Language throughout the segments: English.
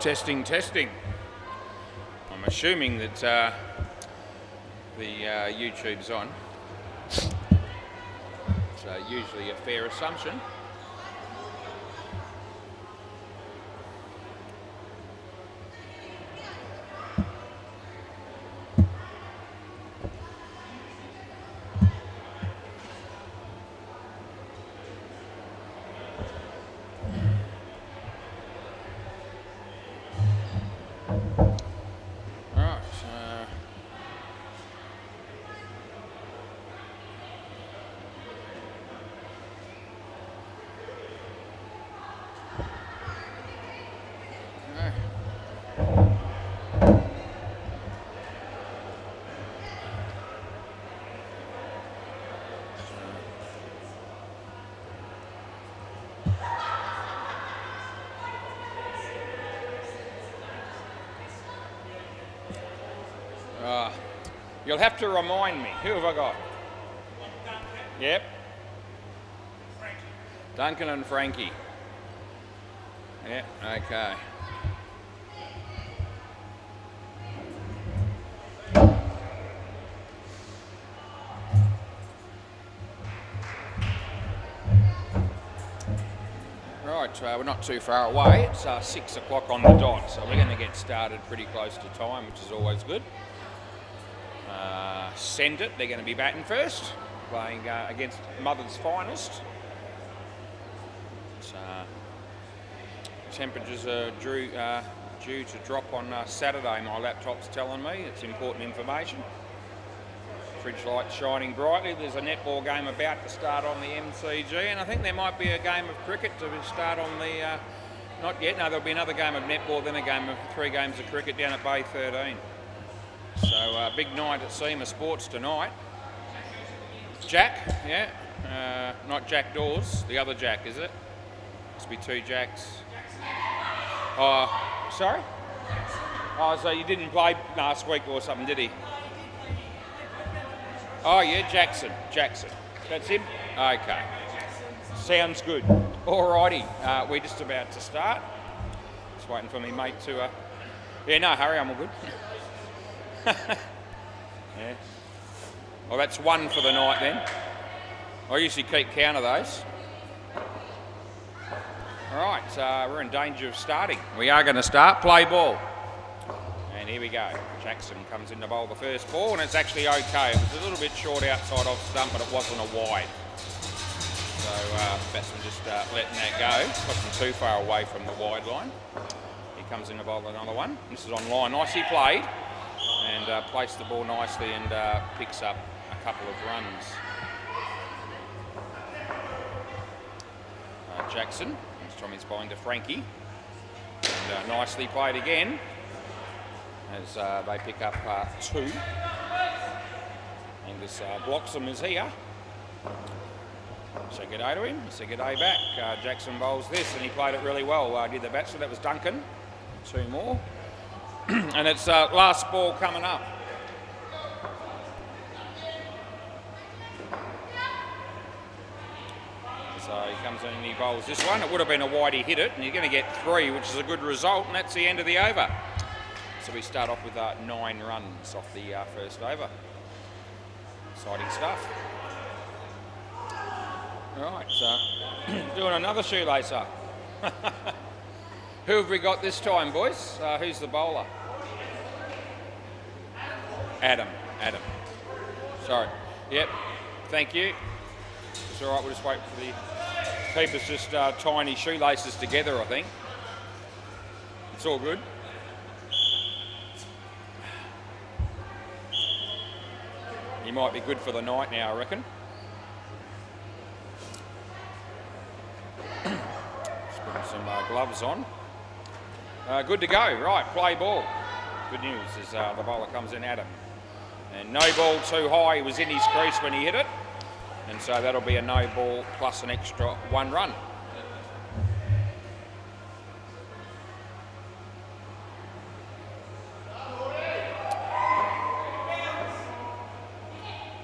Testing, testing. I'm assuming that the YouTube's on. It's usually a fair assumption. You'll have to remind me. Who have I got? Yep. Duncan and Frankie. Yep, okay. Right, we're not too far away. It's 6 o'clock on the dot, so we're going to get started pretty close to time, which is always good. Send it, they're going to be batting first, playing against Mother's Finest. Temperatures are due to drop on Saturday, my laptop's telling me. It's important information. Fridge light shining brightly. There's a netball game about to start on the MCG, and I think there might be a game of cricket to start on the... not yet, no, there'll be another game of netball, then a game of 3 games of cricket down at Bay 13. So big night at SEMA Sports tonight. Jack, yeah, not Jack Dawes, the other Jack, is it? Must be 2 Jacks. Oh, sorry? Oh, so you didn't play last week or something, did he? Oh yeah, Jackson. That's him? Okay. Sounds good. Alrighty, we're just about to start. Just waiting for me mate to... Yeah, no hurry, I'm all good. Yeah. Well, that's 1 for the night then. I usually keep count of those. All right, we're in danger of starting. We are going to start. Play ball. And here we go. Jackson comes in to bowl the first ball, and it's actually okay. It was a little bit short outside off stump, but it wasn't a wide. So batsman just letting that go. Wasn't too far away from the wide line. He comes in to bowl another one. This is on line. Nicely played. And placed the ball nicely and picks up a couple of runs. Jackson, this time he's bowling to Frankie. And nicely played again as they pick up 2. Angus Bloxham is here. Say good day to him, say good day back. Jackson bowls this and he played it really well. Did the batsman, that was Duncan. 2 more. And it's last ball coming up. So he comes in and he bowls this one. It would have been a wide, he hit it, and you're going to get 3, which is a good result, and that's the end of the over. So we start off with 9 runs off the first over. Exciting stuff. Right, doing another shoelacer. Who have we got this time, boys? Who's the bowler? Adam. Sorry. Yep. Thank you. It's all right. We'll just wait for the keepers. Just tiny shoelaces together, I think. It's all good. He might be good for the night now, I reckon. Just putting some gloves on. Good to go. Right, play ball. Good news is the bowler comes in, Adam. And no ball too high. He was in his crease when he hit it. And so that'll be a no ball plus an extra 1 run.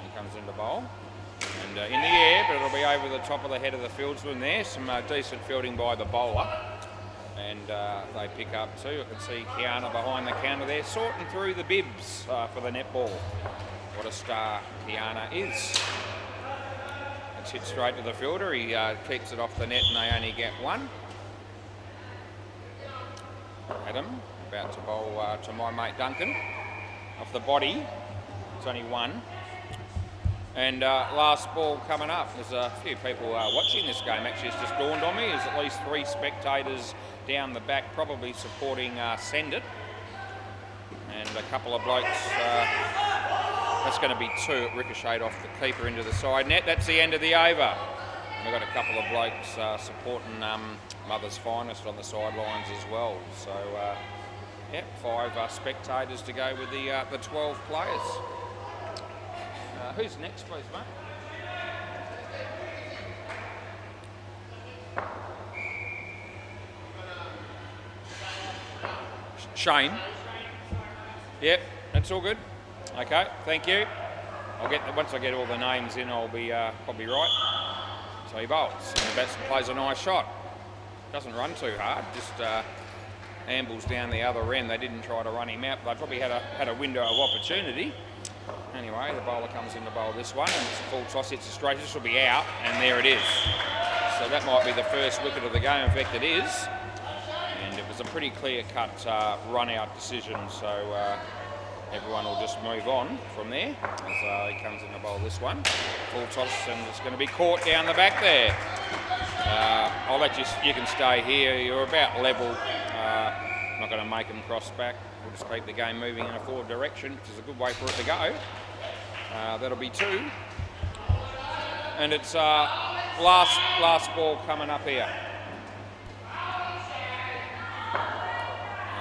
He comes in to bowl. And in the air, but it'll be over the top of the head of the fieldsman there. Some decent fielding by the bowler. And they pick up 2. I can see Kiana behind the counter there, sorting through the bibs for the netball. What a star Kiana is. It's hit straight to the fielder. He keeps it off the net and they only get 1. Adam about to bowl to my mate Duncan. Off the body, it's only 1. And last ball coming up. There's a few people watching this game. Actually, it's just dawned on me. There's at least 3 spectators down the back, probably supporting Send It. And a couple of blokes. That's going to be 2. It ricocheted off the keeper into the side net. That's the end of the over. And we've got a couple of blokes supporting Mother's Finest on the sidelines as well. So, yeah, 5 spectators to go with the 12 players. Who's next, please, mate? Shane. Yep, that's all good. Okay, thank you. Once I get all the names in, I'll be probably right. So he bowls, and the batsman plays a nice shot. Doesn't run too hard, just ambles down the other end. They didn't try to run him out. They probably had a window of opportunity. Anyway, the bowler comes in to bowl this one, and it's a full toss, hits it straight. This will be out, and there it is. So that might be the first wicket of the game. In fact, it is. And it was a pretty clear-cut run-out decision, so everyone will just move on from there as he comes in to bowl this one. Full toss, and it's going to be caught down the back there. I'll let you can stay here. You're about level. Not going to make them cross back. We'll just keep the game moving in a forward direction, which is a good way for it to go. That'll be 2. And it's last ball coming up here.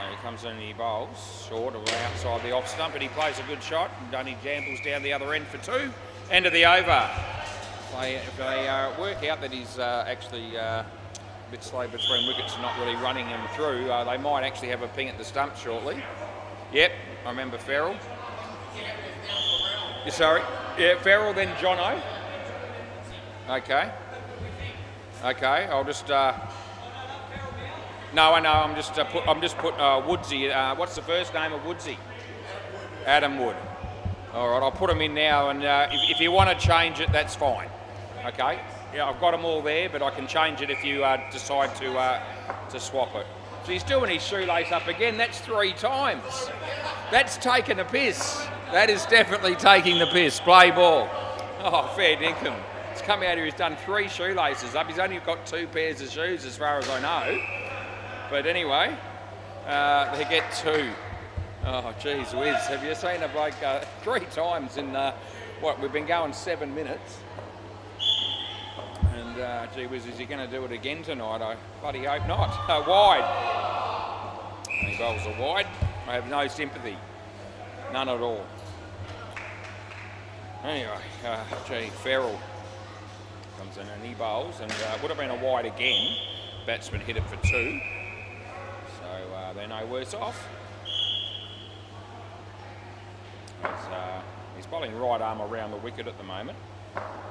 He comes in and he bowls short or outside the off stump, but he plays a good shot. And only gambles down the other end for 2. End of the over. If they work out that he's actually a bit slow between wickets and not really running him through, they might actually have a ping at the stump shortly. Yep, I remember Farrell. Sorry. Yeah, Farrell, then Jono. Okay. Okay, I'll just... No, I know. I'm just put Woodsy. What's the first name of Woodsy? Adam Wood. All right, I'll put him in now, and if you want to change it, that's fine. Okay. Yeah, I've got them all there, but I can change it if you decide to swap it. So he's doing his shoelace up again. That's 3 times. That's taking a piss. That is definitely taking the piss. Play ball. Oh, fair dinkum. He's come out here. He's done 3 shoelaces up. He's only got 2 pairs of shoes, as far as I know. But anyway, they get 2. Oh, geez whiz. Have you seen a bloke 3 times in, we've been going 7 minutes. And, gee whiz, is he going to do it again tonight? I bloody hope not. Wide. And he bowls a wide. I have no sympathy. None at all. Anyway, gee, Farrell comes in and he bowls, and would have been a wide again. Batsman hit it for 2. So they're no worse off. He's bowling right arm around the wicket at the moment,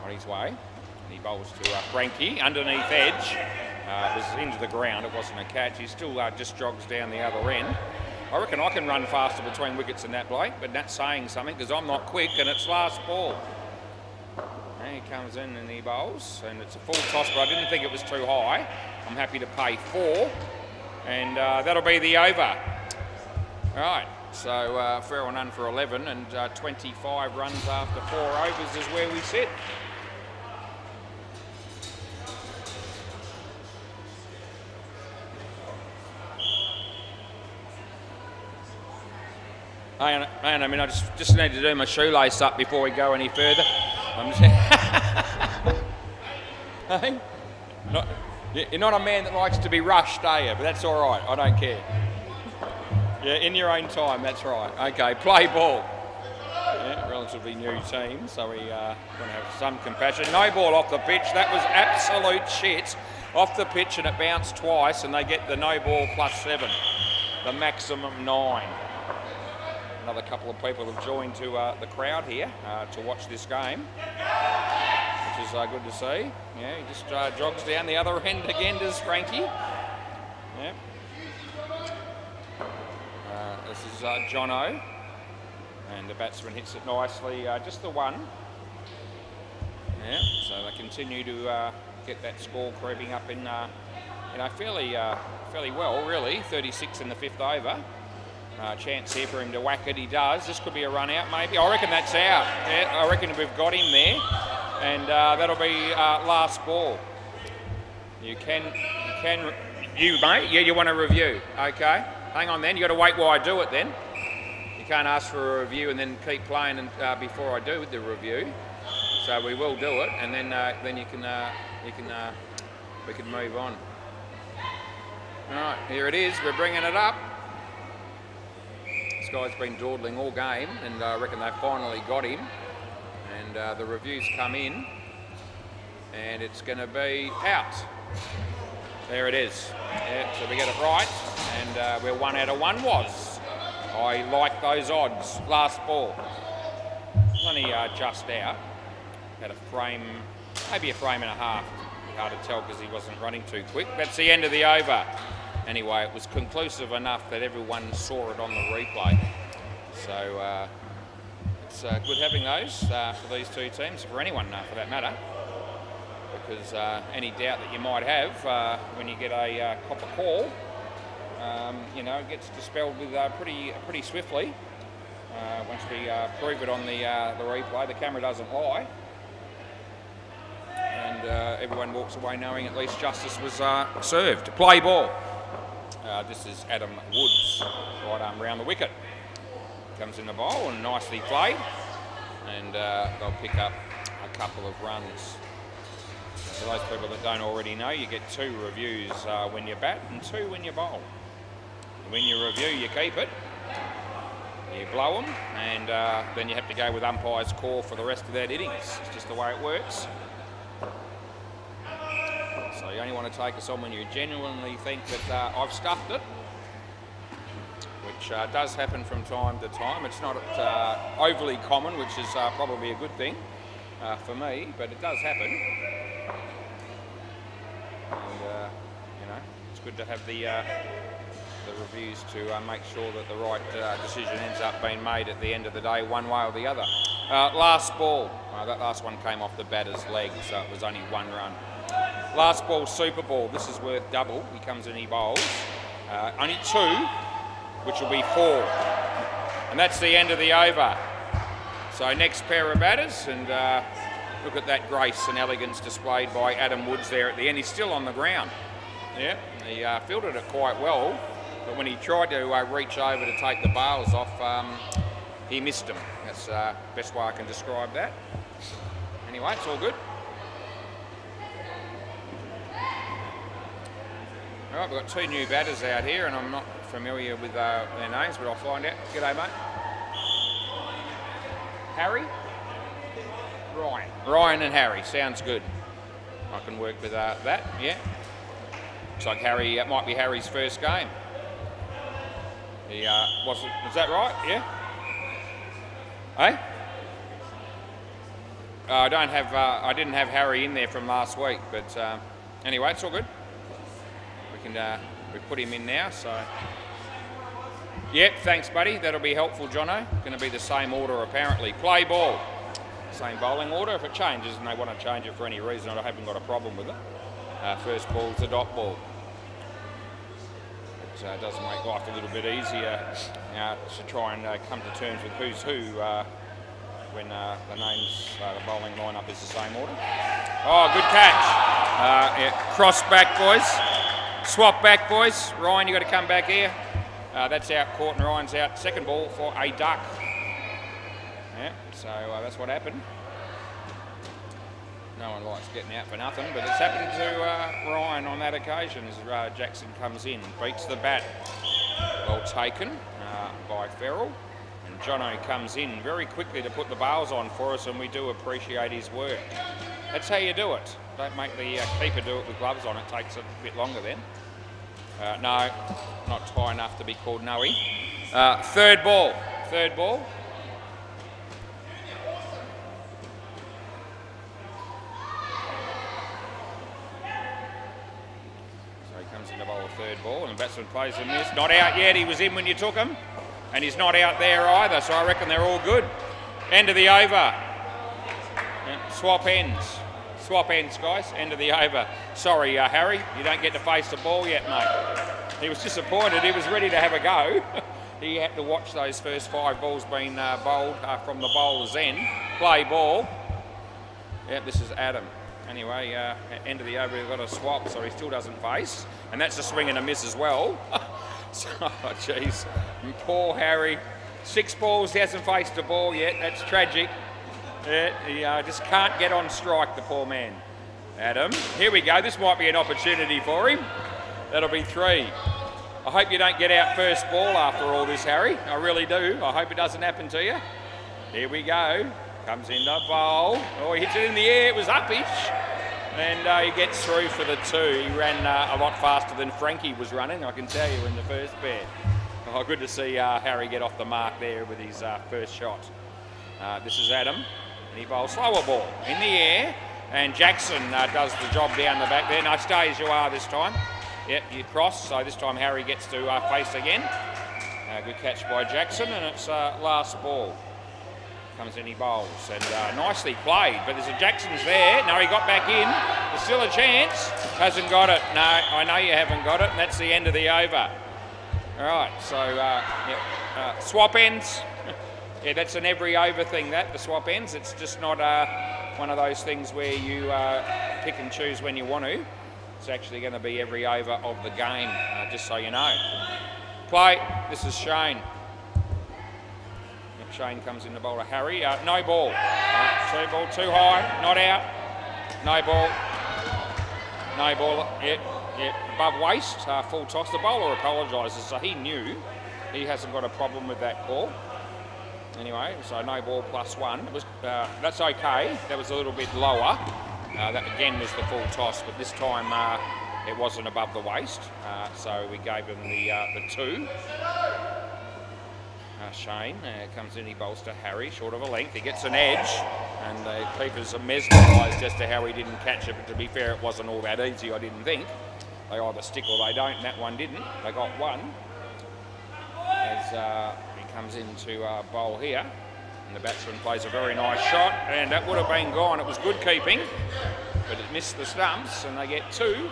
on his way. And he bowls to Frankie, underneath edge. It was into the ground, it wasn't a catch. He still just jogs down the other end. I reckon I can run faster between wickets than that, Blake, but that's saying something because I'm not quick, and it's last ball. And he comes in and he bowls, and it's a full toss, but I didn't think it was too high. I'm happy to pay 4, and that'll be the over. All right. So Farrell none for 11, and 25 runs after 4 overs is where we sit. Hang on, I mean, I just need to do my shoelace up before we go any further. I'm just hey? You're not a man that likes to be rushed, are you? But that's all right, I don't care. Yeah, in your own time, that's right. Okay, play ball. Yeah, relatively new team, so we going to have some compassion. No ball off the pitch. That was absolute shit. Off the pitch, and it bounced twice, and they get the no ball +7. The maximum 9. Another couple of people have joined to the crowd here to watch this game, which is good to see. Yeah, he just jogs down the other end again, does Frankie. Yeah. This is Jono, and the batsman hits it nicely, just the one. Yeah, so they continue to get that score creeping up in, fairly well, really. 36 in the 5th over. Chance here for him to whack it. He does. This could be a run out, maybe. I reckon that's out. Yeah, I reckon we've got him there, and that'll be last ball. You mate. Yeah, you want a review? Okay. Hang on then. You got to wait while I do it then. You can't ask for a review and then keep playing and, before I do the review. So we will do it, and then we can move on. All right, here it is. We're bringing it up. This guy's been dawdling all game, and I reckon they've finally got him. And the reviews come in, and it's going to be out. There it is. Yeah, so we get it right, and where 1 out of 1 was. I like those odds. Last ball. Only just out. Had a frame, maybe a frame and a half. Hard to tell because he wasn't running too quick. That's the end of the over. Anyway, it was conclusive enough that everyone saw it on the replay. So it's good having those for these two teams, for anyone for that matter. Because any doubt that you might have when you get a copper call, it gets dispelled with pretty swiftly. Once we prove it on the replay, the camera doesn't lie. And everyone walks away knowing at least justice was served. Play ball. This is Adam Woods, right arm round the wicket. Comes in the bowl and nicely played. And they'll pick up a couple of runs. For those people that don't already know, you get 2 reviews when you bat and 2 when you bowl. When you review, you keep it. You blow them, and then you have to go with umpire's call for the rest of that innings. It's just the way it works. So you only want to take us on when you genuinely think that I've stuffed it, which does happen from time to time. It's not overly common, which is probably a good thing for me, but it does happen. And, it's good to have the reviews to make sure that the right decision ends up being made at the end of the day, one way or the other. Last ball. That last one came off the batter's leg, so it was only 1 run. Last ball, super ball. This is worth double. He comes in, he bowls. Only 2, which will be 4. And that's the end of the over. So next pair of batters, and look at that grace and elegance displayed by Adam Woods there at the end. He's still on the ground. Yeah, he fielded it quite well, but when he tried to reach over to take the bails off, he missed them. That's the best way I can describe that. Anyway, it's all good. All right, we've got 2 new batters out here, and I'm not familiar with their names, but I'll find out. G'day, mate. Harry? Ryan. Ryan and Harry. Sounds good. I can work with that, yeah. Looks like Harry, it might be Harry's first game. He wasn't, is that right? Yeah? Hey? I didn't have Harry in there from last week, but anyway, it's all good. We put him in now, so. Yep, thanks, buddy. That'll be helpful, Jono. Going to be the same order, apparently. Play ball. Same bowling order. If it changes and they want to change it for any reason, I haven't got a problem with it. First ball's the dot ball. It does make life a little bit easier to try and come to terms with who's who when the names, the bowling lineup is the same order. Oh, good catch. Yeah. Cross back, boys. Swap back, boys. Ryan, you got to come back here. That's out. Court and Ryan's out. Second ball for a duck. Yeah, so that's what happened. No one likes getting out for nothing, but it's happened to Ryan on that occasion as Jackson comes in, beats the bat. Well taken by Ferrell. And Jono comes in very quickly to put the bails on for us, and we do appreciate his work. That's how you do it. Don't make the keeper do it with gloves on. It takes a bit longer then. No, not high enough to be called no-y. Third ball. Third ball. So he comes in to bowl a third ball, and the batsman plays in this. Not out yet. He was in when you took him. And he's not out there either, so I reckon they're all good. End of the over. Swap ends. Swap ends, guys. End of the over. Sorry, Harry, you don't get to face the ball yet, mate. He was disappointed. He was ready to have a go. He had to watch those first 5 balls being bowled from the bowler's end. Play ball. Yep, this is Adam. Anyway, end of the over, we've got a swap, so he still doesn't face. And that's a swing and a miss as well. So, jeez. Poor Harry. 6 balls, he hasn't faced a ball yet. That's tragic. He just can't get on strike, the poor man. Adam, here we go. This might be an opportunity for him. That'll be 3. I hope you don't get out first ball after all this, Harry. I really do. I hope it doesn't happen to you. Here we go. Comes in the bowl. Oh, he hits it in the air. It was uppish. And he gets through for the 2. He ran a lot faster than Frankie was running, I can tell you, in the first pair. Oh, good to see Harry get off the mark there with his first shot. This is Adam. And he bowls slower ball in the air. And Jackson does the job down the back there. Now stay as you are this time. Yep, you cross. So this time Harry gets to face again. Good catch by Jackson. And it's last ball. Comes in, he bowls, and nicely played, but there's a Jackson's there. No, he got back in. There's still a chance. Hasn't got it. No, I know you haven't got it, and that's the end of the over. All right, so swap ends. Yeah, that's an every over thing, the swap ends. It's just not one of those things where you pick and choose when you want to. It's actually going to be every over of the game, just so you know. Play. This is Shane. Shane comes in the bowler. Harry, no ball. 2 ball, too high, not out. No ball. No ball, yep, above waist, full toss. The bowler apologises, so he knew. He hasn't got a problem with that call. Anyway, so no ball +1. It was, that's okay. That was a little bit lower. That again was the full toss, but this time it wasn't above the waist. So we gave him the 2. Shane comes in, he bowls to Harry, short of a length. He gets an edge, and the keepers are mesmerised as to how he didn't catch it. But to be fair, it wasn't all that easy, I didn't think. They either stick or they don't, and that one didn't. They got 1. As he comes in to bowl here, and the batsman plays a very nice shot, and that would have been gone. It was good keeping, but it missed the stumps, and they get 2.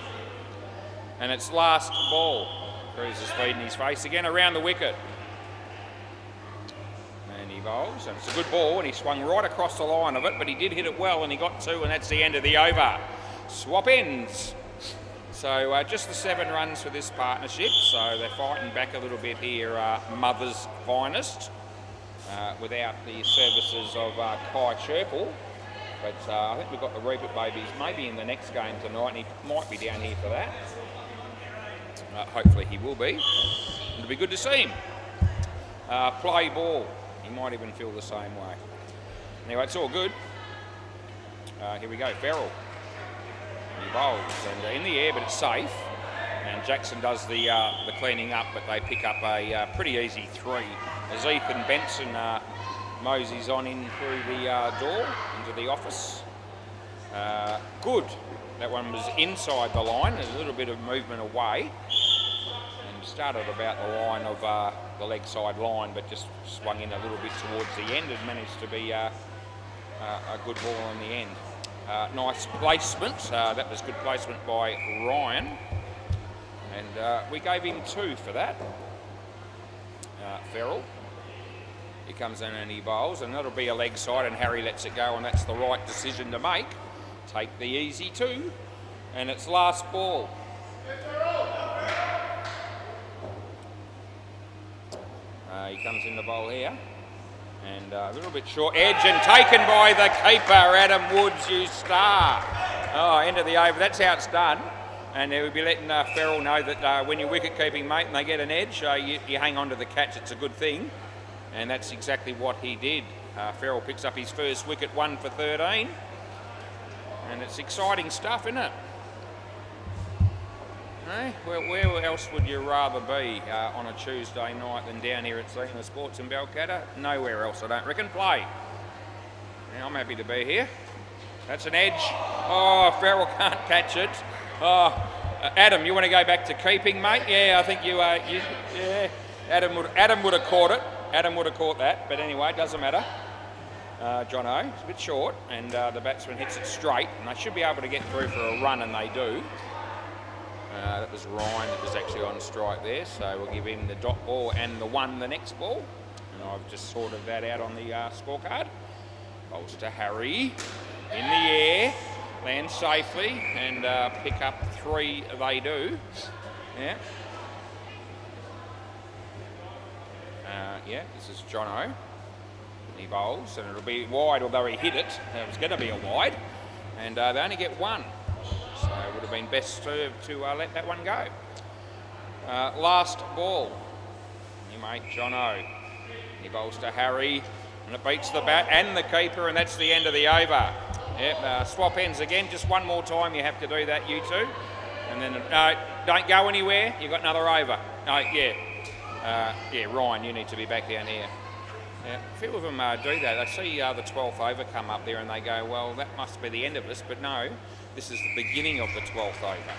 And it's last ball. Cruz is feeding his face again around the wicket. Bowls, and it's a good ball, and he swung right across the line of it, but he did hit it well, and he got 2, and that's the end of the over. Swap ends. So just the 7 runs for this partnership, so they're fighting back a little bit here, Mother's finest, without the services of Kai Sherple. But I think we've got the Reapit babies maybe in the next game tonight, and he might be down here for that. Hopefully he will be. It'll be good to see him. Play ball. He might even feel the same way. Anyway, it's all good. Here we go, Farrell. He bowls, and in the air, but it's safe. And Jackson does the cleaning up, but they pick up a pretty easy 3. As Ethan Benson moseys on in through the door into the office. Good. That one was inside the line. There's a little bit of movement away. Started about the line of the leg side line, but just swung in a little bit towards the end and managed to be a good ball in the end. Nice placement. That was good placement by Ryan, and we gave him 2 for that. Farrell. He comes in and he bowls, and that'll be a leg side, and Harry lets it go, and that's the right decision to make. Take the easy 2, and it's last ball. He comes in the bowl here, and a little bit short edge, and taken by the keeper, Adam Woods, you star. Oh, end of the over. That's how it's done. And we'll be letting Farrell know that when you're wicket keeping, mate, and they get an edge, you hang on to the catch. It's a good thing, and that's exactly what he did. Farrell picks up his first wicket, 1 for 13, and it's exciting stuff, isn't it? Eh? Where else would you rather be on a Tuesday night than down here at Senior Sports in Balcatta? Nowhere else, I don't reckon. Play. Yeah, I'm happy to be here. That's an edge. Oh, Farrell can't catch it. Oh, Adam, you want to go back to keeping, mate? Yeah, I think you yeah. Adam would have caught it. Adam would have caught that, but anyway, it doesn't matter. Jono, it's a bit short, and the batsman hits it straight, and they should be able to get through for a run, and they do. That was Ryan that was actually on strike there, so we'll give him the dot ball and the 1 the next ball. And I've just sorted that out on the scorecard. Bowls to Harry, in the air, lands safely, and pick up 3 they do. Yeah. Yeah, this is Jono. He bowls, and it'll be wide, although he hit it. It was going to be a wide, and they only get 1. So it would have been best to let that one go. Last ball. Your mate Jono. He bowls to Harry, and it beats the bat and the keeper, and that's the end of the over. Yep, swap ends again. Just one more time you have to do that, you two. And then, don't go anywhere. You've got another over. Yeah, Ryan, you need to be back down here. Yeah, a few of them do that. They see the 12th over come up there and they go, well, that must be the end of this, but no, this is the beginning of the 12th over.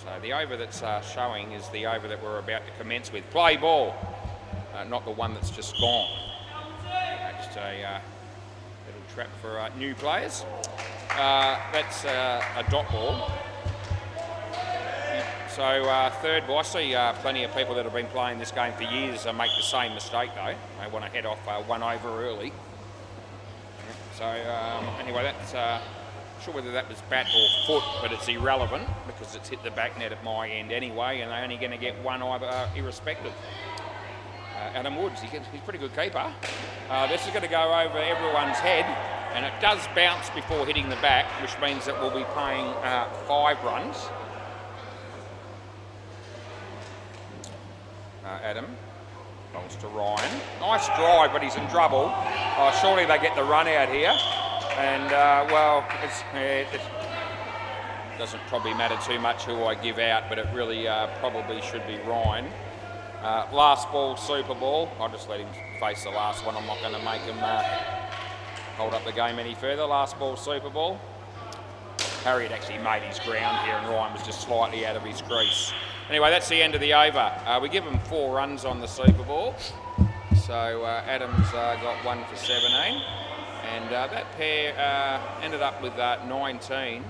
So the over that's showing is the over that we're about to commence with. Play ball, not the one that's just gone. Just a little trap for new players. That's a dot ball. So third ball, I see plenty of people that have been playing this game for years make the same mistake though. They want to head off 1 over early. So anyway, that's not sure whether that was bat or foot, but it's irrelevant because it's hit the back net at my end anyway, and they're only going to get 1 over irrespective. Adam Woods, he's a pretty good keeper. This is going to go over everyone's head, and it does bounce before hitting the back, which means that we'll be paying 5 runs. Adam bowls to Ryan. Nice drive, but he's in trouble. Surely they get the run out here. And, well, it doesn't probably matter too much who I give out, but it really probably should be Ryan. Last ball, Super Ball. I'll just let him face the last one. I'm not going to make him hold up the game any further. Last ball, Super Ball. Harry had actually made his ground here, and Ryan was just slightly out of his crease. Anyway, that's the end of the over. We give them 4 runs on the Super Ball. So Adams got 1 for 17. And that pair ended up with 19. And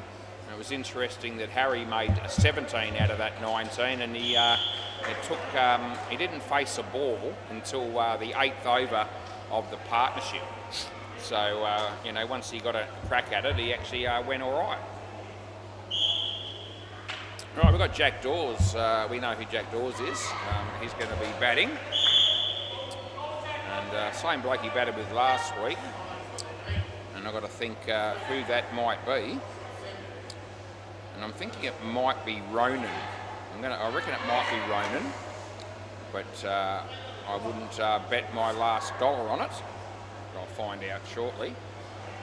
it was interesting that Harry made 17 out of that 19. And he didn't face a ball until the 8th over of the partnership. So, once he got a crack at it, he actually went all right. Right, we've got Jack Dawes. We know who Jack Dawes is. He's going to be batting. And same bloke he batted with last week. And I've got to think who that might be. And I'm thinking it might be Ronan. I reckon it might be Ronan. But I wouldn't bet my last dollar on it. I'll find out shortly,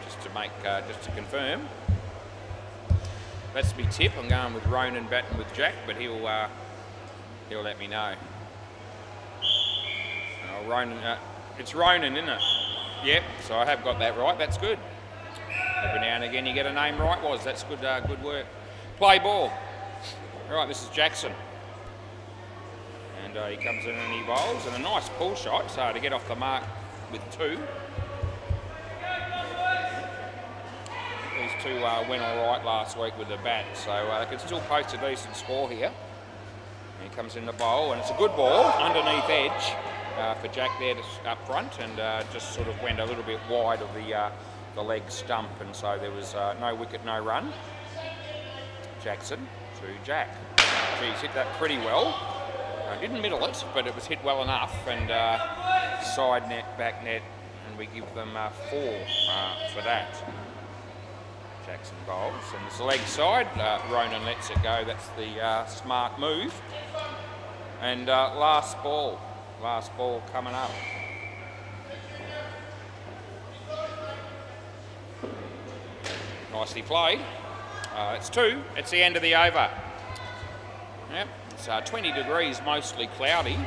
just to confirm. That's me tip. I'm going with Ronan batting with Jack, but he'll let me know. Ronan, it's Ronan, isn't it? Yep. So I have got that right. That's good. Every now and again you get a name right. That's good. Good work. Play ball. All right. This is Jackson, and he comes in and he bowls, and a nice pull shot. So to get off the mark with 2. These 2 went all right last week with the bat, so they can still post a decent score here. And he comes in the bowl, and it's a good ball underneath edge for Jack there up front, and just sort of went a little bit wide of the leg stump, and so there was no wicket, no run. Jackson to Jack. He's hit that pretty well. Didn't middle it, but it was hit well enough, and side net, back net, and we give them 4 for that. Jackson bowls, and it's the leg side. Ronan lets it go. That's the smart move. And last ball coming up. Nicely played. It's 2. It's the end of the over. Yep. It's 20 degrees, mostly cloudy.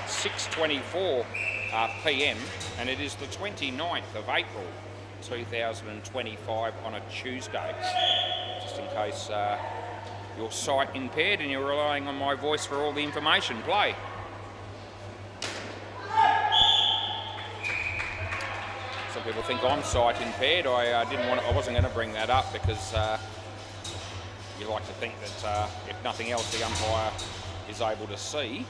It's 6:24 p.m. and it is the 29th of April. 2025 on a Tuesday, just in case you're sight impaired and you're relying on my voice for all the information. Play. Some people think I'm sight impaired. I wasn't going to bring that up because you like to think that if nothing else, the umpire is able to see.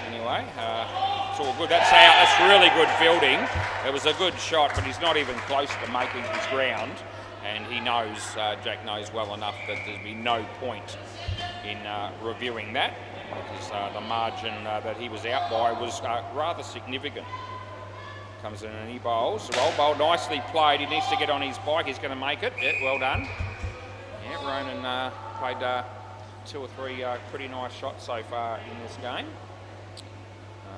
Anyway, it's all good. That's out. That's really good fielding. It was a good shot, but he's not even close to making his ground. And he knows, Jack knows well enough that there'd be no point in reviewing that because the margin that he was out by was rather significant. Comes in and he bowls. The roll bowl nicely played. He needs to get on his bike. He's going to make it. Yeah, well done. Yeah, Ronan played 2 or 3 pretty nice shots so far in this game.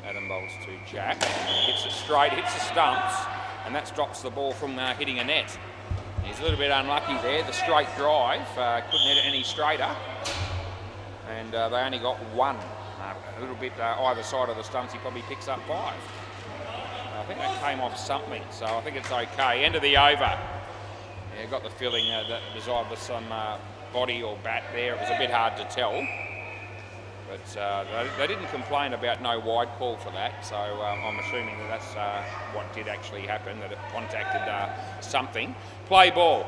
Adam bowls to Jack. Hits it straight, hits the stumps, and that stops the ball from hitting a net. He's a little bit unlucky there. The straight drive couldn't hit it any straighter, and they only got 1. A little bit either side of the stumps. He probably picks up 5. I think that came off something, so I think it's okay. End of the over. Yeah, got the feeling that there's either some body or bat there. It was a bit hard to tell. But they didn't complain about no wide call for that, so I'm assuming that that's what did actually happen, that it contacted something. Play ball.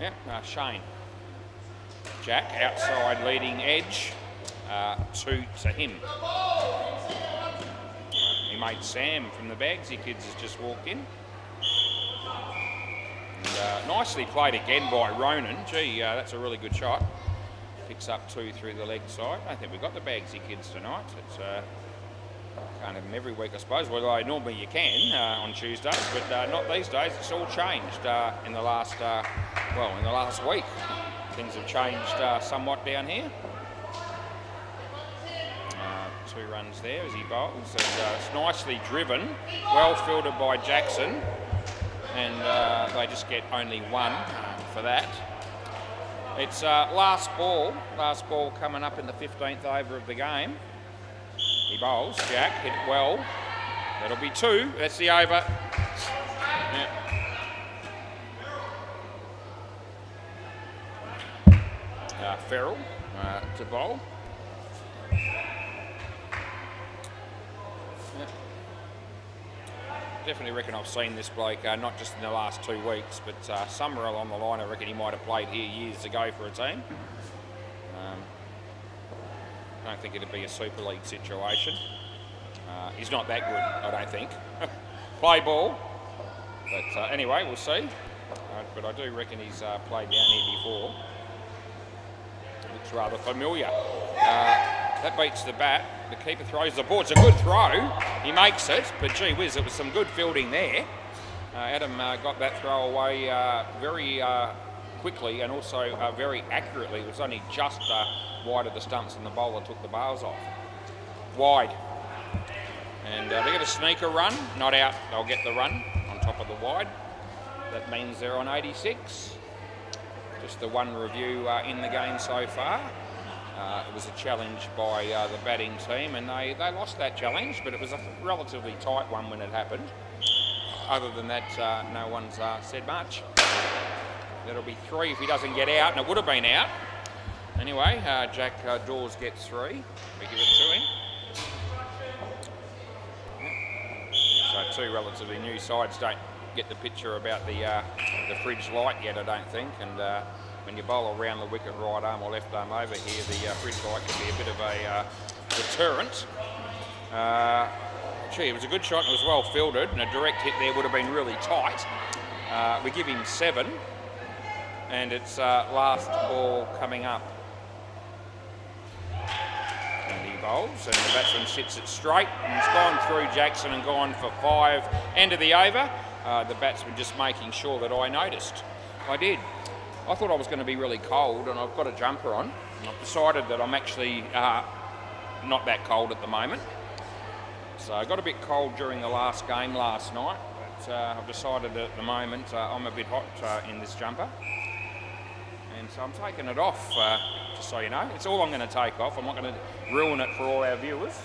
Yeah, Shane. Jack, outside leading edge, 2 to him. He made Sam from the Bagsy kids has just walked in. And, nicely played again by Ronan. Gee, that's a really good shot. Picks up 2 through the leg side. I don't think we've got the Bagsy kids tonight. It's can't have them every week, I suppose. Well, normally you can on Tuesdays, but not these days. It's all changed in the last in the last week. Things have changed somewhat down here. 2 runs there as he bowls. And, it's nicely driven, well fielded by Jackson, and they just get only 1 for that. It's last ball coming up in the 15th over of the game. He bowls, Jack, hit it well. That'll be 2, that's the over. Yeah. Ferrell to bowl. Definitely reckon I've seen this bloke, not just in the last 2 weeks, but somewhere along the line I reckon he might have played here years ago for a team. I don't think it'd be a Super League situation. He's not that good, I don't think. Play ball. But anyway, we'll see. But I do reckon he's played down here before. Looks rather familiar. That beats the bat. The keeper throws the ball. It's a good throw. He makes it, but gee whiz, it was some good fielding there. Adam got that throw away very quickly and also very accurately. It was only just wide of the stumps and the bowler took the bales off. Wide. And they get a sneaker run. Not out. They'll get the run on top of the wide. That means they're on 86. Just the 1 review in the game so far. It was a challenge by the batting team, and they lost that challenge, but it was a relatively tight one when it happened. Other than that, no one's said much. That'll be 3 if he doesn't get out, and it would have been out. Anyway, Jack Dawes gets 3. We give it to him. So 2 relatively new sides don't get the picture about the fridge light yet, I don't think, and when you bowl around the wicket right arm or left arm over here, the fridge light can be a bit of a deterrent. Gee, it was a good shot and it was well fielded, and a direct hit there would have been really tight. We give him 7, and it's last ball coming up. And he bowls, and the batsman sits it straight, and it's gone through Jackson and gone for 5. End of the over. The batsman just making sure that I noticed. I did. I thought I was going to be really cold, and I've got a jumper on, and I've decided that I'm actually not that cold at the moment. So I got a bit cold during the last game last night, but I've decided that at the moment I'm a bit hot in this jumper. And so I'm taking it off, just so you know. It's all I'm going to take off. I'm not going to ruin it for all our viewers.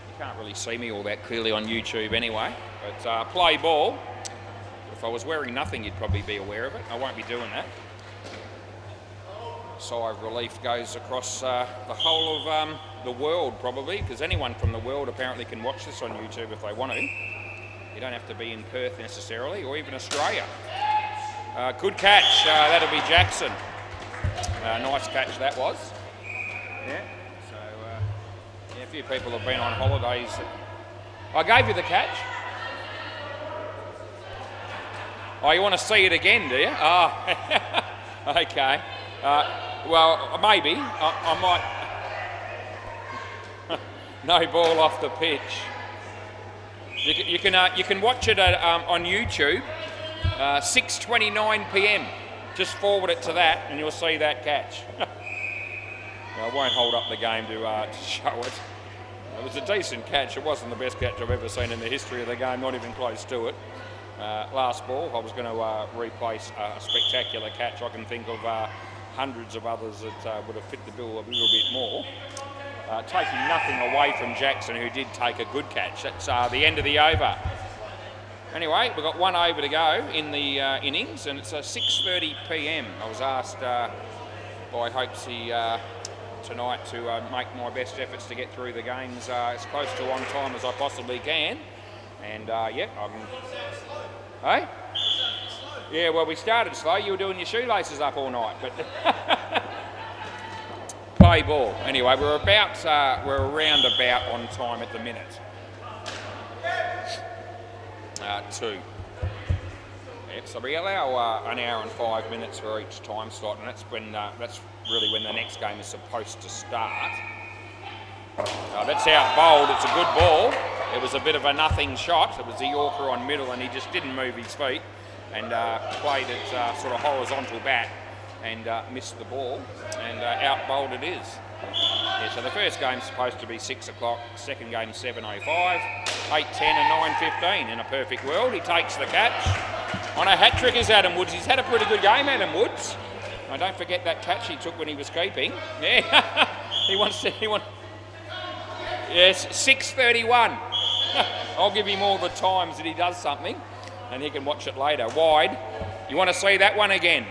You can't really see me all that clearly on YouTube anyway. But play ball. If I was wearing nothing, you'd probably be aware of it. I won't be doing that. Sigh of relief goes across the whole of the world, probably, because anyone from the world apparently can watch this on YouTube if they want to. You You don't have to be in Perth necessarily, or even Australia. Good catch. That'll be Jackson. Nice catch that was. Yeah. So yeah, a few people have been on holidays. I gave you the catch. Oh, you want to see it again, do you? Oh, okay. Well, maybe. I might. No ball off the pitch. You can watch it on YouTube. 6:29 p.m. Just forward it to that, and you'll see that catch. I won't hold up the game to show it. It was a decent catch. It wasn't the best catch I've ever seen in the history of the game. Not even close to it. Last ball, I was going to replace a spectacular catch. I can think of hundreds of others that would have fit the bill a little bit more. Taking nothing away from Jackson, who did take a good catch. That's the end of the over. Anyway, we've got 1 over to go in the innings, and it's 6:30 p.m. I was asked by Hopesy tonight to make my best efforts to get through the games as close to on time as I possibly can. And yeah, Hey? Yeah, well, we started slow. You were doing your shoelaces up all night, but play ball. Anyway, we're around about on time at the minute. 2. Yep, so we allow an hour and 5 minutes for each time slot, and that's really when the next game is supposed to start. That's out bowled. It's a good ball. It was a bit of a nothing shot. It was a Yorker on middle, and he just didn't move his feet and played it sort of horizontal bat and missed the ball, and out bowled it is. Yeah, so the first game's supposed to be 6 o'clock, second game 7:05, 8:10 and 9:15. In a perfect world, he takes the catch. On a hat-trick is Adam Woods. He's had a pretty good game, Adam Woods. Now, don't forget that catch he took when he was keeping. Yeah, Yes, 6:31. I'll give him all the times that he does something, and he can watch it later. Wide. You want to see that one again?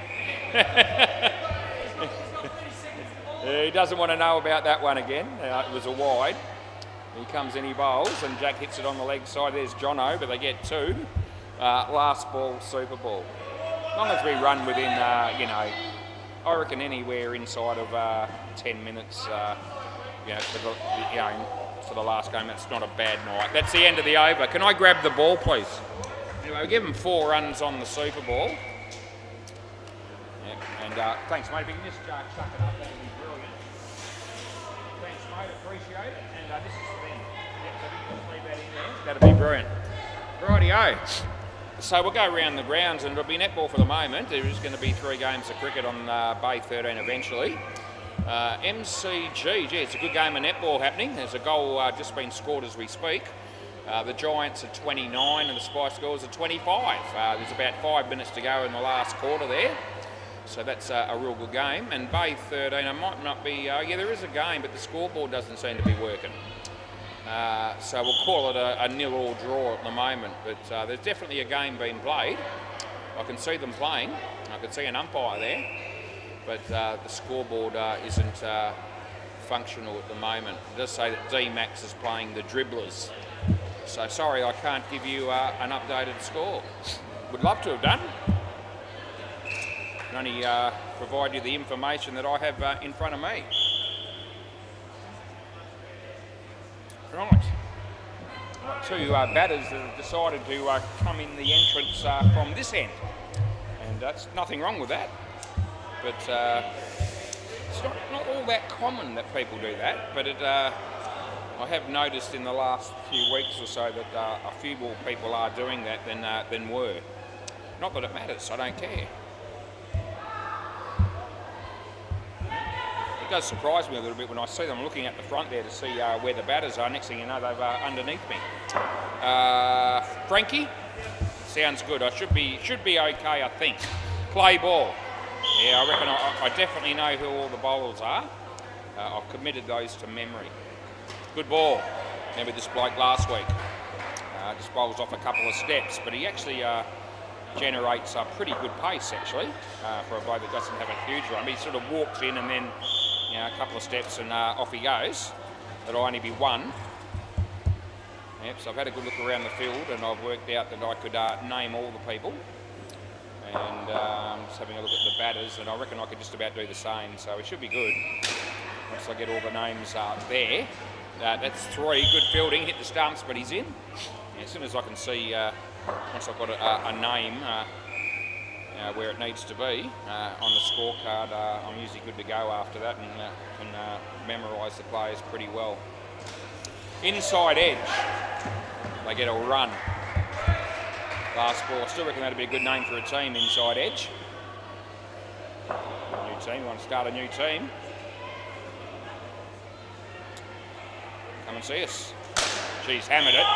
He doesn't want to know about that one again. It was a wide. He comes in, he bowls, and Jack hits it on the leg side. There's Jono, but they get 2. Last ball, super ball. As long as we run within, I reckon anywhere inside of 10 minutes, for the last game, that's not a bad night. That's the end of the over. Can I grab the ball, please? Anyway, we give them 4 runs on the Super Ball. Yep. And thanks, mate. If you can just chuck it up, that'd be brilliant. Thanks, mate. Appreciate it. And this is for them. Yep, so if you can leave that in there, that'd be brilliant. Rightio. So we'll go around the grounds, and it'll be netball for the moment. There is going to be 3 games of cricket on Bay 13 eventually. MCG, gee, it's a good game of netball happening. There's a goal just been scored as we speak. The Giants are 29 and the Spice Girls are 25. There's about 5 minutes to go in the last quarter there. So that's a real good game. And Bay 13, I might not be, yeah, there is a game, but the scoreboard doesn't seem to be working. So we'll call it a 0-0 draw at the moment. But there's definitely a game being played. I can see them playing. I can see an umpire there. But the scoreboard isn't functional at the moment. It does say that D-Max is playing the Dribblers. So sorry, I can't give you an updated score. Would love to have done. Can only provide you the information that I have in front of me. Right. 2 batters that have decided to come in the entrance from this end. And that's nothing wrong with that. But it's not all that common that people do that, but I have noticed in the last few weeks or so that a few more people are doing that than were. Not that it matters, I don't care. It does surprise me a little bit when I see them looking at the front there to see where the batters are. Next thing you know, they've underneath me. Frankie, sounds good. I should be okay, I think. Play ball. Yeah, I reckon I definitely know who all the bowlers are. I've committed those to memory. Good ball. Maybe this bloke last week. Just bowls off a couple of steps, but he actually generates a pretty good pace, actually, for a bloke that doesn't have a huge run. He sort of walks in and then, a couple of steps and off he goes. It'll only be 1. Yep, so I've had a good look around the field and I've worked out that I could name all the people. And just having a look at the batters, and I reckon I could just about do the same, so it should be good once I get all the names there. That's 3, good fielding, hit the stumps, but he's in. Yeah, as soon as I can see, once I've got a name where it needs to be on the scorecard, I'm usually good to go after that and can memorise the players pretty well. Inside edge, they get a run. Last ball, I still reckon that'd be a good name for a team, inside edge. New team, you want to start a new team? Come and see us. She's hammered it.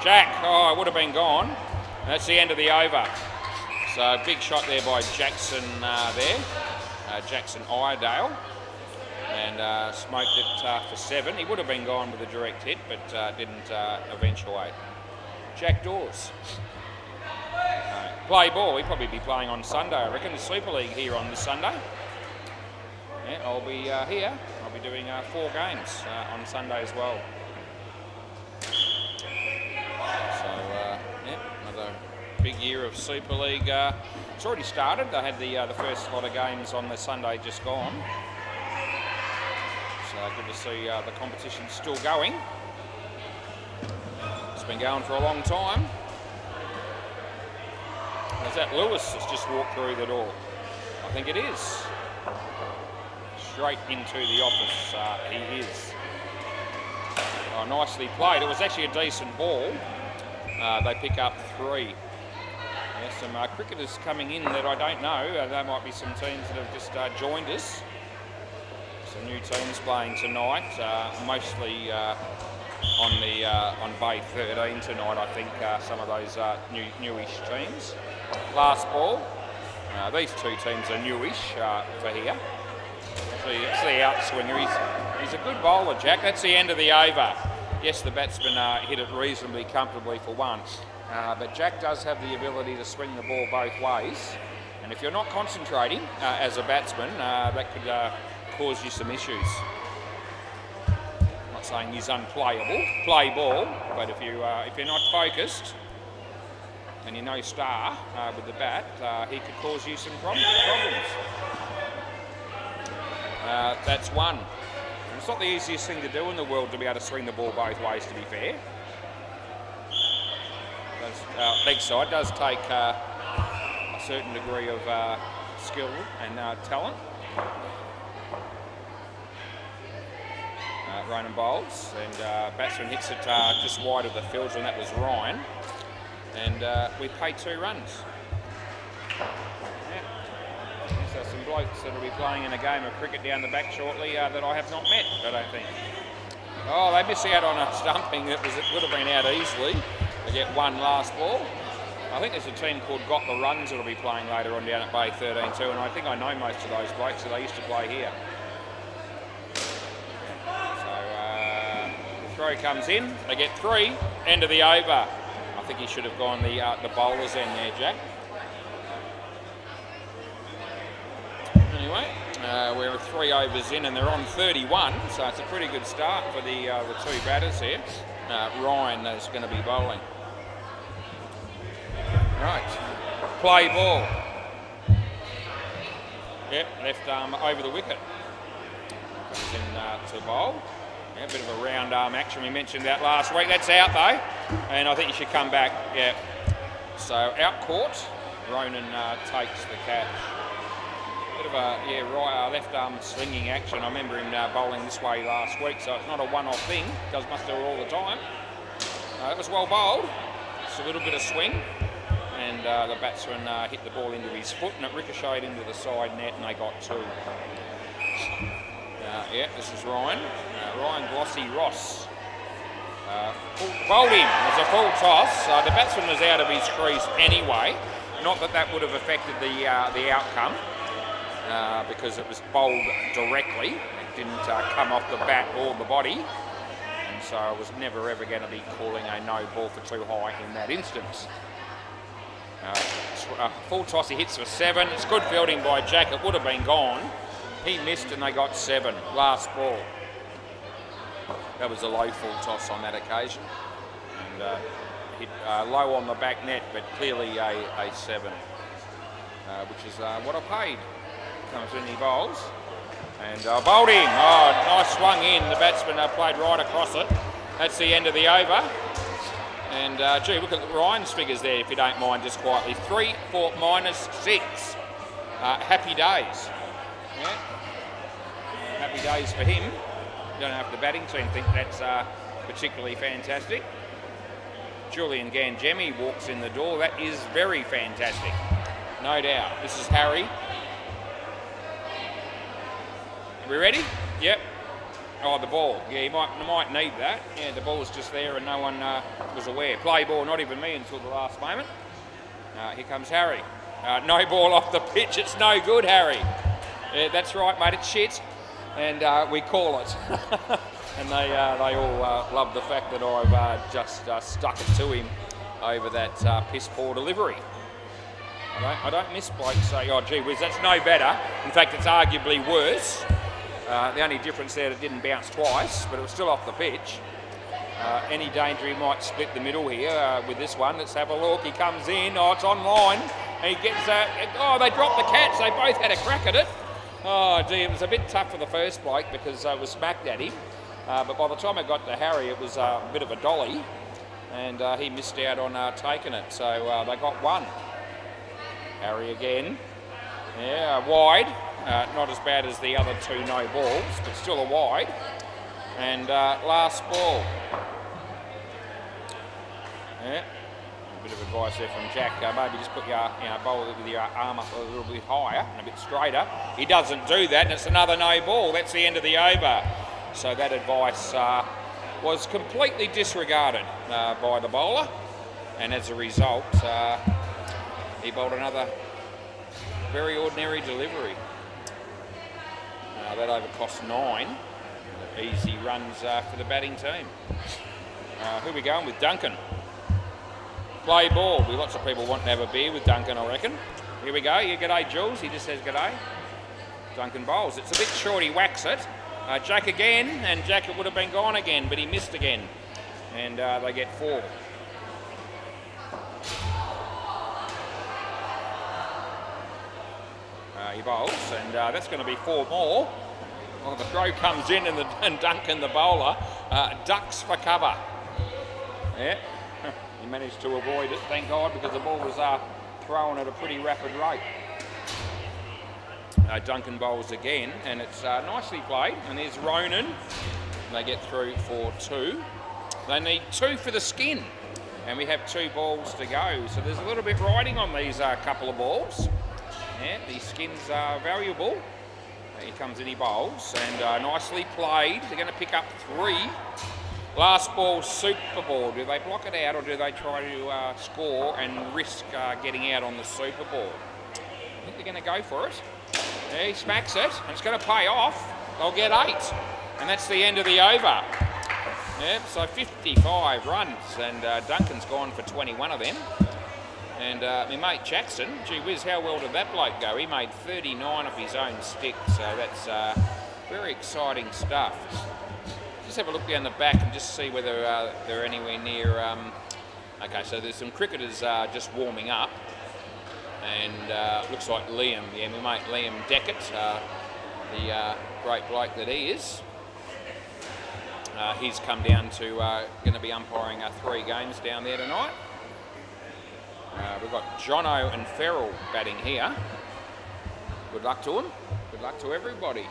Jack, oh, it would have been gone. That's the end of the over. So big shot there by Jackson Jackson Iredale. And smoked it for 7. He would have been gone with a direct hit, but didn't eventuate. Jack Dawes. Play ball, he'll probably be playing on Sunday, I reckon. The Super League here on this Sunday. Yeah, I'll be here. I'll be doing 4 games on Sunday as well. So, yeah, another big year of Super League. It's already started. They had the first lot of games on the Sunday just gone. So good to see the competition still going. It's been going for a long time. Is that Lewis that's just walked through the door? I think it is. Straight into the office, he is. Oh, nicely played. It was actually a decent ball. They pick up 3. There's some cricketers coming in that I don't know. There might be some teams that have just joined us. Some new teams playing tonight, mostly on Bay 13 tonight. I think some of those newish teams. Last ball. These 2 teams are newish for here. It's the outswinger. He's a good bowler, Jack. That's the end of the over. Yes, the batsman hit it reasonably comfortably for 1. But Jack does have the ability to swing the ball both ways. And if you're not concentrating as a batsman, that could cause you some issues. I'm not saying he's unplayable. Play ball. But if you're not focused, and you know star with the bat, he could cause you some problems. That's 1. And it's not the easiest thing to do in the world to be able to swing the ball both ways, to be fair. Leg side does take a certain degree of skill and talent. Ronan bowls, and batsman hits it just wide of the fields, and that was Ryan. And we pay 2 runs. Yeah. So some blokes that will be playing in a game of cricket down the back shortly that I have not met, I don't think. Oh, they miss out on a stumping that would have been out easily. They get 1 last ball. I think there's a team called Got the Runs that will be playing later on down at Bay 13 too, and I think I know most of those blokes, so they used to play here. So the throw comes in, they get 3, end of the over. I think he should have gone the bowler's end there, Jack. Anyway, we're 3 overs in and they're on 31, so it's a pretty good start for the 2 batters here. Ryan is going to be bowling. Right, play ball. Yep, left arm over the wicket. Comes in to bowl. Yeah, a bit of a round arm action. We mentioned that last week. That's out though, and I think you should come back. Yeah. So out court, Ronan takes the catch. Bit of a left arm slinging action. I remember him bowling this way last week, so it's not a one-off thing. Does must do it all the time. It was well bowled. Just a little bit of swing, and the batsman hit the ball into his foot, and it ricocheted into the side net, and they got 2. Yeah, this is Ryan. Ryan Glossy Ross. Bowled him. It was a full toss. The batsman was out of his crease anyway. Not that that would have affected the outcome because it was bowled directly. It didn't come off the bat or the body. And so I was never ever going to be calling a no ball for too high in that instance. Full toss, he hits for 7. It's good fielding by Jack. It would have been gone. He missed and they got 7. Last ball. That was a low full toss on that occasion. and hit low on the back net, but clearly a 7, which is what I paid. Comes in, he bowls, and bowled in. Oh, nice swung in. The batsman played right across it. That's the end of the over. And gee, look at Ryan's figures there, if you don't mind, just quietly. 3 for -6. Happy days. Yeah. Happy days for him. Don't know if the batting team think that's particularly fantastic. Julian Gangemi walks in the door. That is very fantastic, no doubt. This is Harry. Are we ready? Yep. Oh, the ball. Yeah, you might need that. Yeah, the ball was just there and no one was aware. Play ball, not even me until the last moment. Here comes Harry. No ball off the pitch. It's no good, Harry. Yeah, that's right, mate. It's shit. And we call it. And they all love the fact that I've just stuck it to him over that piss poor delivery. I don't miss blokes say, oh, gee whiz, that's no better. In fact, it's arguably worse. The only difference there, it didn't bounce twice, but it was still off the pitch. Any danger he might split the middle here with this one. Let's have a look. He comes in. Oh, it's on line. And he gets... oh, they dropped the catch. They both had a crack at it. Oh, gee, it was a bit tough for the first bloke because I was smacked at him. But by the time I got to Harry, it was a bit of a dolly. And he missed out on taking it. So they got one. Harry again. Yeah, wide. Not as bad as the other 2 no balls, but still a wide. And last ball. Yeah. A bit of advice there from Jack. Maybe just put your bowl with your arm up a little bit higher and a bit straighter. He doesn't do that, and it's another no ball. That's the end of the over. So that advice was completely disregarded by the bowler, and as a result, he bowled another very ordinary delivery. That over cost 9. Easy runs for the batting team. Who are we going with? Duncan. Play ball. Lots of people want to have a beer with Duncan, I reckon. Here we go. Yeah, g'day, Jules. He just says g'day. Duncan bowls. It's a bit short. He whacks it. Jack again, and Jack, it would have been gone again, but he missed again. And they get 4. He bowls, and that's going to be 4 more. Well, the throw comes in, and Duncan, the bowler, ducks for cover. Yeah, he managed to avoid it, thank God, because the ball was thrown at a pretty rapid rate. Duncan bowls again, and it's nicely played. And there's Ronan. They get through for 2. They need 2 for the skin, and we have 2 balls to go. So there's a little bit riding on these couple of balls. Yeah, these skins are valuable. He comes in, he bowls, and nicely played. They're going to pick up 3. Last ball, super ball. Do they block it out, or do they try to score and risk getting out on the super ball? I think they're going to go for it. Yeah, he smacks it, and it's going to pay off. They'll get 8, and that's the end of the over. Yep, so 55 runs, and Duncan's gone for 21 of them. And my mate Jackson, gee whiz, how well did that bloke go? He made 39 off his own stick, so that's very exciting stuff. Just have a look down the back and just see whether they're anywhere near... okay, so there's some cricketers just warming up. And looks like Liam, yeah, my mate Liam Deckett, the great bloke that he is. He's come down to going to be umpiring 3 games down there tonight. We've got Jono and Farrell batting here. Good luck to them. Good luck to everybody.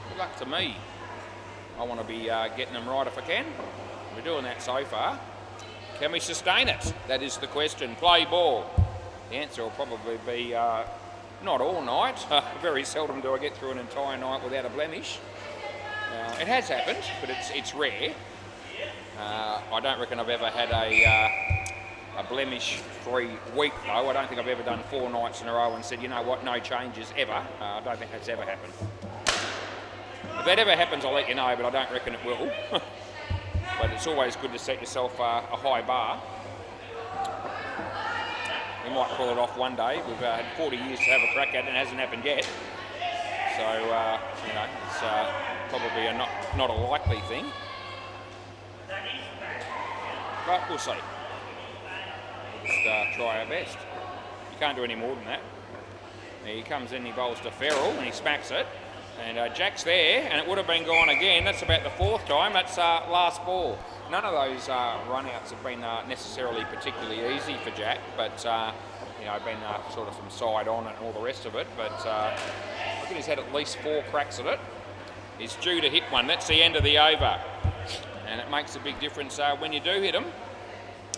Good luck to me. I want to be getting them right if I can. We're doing that so far. Can we sustain it? That is the question. Play ball. The answer will probably be not all night. Very seldom do I get through an entire night without a blemish. It has happened, but it's rare. I don't reckon I've ever had a blemish-free week, though. I don't think I've ever done 4 nights in a row and said, you know what, no changes ever. I don't think that's ever happened. If that ever happens, I'll let you know, but I don't reckon it will. But it's always good to set yourself a high bar. We might pull it off one day. We've had 40 years to have a crack at it and it hasn't happened yet. So, you know, it's probably not a likely thing. but we'll see. We'll just try our best. You can't do any more than that. He comes in, he bowls to Ferrell, and he smacks it. And Jack's there, and it would have been gone again. That's about the 4th time. That's last ball. None of those run-outs have been necessarily particularly easy for Jack, but you know, been sort of from side on and all the rest of it. But I think he's had at least 4 cracks at it. He's due to hit one. That's the end of the over, and it makes a big difference when you do hit him,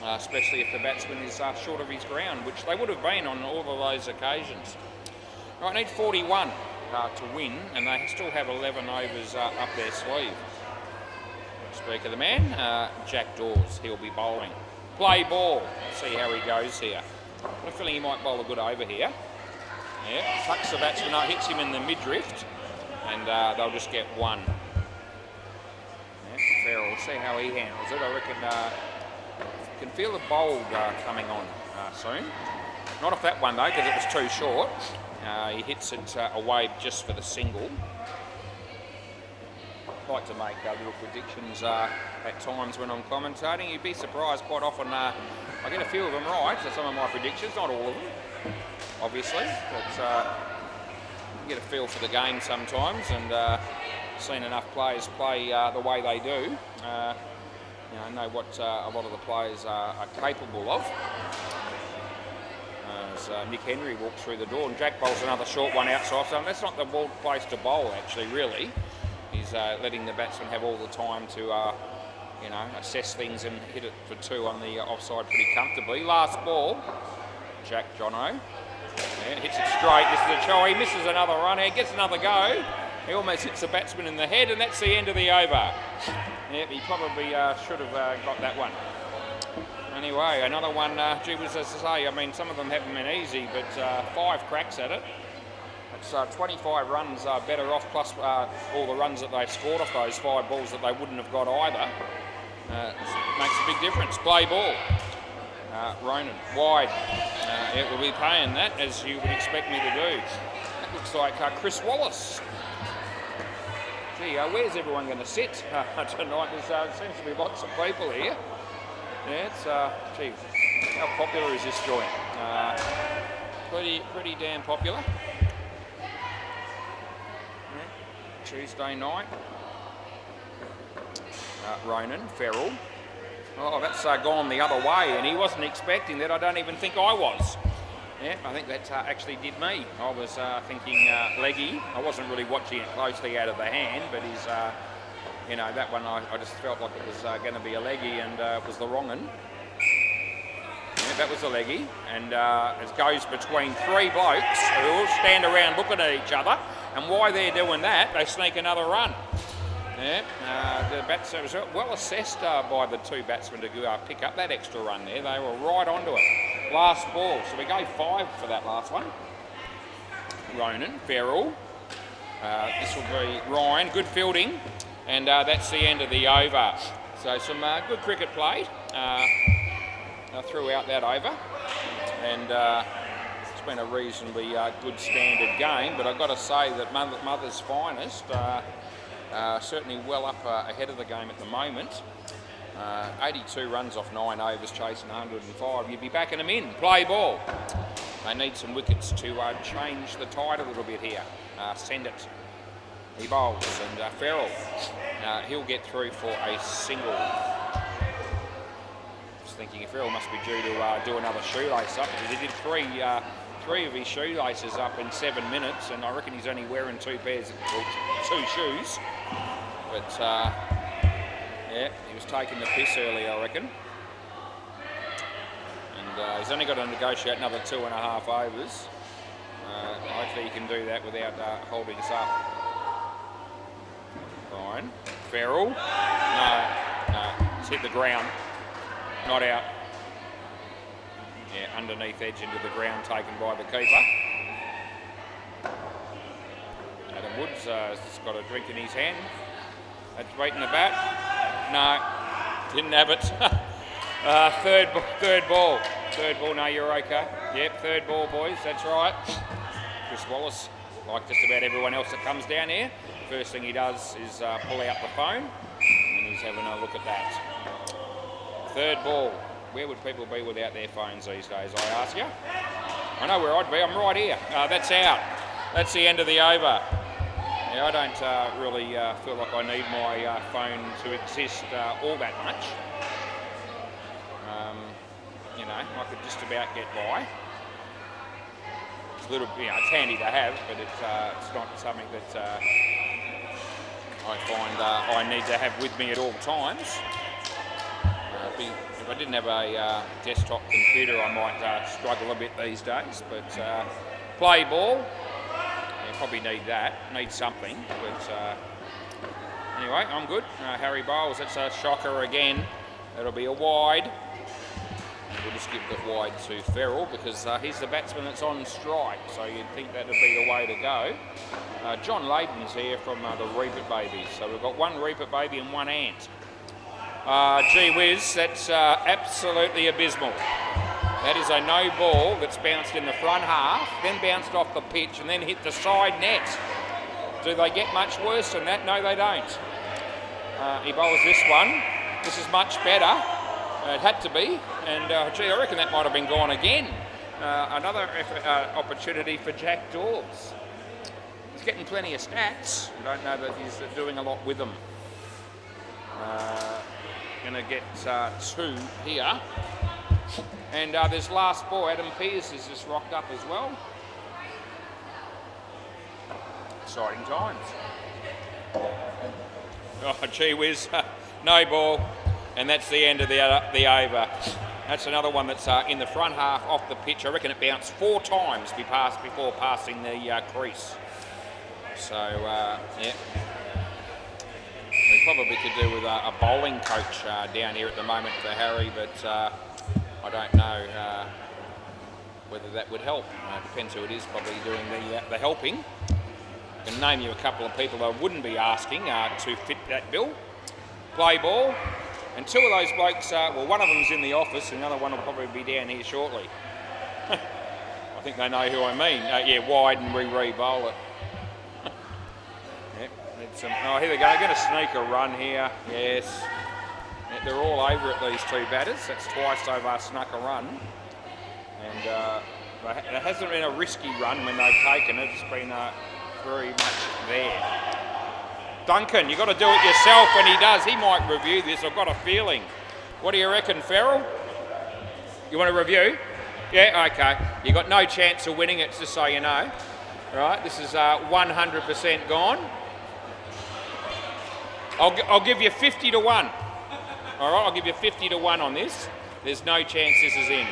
especially if the batsman is short of his ground, which they would have been on all of those occasions. Right, need 41 to win, and they still have 11 overs up their sleeve. Speak of the man, Jack Dawes, he'll be bowling. Play ball. Let's see how he goes here. I've got a feeling he might bowl a good over here. Yeah, tucks the batsman up, hits him in the mid-drift, and they'll just get 1. Yeah, Farrell, see how he handles it. I reckon can feel the bowl coming on soon. Not off that one though, because it was too short. He hits it away just for the single. I like to make little predictions at times when I'm commentating. You'd be surprised quite often. I get a few of them right, so some of my predictions, not all of them, obviously, but you get a feel for the game sometimes, and seen enough players play the way they do. You know what a lot of the players are capable of. As Nick Henry walks through the door, and Jack bowls another short one outside, so that's not the place to bowl actually, really. He's letting the batsman have all the time to, you know, assess things and hit it for 2 on the offside pretty comfortably. Last ball, Jack Jono. Yeah, hits it straight. This is a try. He misses another run. He gets another go. He almost hits the batsman in the head, and that's the end of the over. Yep, he probably should have got that one. Anyway, another one, gee whiz, as I say, I mean, some of them haven't been easy, but 5 cracks at it. It's 25 runs better off, plus all the runs that they've scored off those 5 balls that they wouldn't have got either. Makes a big difference. Play ball. Ronan, wide. It will be paying that, as you would expect me to do. That looks like Chris Wallace. Gee, where's everyone going to sit tonight? There seems to be lots of people here. Yeah, it's, gee, how popular is this joint? Pretty damn popular. Tuesday night. Ronan, Ferrell. Oh, that's gone the other way, and he wasn't expecting that. I don't even think I was. Yeah, I think that actually did me. I was thinking leggy. I wasn't really watching it closely out of the hand, but he's, you know, that one I just felt like it was going to be a leggy, and it was the wrong one. Yeah, that was a leggy, and it goes between 3 blokes who all stand around looking at each other, and while they're doing that, they sneak another run. Yeah, the batsman was well assessed by the 2 batsmen to pick up that extra run there. They were right onto it. Last ball, so we go 5 for that last one. Ronan, Ferrell. This will be Ryan, good fielding, and that's the end of the over. So some good cricket played throughout that over, and it's been a reasonably good standard game, but I've got to say that Mother's finest, certainly well up ahead of the game at the moment. 82 runs off 9 overs, chasing 105. You'd be backing them in. Play ball. They need some wickets to change the tide a little bit here. Send it. He bowls, and Ferrell, he'll get through for a single. Just thinking if Ferrell must be due to do another shoelace up, because he did three of his shoelaces up in 7 minutes, and I reckon he's only wearing 2 shoes. But yeah, he was taking the piss early, I reckon. And he's only got to negotiate another 2.5 overs. Hopefully he can do that without holding us up. Ryan, Ferrell, no, it's hit the ground, not out. Yeah, underneath edge into the ground, taken by the keeper. Adam Woods has got a drink in his hand. That's beating the bat. No, didn't have it. Third ball. Third ball, no, you're okay. Yep, third ball, boys, that's right. Chris Wallace, like just about everyone else that comes down here, first thing he does is pull out the phone, and he's having a look at that. Third ball. Where would people be without their phones these days, I ask you? I know where I'd be. I'm right here. That's out. That's the end of the over. Yeah, I don't really feel like I need my phone to exist all that much. You know, I could just about get by. It's a little, it's handy to have, but it's not something that I find I need to have with me at all times. If I didn't have a desktop computer, I might struggle a bit these days. But play ball, probably need that, need something. But anyway, I'm good. Harry Bowles, that's a shocker again. That'll be a wide. We'll just give the wide to Ferrell because he's the batsman that's on strike, so you'd think that would be the way to go. John Layden's here from the Reapit Babies, so we've got one Reapit baby and one ant. Gee whiz, that's absolutely abysmal. That is a no ball that's bounced in the front half, then bounced off the pitch and then hit the side net. Do they get much worse than that? No, they don't. He bowls this one. This is much better. It had to be, and gee, I reckon that might have been gone again. Another opportunity for Jack Dawes. He's getting plenty of stats. I don't know that he's doing a lot with them. Going to get 2 here. And there's last ball. Adam Pearce has just rocked up as well. Exciting times. Oh, gee whiz. No ball. And that's the end of the over. That's another one that's in the front half off the pitch. I reckon it bounced 4 times before passing the crease. So, yeah. We probably could do with a bowling coach down here at the moment for Harry, but I don't know whether that would help. Depends who it is probably doing the helping. I can name you a couple of people I wouldn't be asking to fit that bill. Play ball. And 2 of those blokes, well, one of them's in the office, and the other one will probably be down here shortly. I think they know who I mean. Yeah, wide and re-bowl it. Yep, oh, here we go. They're going to sneak a run here. Yes. Yeah, they're all over it, these 2 batters. That's twice they've snuck a run. And it hasn't been a risky run when they've taken it. It's been very much there. Duncan, you've got to do it yourself. When he does, he might review this. I've got a feeling. What do you reckon, Ferrell? You want to review? Yeah, okay. You've got no chance of winning it, just so you know. Right, this is 100% gone. I'll give you 50 to 1. All right, I'll give you 50 to 1 on this. There's no chance this is in.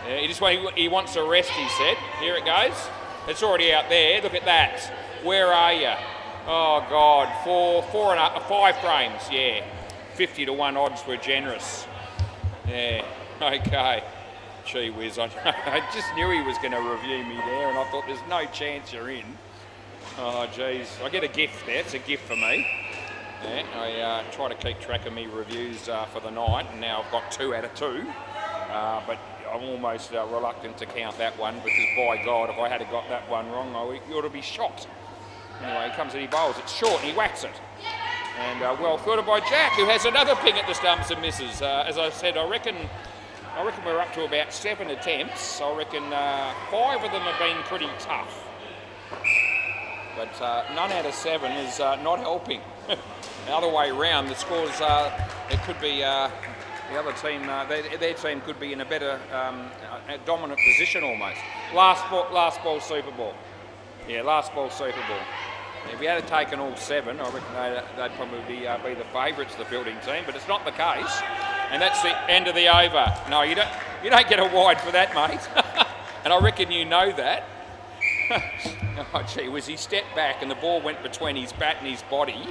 Yeah, he wants a rest, he said. Here it goes. It's already out there. Look at that. Where are you? Oh God, 5 frames, yeah. 50 to 1 odds were generous. Yeah, okay. Gee whiz, I just knew he was going to review me there, and I thought there's no chance you're in. Oh geez, I get a gift there, it's a gift for me. Yeah, I try to keep track of me reviews for the night, and now I've got 2 out of 2. But I'm almost reluctant to count that one, because by God, if I had got that one wrong, you ought to be shocked. Anyway, he comes and he bowls. It's short and he whacks it. And well fielded by Jack, who has another ping at the stumps and misses. As I said, I reckon we're up to about 7 attempts. I reckon 5 of them have been pretty tough. But none out of 7 is not helping. The other way round, the scores, it could be the other team, their team could be in a better, dominant position almost. Last ball Super Bowl. Yeah, last ball Super Bowl. If we had taken all 7, I reckon they'd probably be the favourites, the fielding team, but it's not the case. And that's the end of the over. No, you don't get a wide for that, mate. And I reckon you know that. Oh, gee whiz, he stepped back and the ball went between his bat and his body.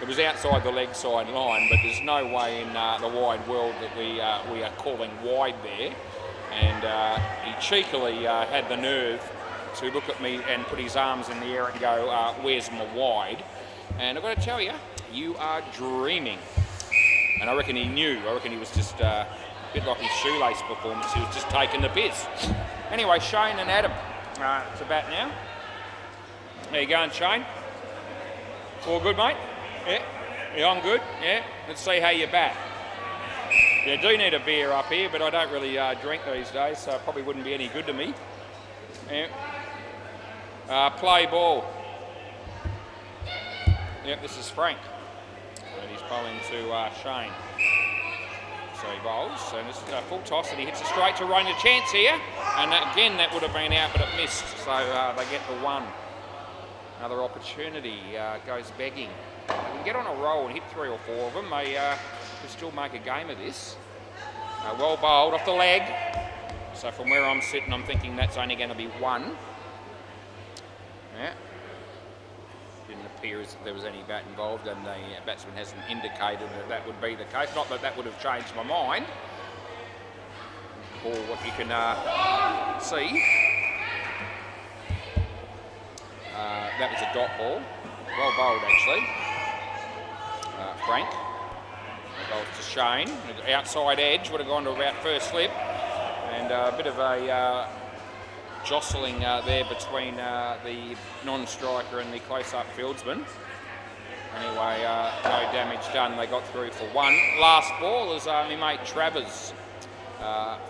It was outside the leg side line, but there's no way in the wide world that we are calling wide there. And he cheekily had the nerve to look at me and put his arms in the air and go, where's my wide? And I've got to tell you, you are dreaming. And I reckon he knew. I reckon he was just a bit like his shoelace performance. He was just taking the piss. Anyway, Shane and Adam, it's a bat now. How you going, Shane? All good, mate? Yeah, I'm good. Yeah, let's see how you bat. Yeah, I do need a beer up here, but I don't really drink these days, so it probably wouldn't be any good to me. Yeah. Play ball. Yep, this is Frank. And he's bowling to Shane. So he bowls, and this is a full toss, and he hits it straight to Rain. A chance here, and again that would have been out, but it missed, so they get the one. Another opportunity goes begging. They can get on a roll and hit 3 or 4 of them. They could still make a game of this. Well bowled off the leg. So from where I'm sitting, I'm thinking that's only going to be 1. Yeah. Didn't appear as if there was any bat involved, and the batsman hasn't indicated that that would be the case. Not that that would have changed my mind. Or what you can see. That was a dot ball. Well bowled, actually. Frank. Bowls to Shane. Outside edge would have gone to about first slip. And a bit of a jostling there between the non-striker and the close-up fieldsman. Anyway, no damage done. They got through for 1. Last ball is my mate Travers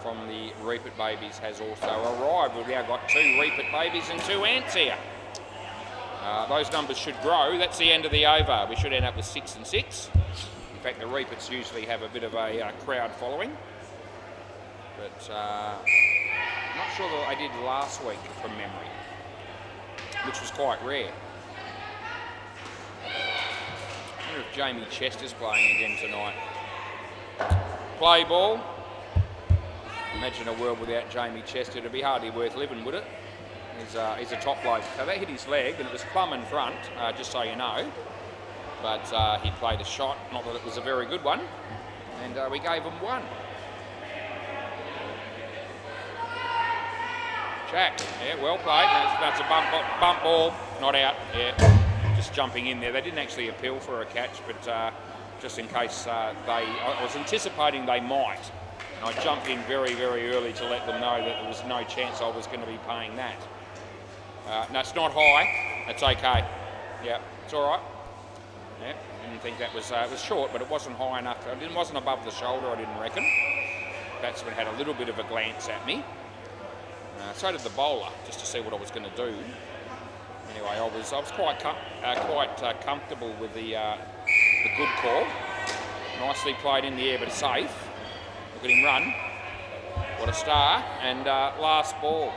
from the Reapit Babies has also arrived. We've now got 2 Reapit Babies and 2 ants here. Those numbers should grow. That's the end of the over. We should end up with 6 and 6. In fact, the Reapits usually have a bit of a crowd following. But I'm not sure that they did last week from memory, which was quite rare. I wonder if Jamie Chester's playing again tonight. Play ball. Imagine a world without Jamie Chester. It'd be hardly worth living, would it? He's a top bloke. So that hit his leg, and it was plumb in front, just so you know. But he played a shot, not that it was a very good one, and we gave him 1. Jack, yeah, well played. That's a bump ball, not out. Yeah, just jumping in there. They didn't actually appeal for a catch, but just in case I was anticipating they might, and I jumped in very, very early to let them know that there was no chance I was going to be paying that. No, it's not high. That's okay. Yeah, it's all right. Yeah, I didn't think that was it was short, but it wasn't high enough. It wasn't above the shoulder, I didn't reckon. Batsman had a little bit of a glance at me. So did the bowler, just to see what I was going to do. Anyway, I was quite comfortable with the good call. Nicely played in the air, but safe. Look at him run. What a star! And last ball.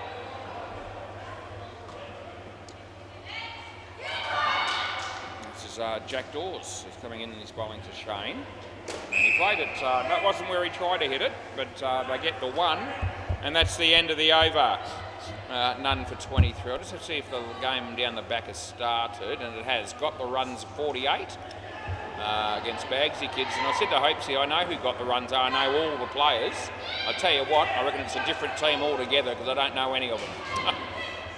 This is Jack Dawes. He's coming in and he's bowling to Shane. And he played it. That wasn't where he tried to hit it, but they get the 1. And that's the end of the over. None for 23. I'll just have to see if the game down the back has started, and it has. Got the runs 48 against Bagsy Kids. And I said to Hopesy, I know who got the runs are. I know all the players. I'll tell you what, I reckon it's a different team altogether because I don't know any of them.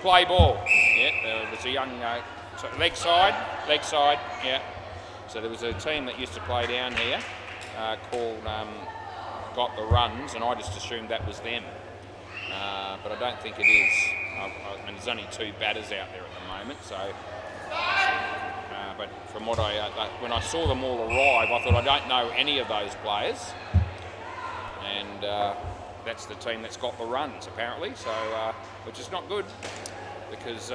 Play ball. Yeah, there was a young leg side, yeah. So there was a team that used to play down here called Got the Runs, and I just assumed that was them. But I don't think it is. I mean, there's only 2 batters out there at the moment, so. But from what when I saw them all arrive, I thought I don't know any of those players, and that's the team that's got the runs apparently. So, which is not good because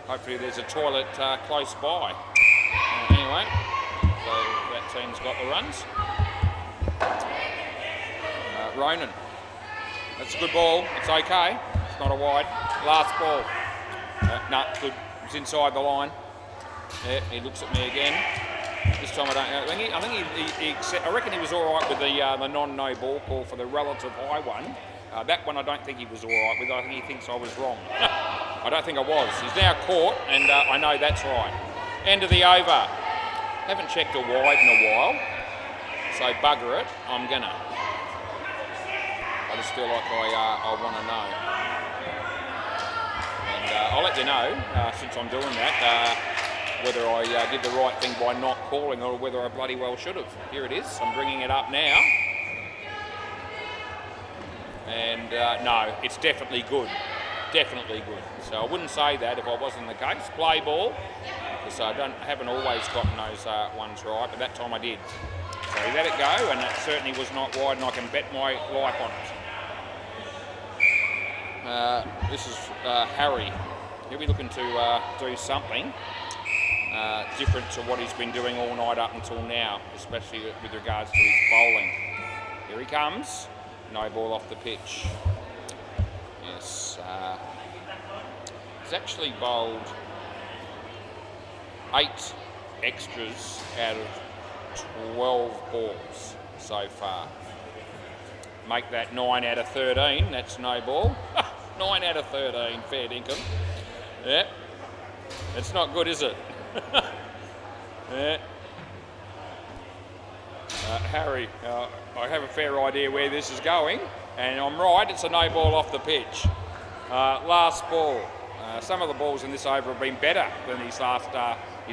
hopefully there's a toilet close by. Anyway, so that team's got the runs. Ronan. That's a good ball. It's okay. It's not a wide. Last ball. No, good. It's inside the line. Yeah, he looks at me again. This time I don't know. I think I reckon he was all right with the non-no ball call for the relative high one. That one I don't think he was all right with. I think he thinks I was wrong. I don't think I was. He's now caught, and I know that's right. End of the over. Haven't checked a wide in a while, so bugger it. I'm gonna. I just feel like I want to know. And I'll let you know, since I'm doing that, whether I did the right thing by not calling or whether I bloody well should have. Here it is. I'm bringing it up now. And no, it's definitely good. Definitely good. So I wouldn't say that if I wasn't the case. Play ball, because I haven't always gotten those ones right, but that time I did. So he let it go, and it certainly was not wide, and I can bet my life on it. This is Harry. He'll be looking to do something different to what he's been doing all night up until now, especially with regards to his bowling. Here he comes. No ball off the pitch. Yes. He's actually bowled 8 extras out of 12 balls so far. Make that 9 out of 13. That's no ball. 9 out of 13. Fair dinkum. Yeah. It's not good, is it? Yeah. Harry, I have a fair idea where this is going, and I'm right, it's a no ball off the pitch. Last ball. Some of the balls in this over have been better than his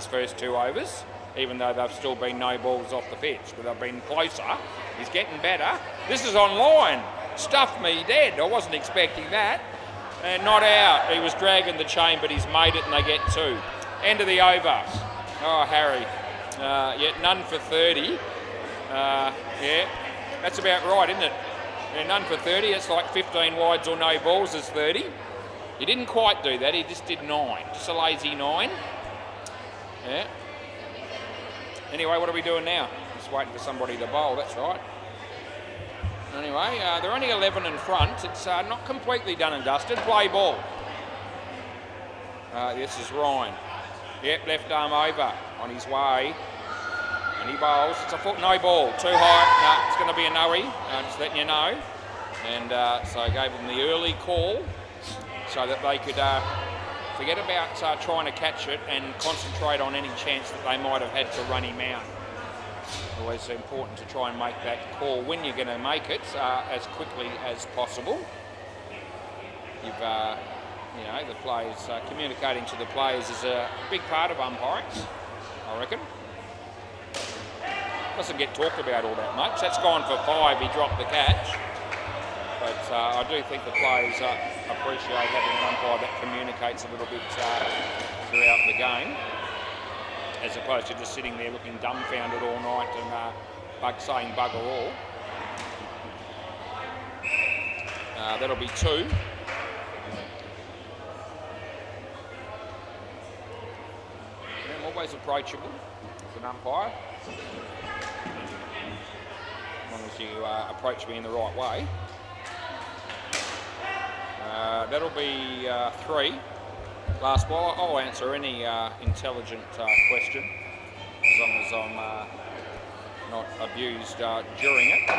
first 2 overs, even though they've still been no balls off the pitch, but they've been closer. He's getting better. This is on line. Stuffed me dead. I wasn't expecting that. And not out. He was dragging the chain, but he's made it, and they get 2. End of the over. Oh, Harry. Yeah, none for 30. Yeah, that's about right, isn't it? Yeah, none for 30. It's like 15 wides or no balls is 30. He didn't quite do that. He just did 9. Just a lazy 9. Yeah. Anyway, what are we doing now? Just waiting for somebody to bowl. That's right. Anyway, they're only 11 in front. It's not completely done and dusted. Play ball. This is Ryan. Yep, left arm over on his way. And he bowls. It's a foot, no ball. Too high. No, it's going to be a no-y. Just letting you know. And so I gave them the early call so that they could forget about trying to catch it and concentrate on any chance that they might have had to run him out. Always important to try and make that call when you're going to make it as quickly as possible. You've, you know, the players communicating to the players is a big part of umpiring, I reckon. Doesn't get talked about all that much. That's gone for 5. He dropped the catch, but I do think the players appreciate having an umpire that communicates a little bit throughout the game, as opposed to just sitting there looking dumbfounded all night and saying bugger all. That'll be 2. I'm always approachable as an umpire, as long as you approach me in the right way. That'll be 3. Last ball. I'll answer any intelligent question as long as I'm not abused during it,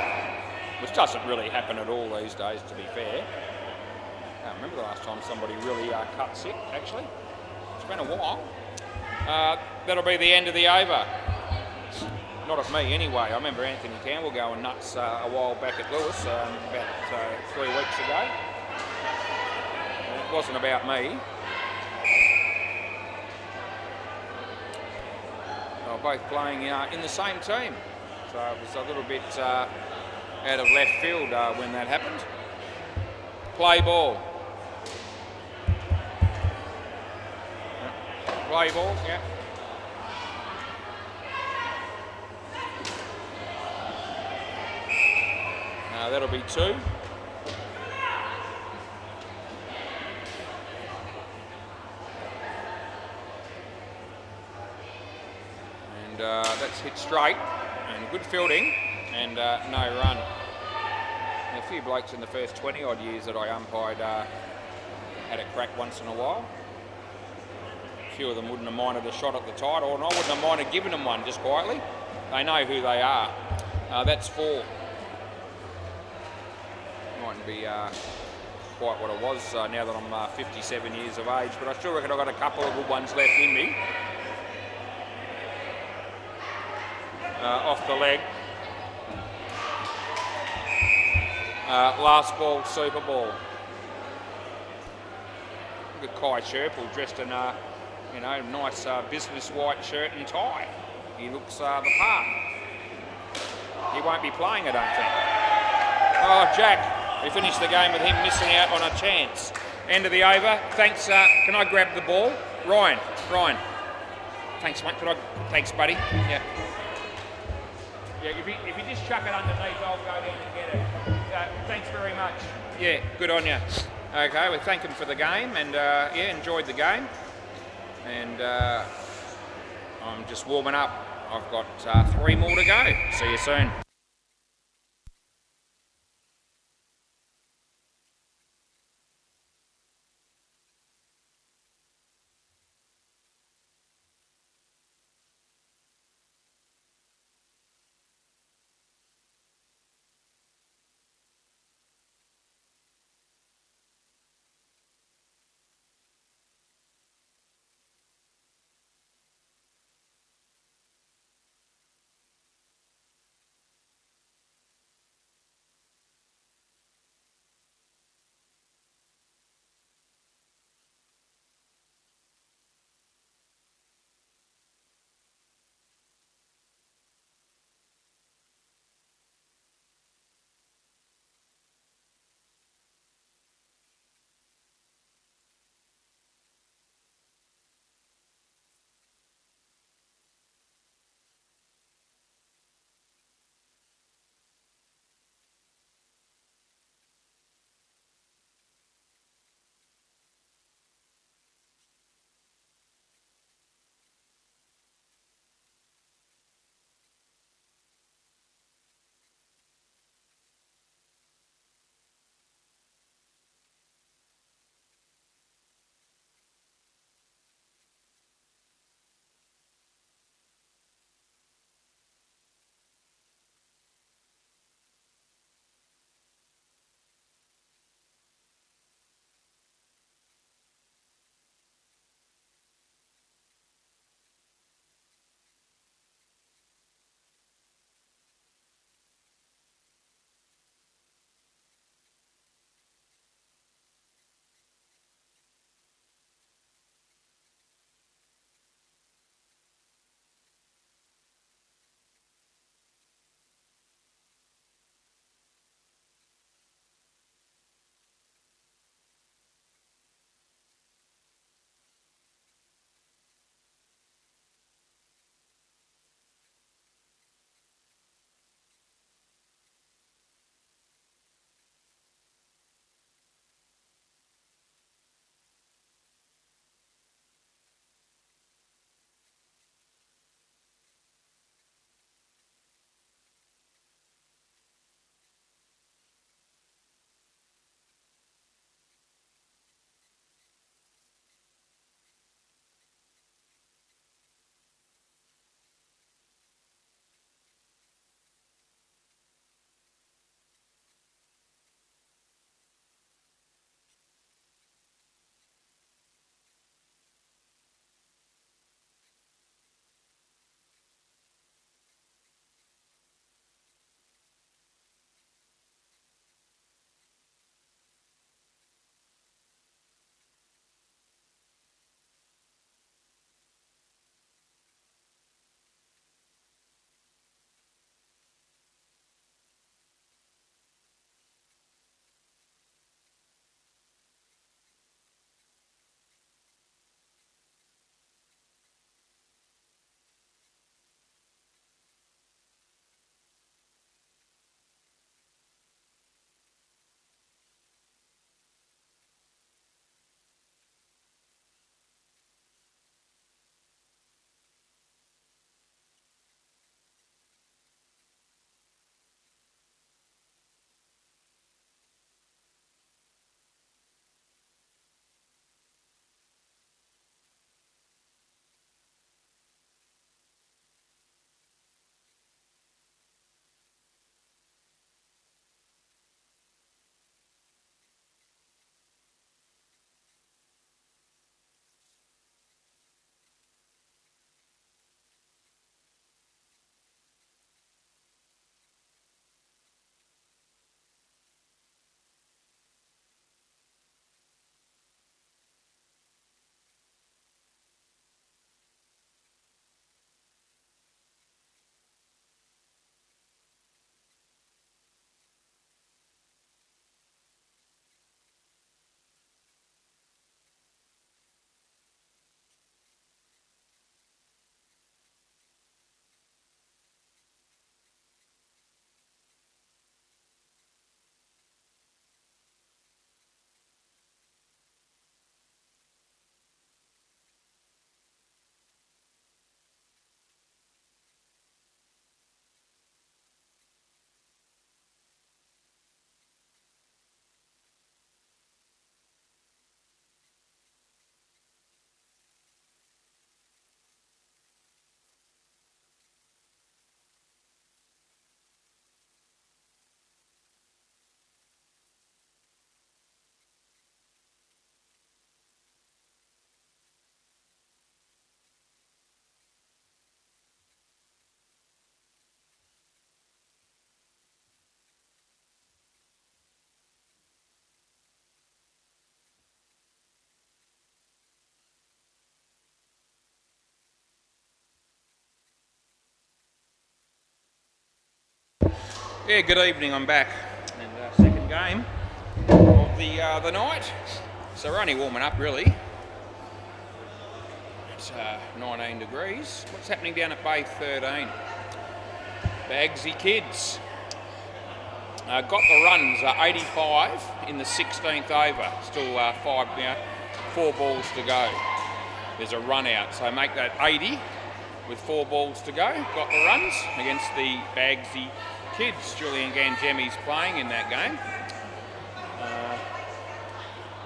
which doesn't really happen at all these days, to be fair. I can't remember the last time somebody really cut sick, actually. It's been a while. That'll be the end of the over. Not of me, anyway. I remember Anthony Campbell going nuts a while back at Lewis, about 3 weeks ago. It wasn't about me. They were both playing in the same team, so it was a little bit out of left field when that happened. Play ball. Play ball, yeah. That'll be 2. And that's hit straight, and good fielding, and no run. And a few blokes in the first 20 odd years that I umpired had a crack once in a while. A few of them wouldn't have minded a shot at the title, and I wouldn't have minded giving them one just quietly. They know who they are. That's 4. Mightn't be quite what it was now that I'm 57 years of age, but I still reckon I've got a couple of good ones left in me. Off the leg. Last ball, super ball. Look at Kai Sherpill dressed in a nice business white shirt and tie. He looks the part. He won't be playing, I don't think. Oh, Jack. We finished the game with him missing out on a chance. End of the over. Thanks. Can I grab the ball? Ryan. Thanks, mate. Thanks, buddy. Yeah. Yeah, if you just chuck it underneath, I'll go down and get it. Thanks very much. Yeah, good on you. Okay, we thank him for the game, and yeah, enjoyed the game. And I'm just warming up. I've got 3 more to go. See you soon. Yeah, good evening. I'm back, and second game of the night. So we're only warming up, really. It's 19 degrees. What's happening down at Bay 13? Bagsy kids got the runs 85 in the 16th over. Still 4 balls to go. There's a run out, so make that 80 with 4 balls to go. Got the runs against the Bagsy kids. Julian Gangemi's playing in that game.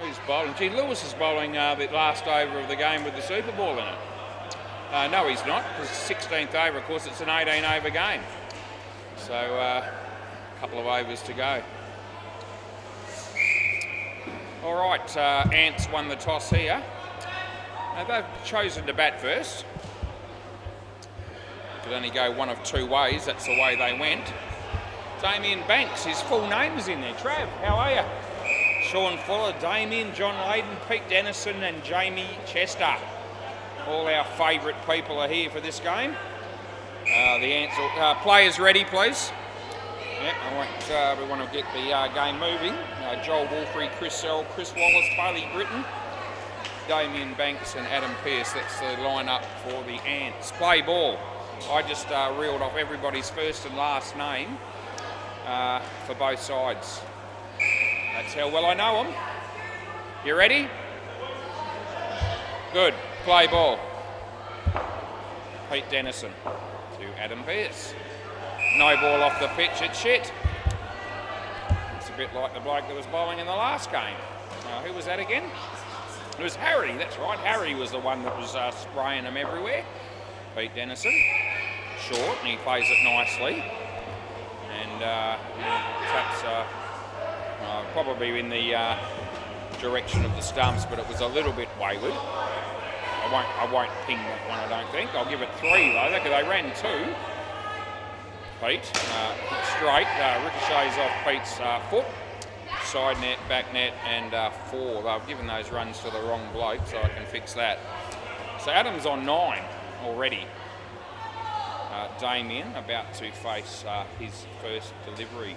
Who's bowling? Gee, Lewis is bowling the last over of the game with the Super Ball in it. No, he's not, because 16th over, of course, it's an 18 over game. So a couple of overs to go. All right, Ants won the toss here. They've chosen to bat first. Could only go one of 2 ways. That's the way they went. Damien Banks, his full name is in there. Trav, how are you? Sean Fuller, Damien, John Layden, Pete Dennison and Jamie Chester. All our favourite people are here for this game. The Ants, players ready, please. Yeah, we want to get the game moving. Joel Wolfrey, Chris Sell, Chris Wallace, Bailey Britton, Damien Banks and Adam Pearce. That's the lineup for the Ants. Play ball. I just reeled off everybody's first and last name for both sides. That's how well I know them. You ready? Good. Play ball. Pete Dennison to Adam Pearce. No ball off the pitch, it's shit. It's a bit like the bloke that was bowling in the last game. Who was that again? It was Harry, that's right. Harry was the one that was spraying them everywhere. Pete Dennison, short, and he plays it nicely. And perhaps probably in the direction of the stumps, but it was a little bit wayward. I won't ping that one, I don't think. I'll give it 3 though, because they ran 2. Pete, straight, ricochets off Pete's foot, side net, back net, and 4. They've given those runs to the wrong bloke, so I can fix that. So Adam's on 9 already. Damien about to face his first delivery.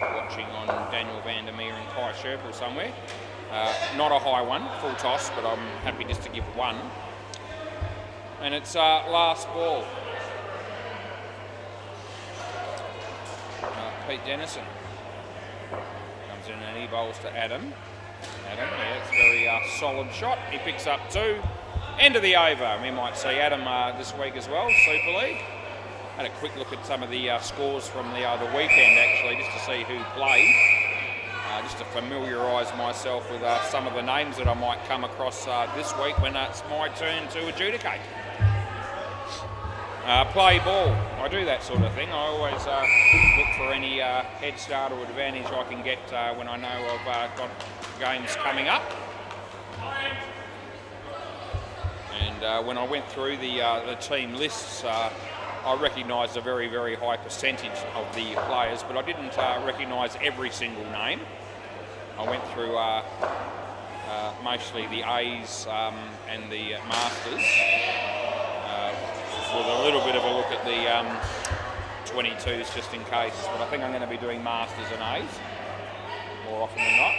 Watching on Daniel Vandermeer and Kai Sherpa somewhere. Not a high one, full toss, but I'm happy just to give 1. And it's last ball. Pete Dennison comes in and he bowls to Adam. Adam, yeah, it's a very solid shot. He picks up 2. End of the over. We might see Adam this week as well, Super League. Had a quick look at some of the scores from the weekend actually, just to see who played. Just to familiarise myself with some of the names that I might come across this week when it's my turn to adjudicate. Play ball. I do that sort of thing. I always look for any head start or advantage I can get when I know I've got games coming up. And when I went through the team lists, I recognised a very, very high percentage of the players, but I didn't recognise every single name. I went through mostly the A's and the Masters, with a little bit of a look at the 22s just in case, but I think I'm going to be doing Masters and A's more often than not.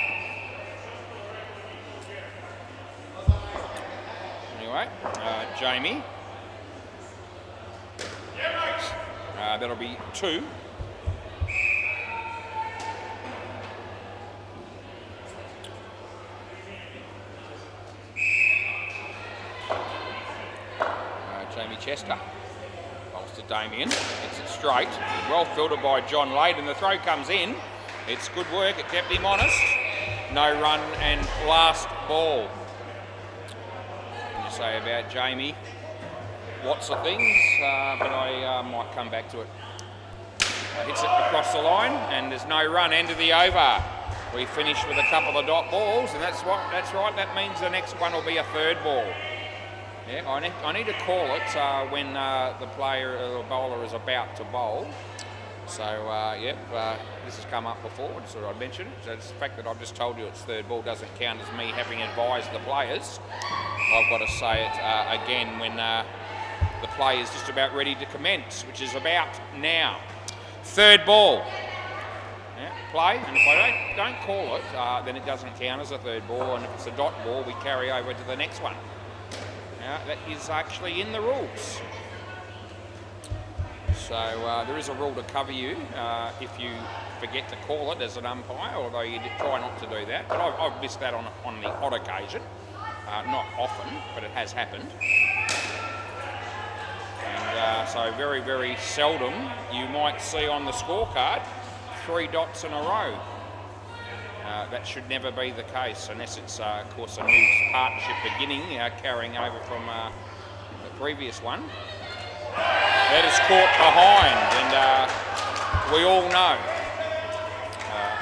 Anyway, Jamie. That'll be 2. Jamie Chester bowls to Damien. It's it straight. Well filtered by John Layden. The throw comes in. It's good work. It kept him honest. No run and last ball. What do you say about Jamie? Lots of things, but I might come back to it. Hits it across the line, and there's no run. End of the over. We finish with a couple of dot balls, and that's right. That means the next one will be a 3rd ball. Yeah, I need to call it when the player or the bowler is about to bowl. So, this has come up before, just thought I'd mention it. So the fact that I've just told you it's 3rd ball doesn't count as me having advised the players. I've got to say it again when the play is just about ready to commence, which is about now. Third ball. Yeah, play, and if I don't call it, then it doesn't count as a third ball, and if it's a dot ball, we carry over to the next one. That is actually in the rules. So there is a rule to cover you if you forget to call it as an umpire, although you try not to do that. But I've missed that on the odd occasion. Not often, but it has happened. And so very, very seldom you might see on the scorecard 3 dots in a row. That should never be the case unless it's, of course, a new partnership beginning, carrying over from the previous one. That is caught behind, and we all know.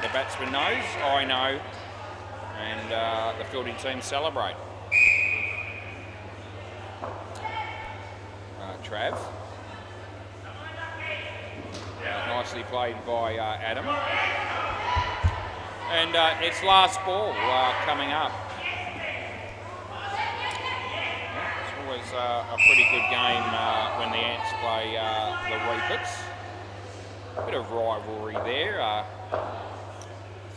The batsman knows, I know, and the fielding team celebrate. Trav. Nicely played by Adam. And it's last ball coming up. It's always a pretty good game when the Ants play the Reapers. A bit of rivalry there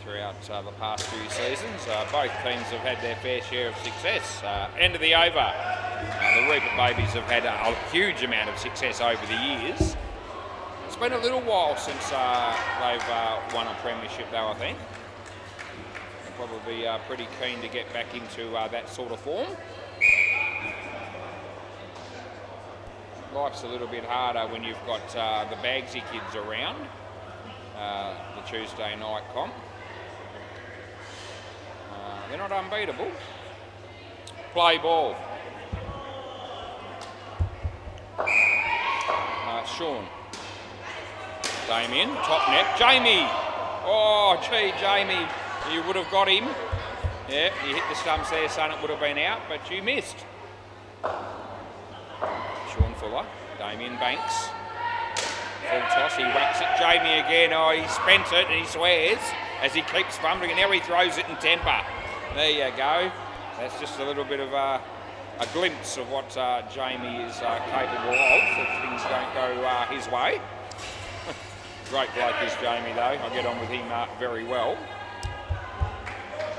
throughout the past few seasons. Both teams have had their fair share of success. End of the over. The Reaper Babies have had a huge amount of success over the years. It's been a little while since they've won a premiership though, I think. They'll probably be pretty keen to get back into that sort of form. Life's a little bit harder when you've got the Bagsy kids around, the Tuesday night comp. They're not unbeatable. Play ball. Sean. Damien, top net. Jamie! Oh, gee, Jamie, you would have got him. Yeah, you hit the stumps there, son, it would have been out, but you missed. Sean Fuller, Damien Banks. Full toss, he whacks it. Jamie again, oh, he spent it and he swears as he keeps fumbling, and now he throws it in temper. There you go. That's just a little bit of a glimpse of what Jamie is capable of if things don't go his way. Great bloke is Jamie though, I get on with him very well.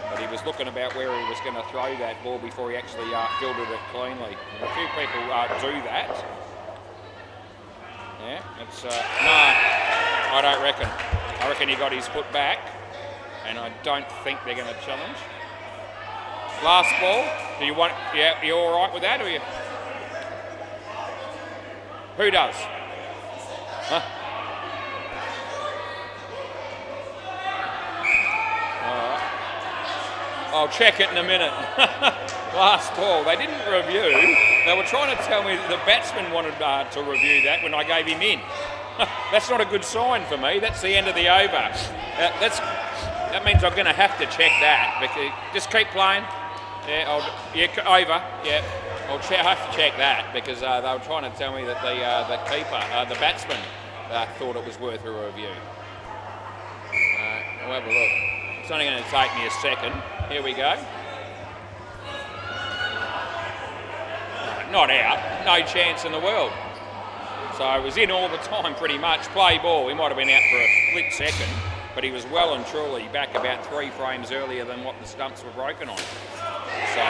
But he was looking about where he was going to throw that ball before he actually fielded it cleanly. And a few people do that. Yeah, it's, no, I don't reckon. I reckon he got his foot back, and I don't think they're going to challenge. Last ball. Do you want? Yeah, you all right with that, or you? Who does? Huh? All right. I'll check it in a minute. Last ball. They didn't review. They were trying to tell me that the batsman wanted to review that when I gave him in. That's not a good sign for me. That's the end of the over. That means I'm going to have to check that. Because just keep playing. Yeah, over. Yeah, I'll have to check that because they were trying to tell me that the keeper, the batsman, thought it was worth a review. I'll have a look. It's only going to take me a second. Here we go. Not out. No chance in the world. So I was in all the time pretty much. Play ball. He might have been out for a split second, but he was well and truly back about 3 frames earlier than what the stumps were broken on. So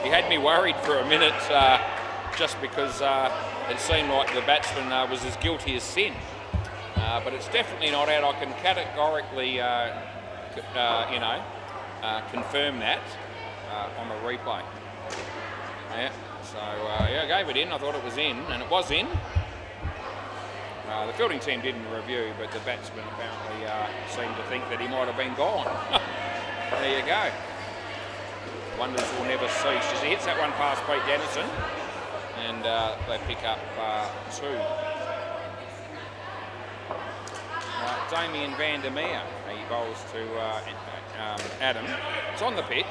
he had me worried for a minute just because it seemed like the batsman was as guilty as sin. But it's definitely not out. I can categorically, confirm that on the replay. Yeah, so yeah, I gave it in. I thought it was in, and it was in. The fielding team didn't review, but the batsman apparently seemed to think that he might have been gone. There you go. Wonders will never cease. As he hits that one past Pete Dennison, and they pick up 2. Damien van der Meer, he bowls to Adam. It's on the pitch,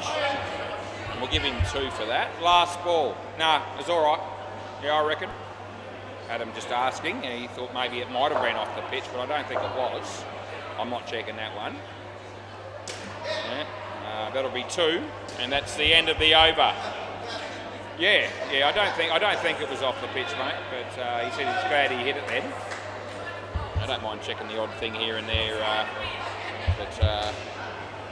and we'll give him 2 for that. Last ball. Nah, it's all right. Yeah, I reckon. Adam just asking. He thought maybe it might have been off the pitch, but I don't think it was. I'm not checking that one. Yeah. That'll be 2, and that's the end of the over. Yeah. I don't think it was off the pitch, mate. But he said he's glad he hit it then. I don't mind checking the odd thing here and there, but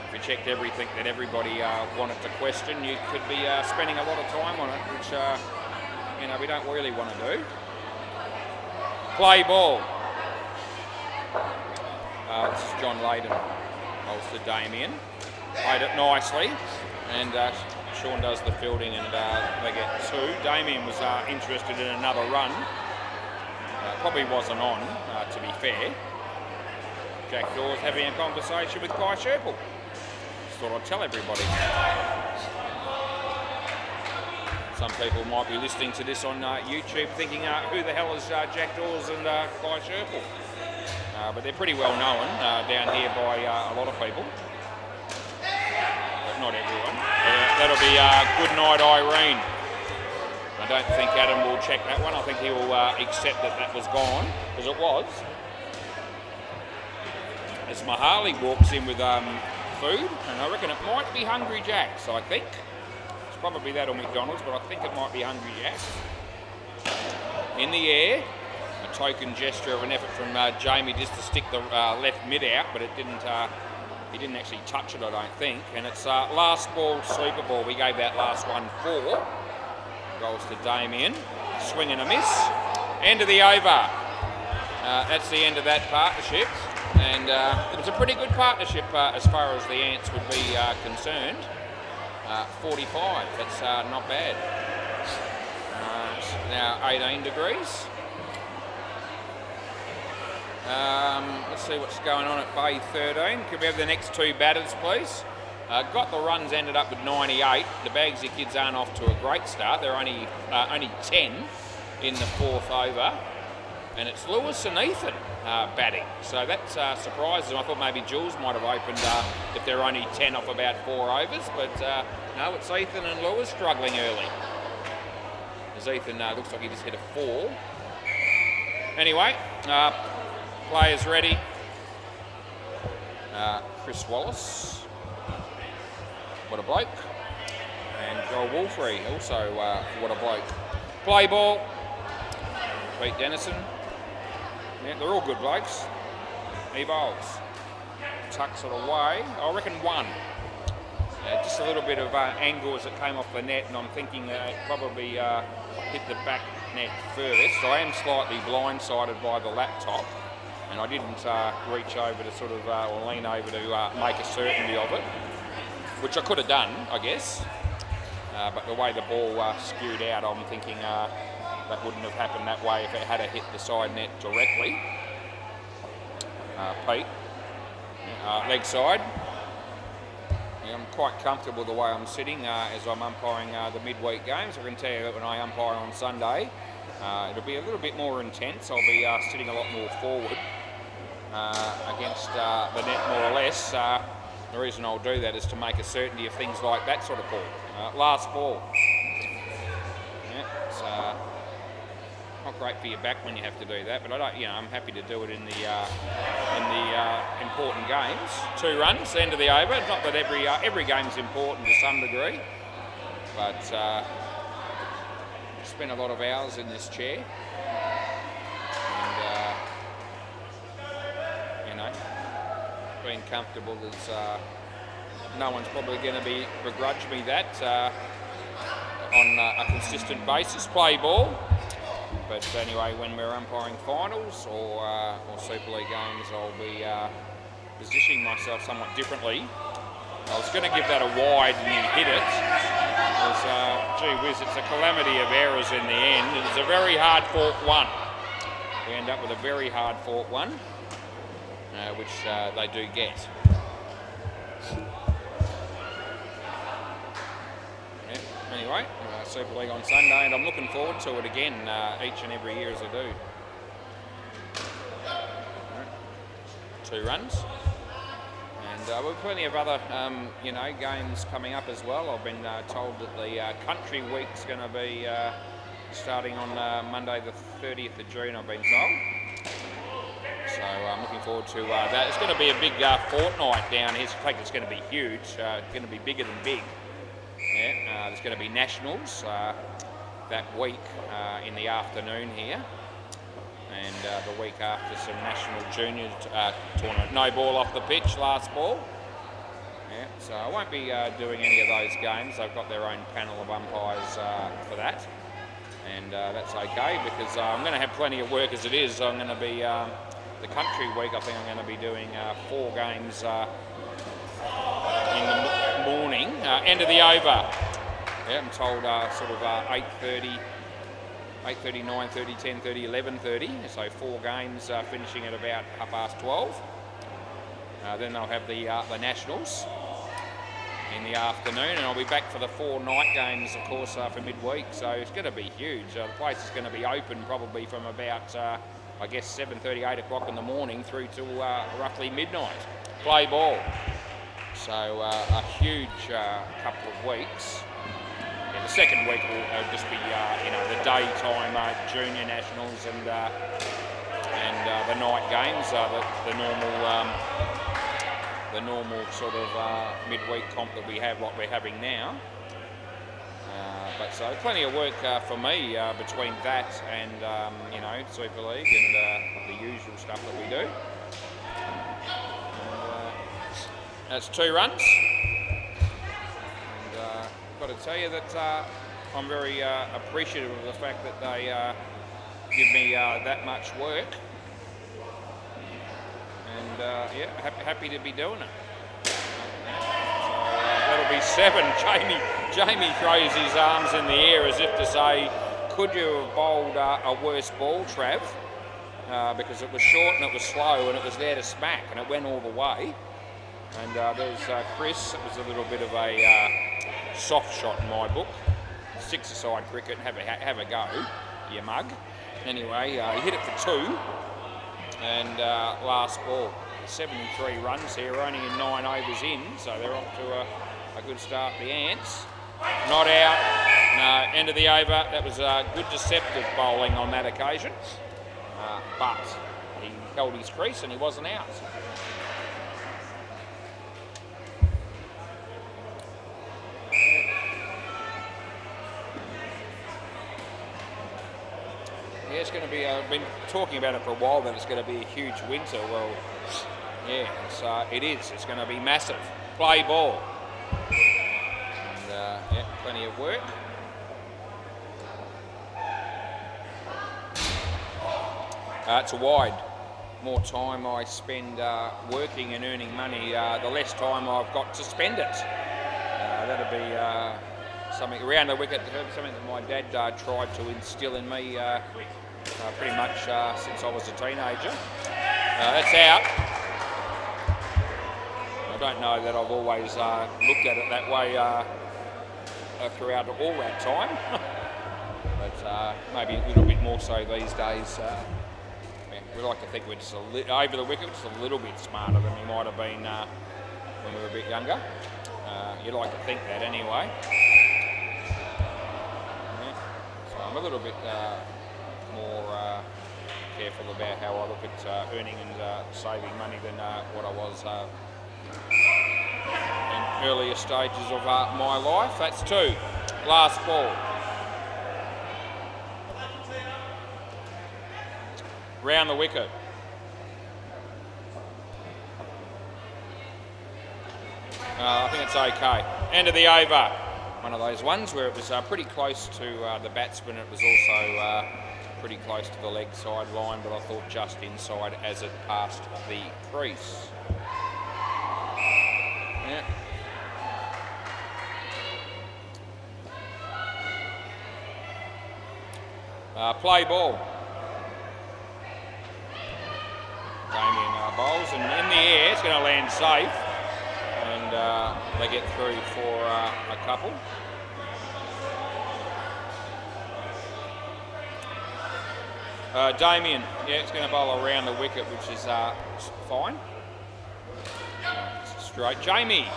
if you checked everything that everybody wanted to question, you could be spending a lot of time on it, which you know, we don't really want to do. Play ball. This is John Layden. Holds to Damien. Played it nicely, and Sean does the fielding, and they get 2. Damien was interested in another run. Probably wasn't on, to be fair. Jack Dawes having a conversation with Kai Sherple. Just thought I'd tell everybody. Some people might be listening to this on YouTube thinking, who the hell is Jack Dawes and Kai Sherple? But they're pretty well known down here by a lot of people. But not everyone. That'll be Good Night Irene. I don't think Adam will check that one. I think he will accept that that was gone, because it was. As Mahali walks in with food, and I reckon it might be Hungry Jack's, I think. It's probably that or McDonald's, but I think it might be Hungry Jack's. In the air, a token gesture of an effort from Jamie just to stick the left mid out, but it didn't. He didn't actually touch it, I don't think. And it's last ball, sleeper ball. We gave that last one 4. Goes to Damien. Swing and a miss. End of the over. That's the end of that partnership. And it was a pretty good partnership as far as the Ants would be concerned. 45. That's not bad. It's now 18 degrees. Let's see what's going on at Bay 13. Can we have the next 2 batters, please? Got the runs, ended up with 98. The Bagsy kids aren't off to a great start. They're only 10 in the 4th over. And it's Lewis and Ethan batting. So that surprises them. I thought maybe Jules might have opened if they're only 10 off about 4 overs. But no, it's Ethan and Lewis struggling early. As Ethan looks like he just hit a 4. Anyway, players ready. Chris Wallace. What a bloke. And Joel Wolfrey, also what a bloke. Play ball. Pete Dennison. Yeah, they're all good blokes. He bowls. Tucks it away. I reckon 1. Just a little bit of angle as it came off the net, and I'm thinking it probably hit the back net first. I am slightly blindsided by the laptop, and I didn't reach over to sort of, or lean over to make a certainty of it, which I could have done, I guess. But the way the ball skewed out, I'm thinking that wouldn't have happened that way if it had hit the side net directly. Pete, leg side. Yeah, I'm quite comfortable the way I'm sitting as I'm umpiring the midweek games. I can tell you that when I umpire on Sunday, it'll be a little bit more intense. I'll be sitting a lot more forward against the net, more or less. The reason I'll do that is to make a certainty of things like that sort of call. Last ball. Yeah, it's not great for your back when you have to do that, but I don't. You know, I'm happy to do it in the important games. 2 runs, end of the over. Not that every game's important to some degree, but spent a lot of hours in this chair, and you know, being comfortable is no one's probably going to begrudge me that on a consistent basis. Play ball. But anyway, when we're umpiring finals or Super League games, I'll be positioning myself somewhat differently. I was going to give that a wide and he hit it. Gee whiz, it's a calamity of errors in the end. It's a very hard fought one. We end up with a very hard fought one, which they do get. Anyway, Super League on Sunday, and I'm looking forward to it again each and every year as I do. 2 runs, and we've plenty of other, you know, games coming up as well. I've been told that the Country Week's going to be starting on Monday the 30th of June, I've been told. So I'm looking forward to that. It's going to be a big fortnight down here. In fact, it's going to be huge. It's going to be bigger than big. Yeah, there's going to be nationals that week in the afternoon here, and the week after some national junior tournament. No ball off the pitch, last ball. Yeah, so I won't be doing any of those games. They've got their own panel of umpires for that, and that's okay because I'm going to have plenty of work as it is. I'm going to be the country week. I think I'm going to be doing 4 games in the morning. End of the over. Yeah, I'm told sort of 8:30, 9:30, 10:30, 11:30. So 4 games finishing at about 12:30. Then they'll have the Nationals in the afternoon, and I'll be back for the 4 night games, of course, for midweek. So it's going to be huge. The place is going to be open probably from about, I guess, 7:30, 8 o'clock in the morning through to roughly midnight. Play ball. So a huge couple of weeks. Yeah, the second week will just be, the daytime junior nationals and the night games, the normal sort of midweek comp that we have, like we're having now. But so plenty of work for me between that and Super League and the usual stuff that we do. That's 2 runs. And I've got to tell you that I'm very appreciative of the fact that they give me that much work. And happy to be doing it. So that'll be 7. Jamie throws his arms in the air as if to say, could you have bowled a worse ball, Trav? Because it was short and it was slow and it was there to smack and it went all the way. And there's Chris. It was a little bit of a soft shot in my book. 6-a-side cricket, have a go, you mug. Anyway, he hit it for 2. And last ball, 73 runs here, only in 9 overs in, so they're off to a good start. The Ants, not out. No, end of the over. That was good deceptive bowling on that occasion, but he held his crease and he wasn't out. Yeah, it's going to be, I've been talking about it for a while, that it's going to be a huge winter. Well, yeah, it is. It's going to be massive. Play ball. And, plenty of work. It's a wide. More time I spend working and earning money, the less time I've got to spend it. That'll be something around the wicket, something that my dad tried to instill in me pretty much since I was a teenager. That's out. I don't know that I've always looked at it that way throughout all that time, but maybe a little bit more so these days. We like to think we're just over the wicket, just a little bit smarter than we might have been when we were a bit younger. You'd like to think that anyway. Yeah. So I'm a little bit more careful about how I look at earning and saving money than what I was in earlier stages of my life. That's 2. Last ball. Round the wicket. I think it's okay. End of the over. One of those ones where it was pretty close to the batsman. It was also pretty close to the leg side line, but I thought just inside as it passed the crease. Yeah. Play ball. Damien bowls, and in the air it's going to land safe, and they get through for a couple. Damien, yeah, it's going to bowl around the wicket, which is fine. Straight. Jamie,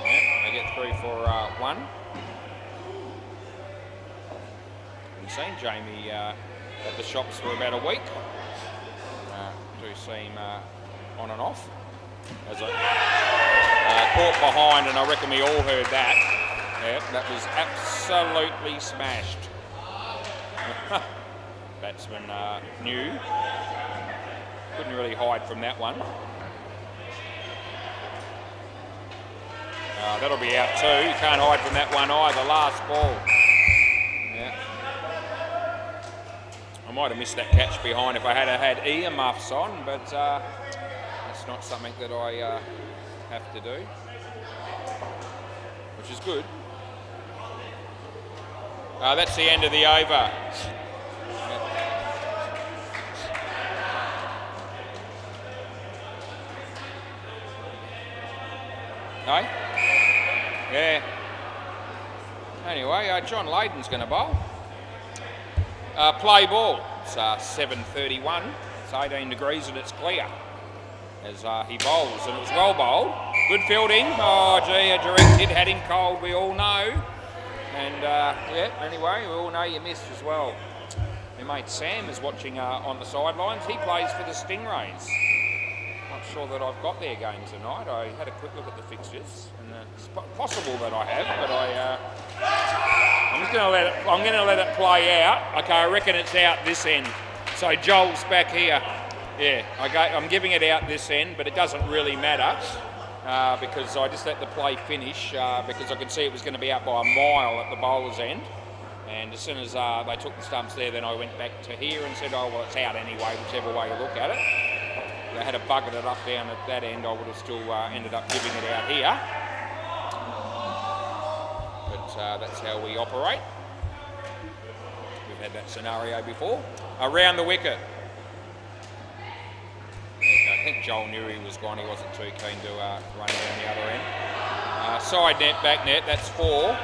yeah, they get through for 1. We've seen Jamie at the shops for about a week. Do see him on and off. As I caught behind, and I reckon we all heard that. Yeah, that was absolutely smashed. Batsman knew. Couldn't really hide from that one. That'll be out too. You can't hide from that one either. Last ball. Yeah. I might have missed that catch behind if I had earmuffs on, but that's not something that I have to do, which is good. That's the end of the over. No? Yeah. Anyway, John Layden's going to bowl. Play ball. It's 7:31. It's 18 degrees and it's clear as he bowls, and it was well bowled. Good fielding. Oh, gee, a direct hit had him cold, we all know. And yeah, anyway, we all know you missed as well. My mate Sam is watching on the sidelines. He plays for the Stingrays. Not sure that I've got their game tonight. I had a quick look at the fixtures, and it's possible that I have, but I'm just going to let it. I'm going to let it play out. Okay, I reckon it's out this end. So Joel's back here. Yeah, I'm giving it out this end, but it doesn't really matter because I just let the play finish because I could see it was going to be out by a mile at the bowler's end. And as soon as they took the stumps there, then I went back to here and said, oh, well, it's out anyway, whichever way you look at it. If they had buggered it up down at that end, I would have still ended up giving it out here. But that's how we operate. We've had that scenario before. Around the wicket. I think Joel knew he was gone. He wasn't too keen to run down the other end. Side net, back net, that's 4.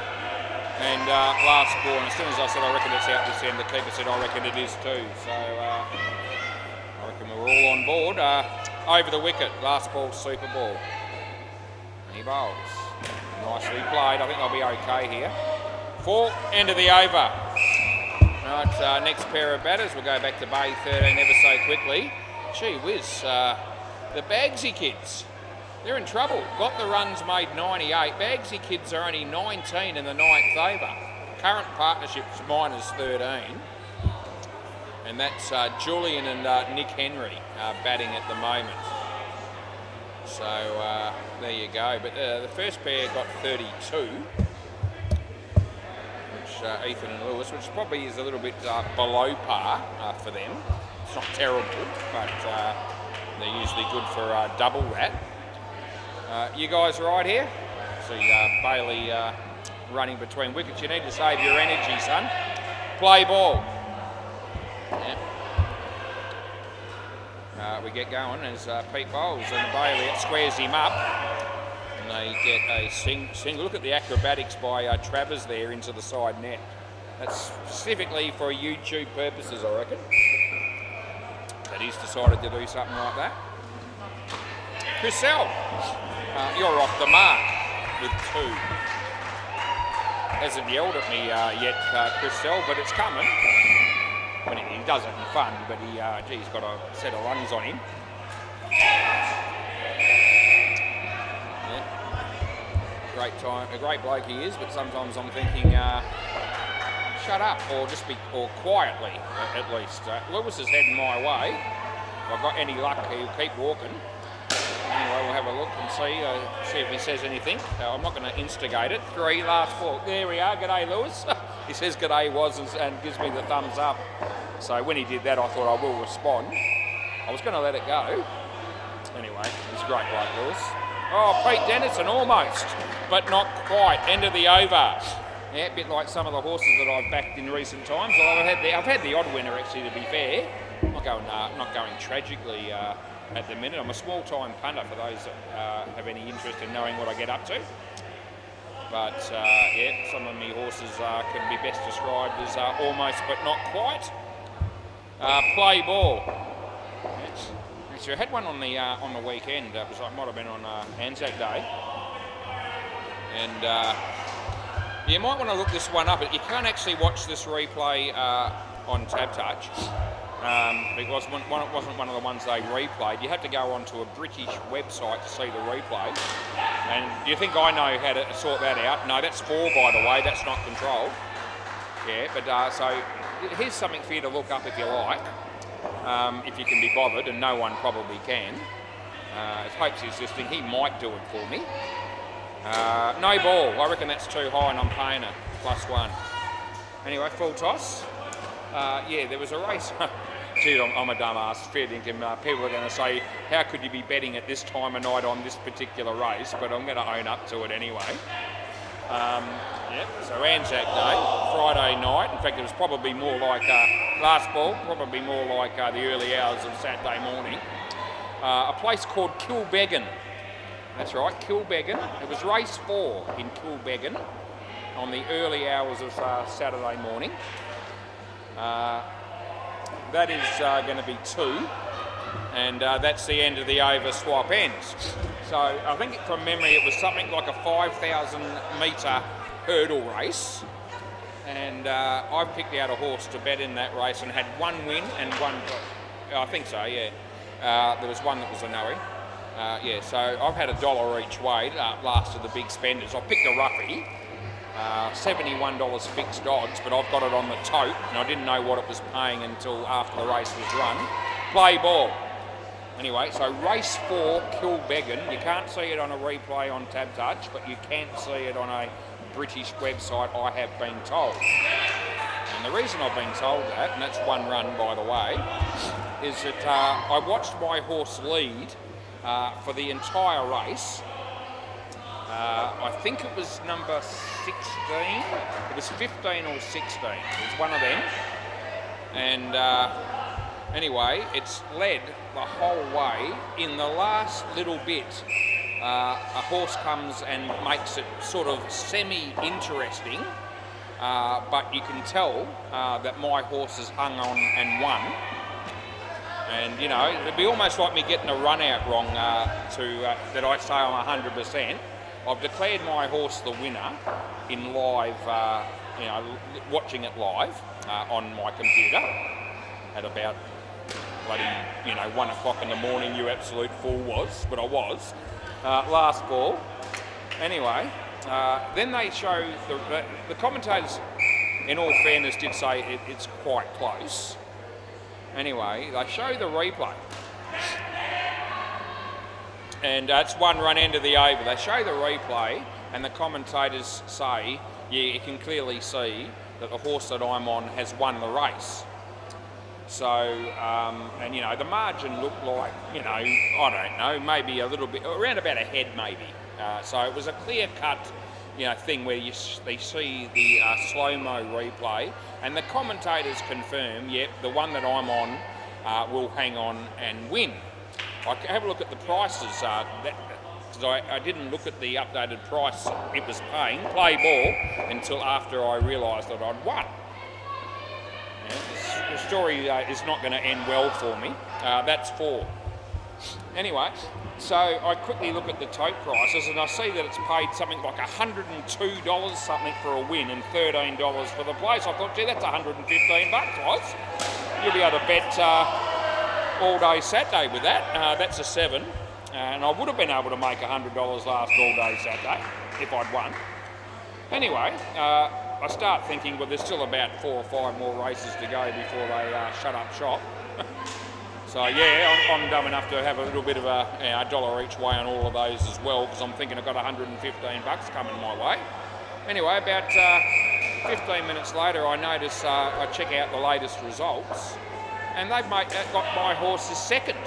And last ball, and as soon as I said I reckon it's out this end, the keeper said I reckon it is too. So I reckon we're all on board. Over the wicket, last ball, super ball. And he bowls. Nicely played. I think I'll be okay here. 4, end of the over. Right, next pair of batters. We'll go back to Bay 13 ever so quickly. Gee whiz, the Bagsy kids. They're in trouble. Got the runs made 98. Bagsy kids are only 19 in the 9th over. Current partnership's -13. And that's Julian and Nick Henry batting at the moment. So there you go. But the first pair got 32. Which Ethan and Lewis, which probably is a little bit below par for them. It's not terrible, but they're usually good for double that. You guys right here? See Bailey running between wickets. You need to save your energy, son. Play ball. Yeah. We get going as Pete bowls, and Bailey squares him up. And they get a single. Look at the acrobatics by Travers there into the side net. That's specifically for YouTube purposes, I reckon. That he's decided to do something like that. Chriselle. You're off the mark with 2. Hasn't yelled at me yet, Chriselle, but it's coming. When he does it in fun, but he's got a set of lungs on him. Yeah. A great bloke he is, but sometimes I'm thinking, shut up, or quietly at least. Lewis is heading my way. If I've got any luck, he'll keep walking. Anyway, we'll have a look and see if he says anything. I'm not going to instigate it. 3, last ball. There we are. G'day, Lewis. He says g'day and gives me the thumbs up. So when he did that, I thought I will respond. I was going to let it go. Anyway, he's a great bloke, Lewis. Oh, Pete Dennison, almost, but not quite. End of the over. Yeah, a bit like some of the horses that I've backed in recent times. Well, I've had the odd winner, actually, to be fair. I'm not going tragically at the minute. I'm a small-time punter for those that have any interest in knowing what I get up to. But yeah, some of my horses can be best described as almost but not quite. Play ball. Actually, I had one on the weekend. It might have been on Anzac Day. And you might want to look this one up. You can't actually watch this replay on Tab Touch. Because it wasn't one of the ones they replayed. You had to go onto a British website to see the replay. And do you think I know how to sort that out? No, that's 4, by the way. That's not controlled. Yeah, but so here's something for you to look up if you like, if you can be bothered, and no one probably can. Hope's he's listening. He might do it for me. No ball. I reckon that's too high and I'm paying it. +1. Anyway, full toss. Yeah, there was a race. Gee, I'm a dumbass. Fair dinkum. People are going to say, how could you be betting at this time of night on this particular race? But I'm going to own up to it anyway. Yep, so Anzac Day, Friday night. In fact, it was probably more like last ball, probably more like the early hours of Saturday morning. A place called Kilbeggan. That's right, Kilbeggan. It was race 4 in Kilbeggan on the early hours of Saturday morning. That is going to be 2, and that's the end of the over swap ends. So I think from memory it was something like a 5,000 metre hurdle race, and I picked out a horse to bet in that race and had 1 win and 1, I think so, yeah. There was one that was a no-ing. Yeah, so I've had $1 each way, last of the big spenders. I picked a roughie. $71 fixed odds, but I've got it on the tote and I didn't know what it was paying until after the race was run. Play ball. Anyway, so race 4, Kilbeggan. You can't see it on a replay on Tab Touch, but you can see it on a British website, I have been told. And the reason I've been told that, and that's 1 run by the way, is that I watched my horse lead for the entire race. I think it was number 16, it was 15 or 16, it was one of them. And anyway, it's led the whole way. In the last little bit, a horse comes and makes it sort of semi-interesting, but you can tell that my horse has hung on and won. And you know, it'd be almost like me getting a run out wrong that I say I'm 100%. I've declared my horse the winner in live, you know, watching it live on my computer at about bloody, you know, 1 o'clock in the morning. You absolute fool was, but I was. Last ball. Anyway, then they show the commentators. In all fairness, did say it's quite close. Anyway, they show the replay. And it's 1 run end of the over. They show the replay and the commentators say, yeah, you can clearly see that the horse that I'm on has won the race. So, and you know, the margin looked like, you know, I don't know, maybe a little bit, around about a head maybe. So it was a clear-cut, you know, thing where they see the slow-mo replay and the commentators confirm, yep, the one that I'm on will hang on and win. I have a look at the prices, because I didn't look at the updated price it was paying, play ball, until after I realised that I'd won. Yeah, the story is not going to end well for me. That's 4. Anyway, so I quickly look at the tote prices and I see that it's paid something like $102 something for a win and $13 for the place. I thought, gee, that's $115, Oz. You'll be able to bet all day Saturday with that. That's a 7. And I would have been able to make $100 last all day Saturday if I'd won. Anyway, I start thinking, well, there's still about 4 or 5 more races to go before they shut up shop. So yeah, I'm dumb enough to have a little bit of a $1 each way on all of those as well, because I'm thinking I've got $115 coming my way. Anyway, about 15 minutes later, I notice, I check out the latest results, and they've got my horse as second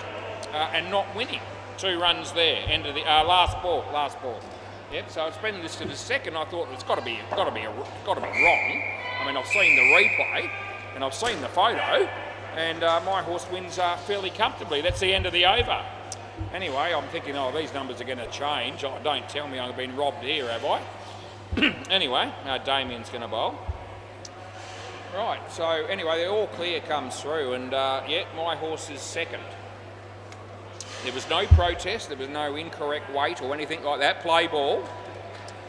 and not winning. 2 runs there, end of the last ball. Yep. So it's been listed as second. I thought it's got to be wrong. I mean, I've seen the replay and I've seen the photo, and my horse wins fairly comfortably. That's the end of the over. Anyway, I'm thinking, oh, these numbers are going to change. Oh, don't tell me I've been robbed here, have I? Anyway, Damien's going to bowl. Right, so anyway, the all clear comes through, and yeah, my horse is second. There was no protest, there was no incorrect weight or anything like that. Play ball.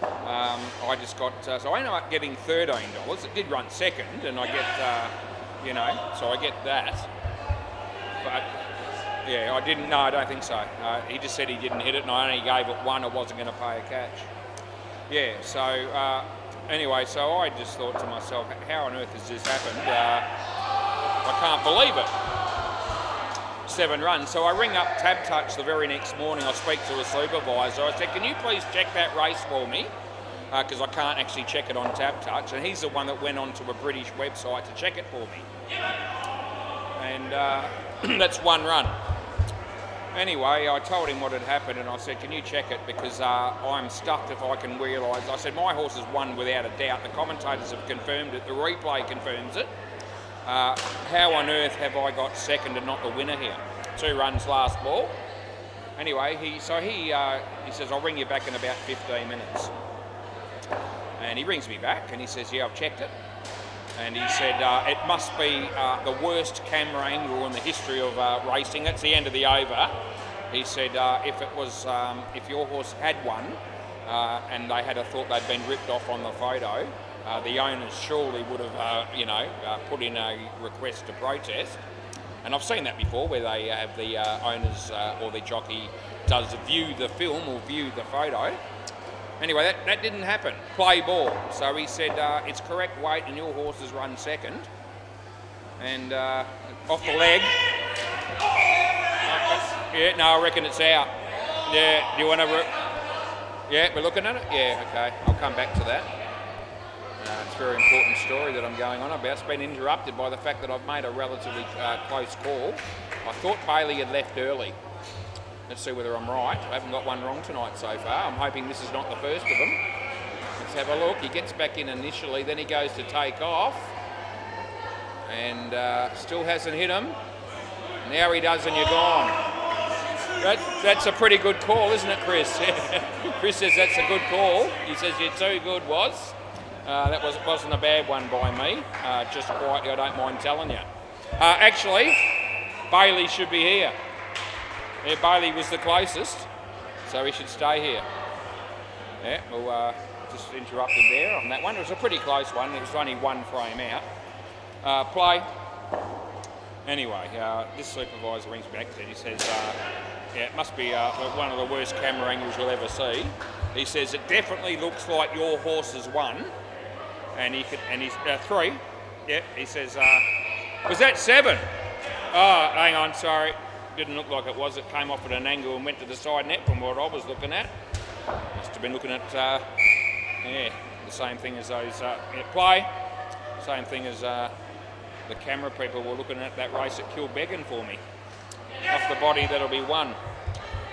I just got, so I ended up getting $13. It did run second, and I get, you know, so I get that. But yeah, I didn't, no, I don't think so. He just said he didn't hit it, and I only gave it 1, I wasn't going to pay a catch. Yeah, so Anyway, so I just thought to myself, how on earth has this happened? I can't believe it. 7 runs. So I ring up Tab Touch the very next morning. I speak to a supervisor. I said, can you please check that race for me? Because I can't actually check it on Tab Touch. And he's the one that went onto a British website to check it for me. And that's 1 run. Anyway, I told him what had happened and I said, can you check it? Because I'm stuffed if I can realise. I said, my horse has won without a doubt. The commentators have confirmed it. The replay confirms it. How on earth have I got second and not the winner here? 2 runs last ball. Anyway, he says, I'll ring you back in about 15 minutes. And he rings me back and he says, yeah, I've checked it. And he said, it must be the worst camera angle in the history of racing. It's the end of the over. He said, if your horse had won and they had thought they'd been ripped off on the photo, the owners surely would have, put in a request to protest. And I've seen that before, where they have the owners or the jockey does view the film or view the photo. Anyway, that didn't happen. Play ball. So he said, it's correct weight and your horse has run second. And off the leg. Yeah, no, I reckon it's out. Yeah, do you want to... Yeah, we're looking at it? Yeah, okay. I'll come back to that. It's a very important story that I'm going on about. It's been interrupted by the fact that I've made a relatively close call. I thought Bailey had left early. Let's see whether I'm right. I haven't got one wrong tonight so far. I'm hoping this is not the first of them. Let's have a look. He gets back in initially, then he goes to take off. And still hasn't hit him. Now he does and you're gone. That's a pretty good call, isn't it, Chris? Chris says that's a good call. He says you're too good, was. That wasn't a bad one by me. Just quietly, I don't mind telling you. Actually, Bailey should be here. Yeah, Bailey was the closest, so he should stay here. Yeah, we'll just interrupt him there on that one. It was a pretty close one. It was only 1 frame out. Play. Anyway, this supervisor rings back and he says, yeah, it must be one of the worst camera angles you'll ever see. He says, it definitely looks like your horse has won. And he's 3. Yeah, he says, was that 7? Oh, hang on, sorry. Didn't look like it was. It came off at an angle and went to the side net from what I was looking at. Must have been looking at, yeah, the same thing as those, play. Same thing as the camera people were looking at that race at Kilbeggan for me. Off the body, that'll be 1.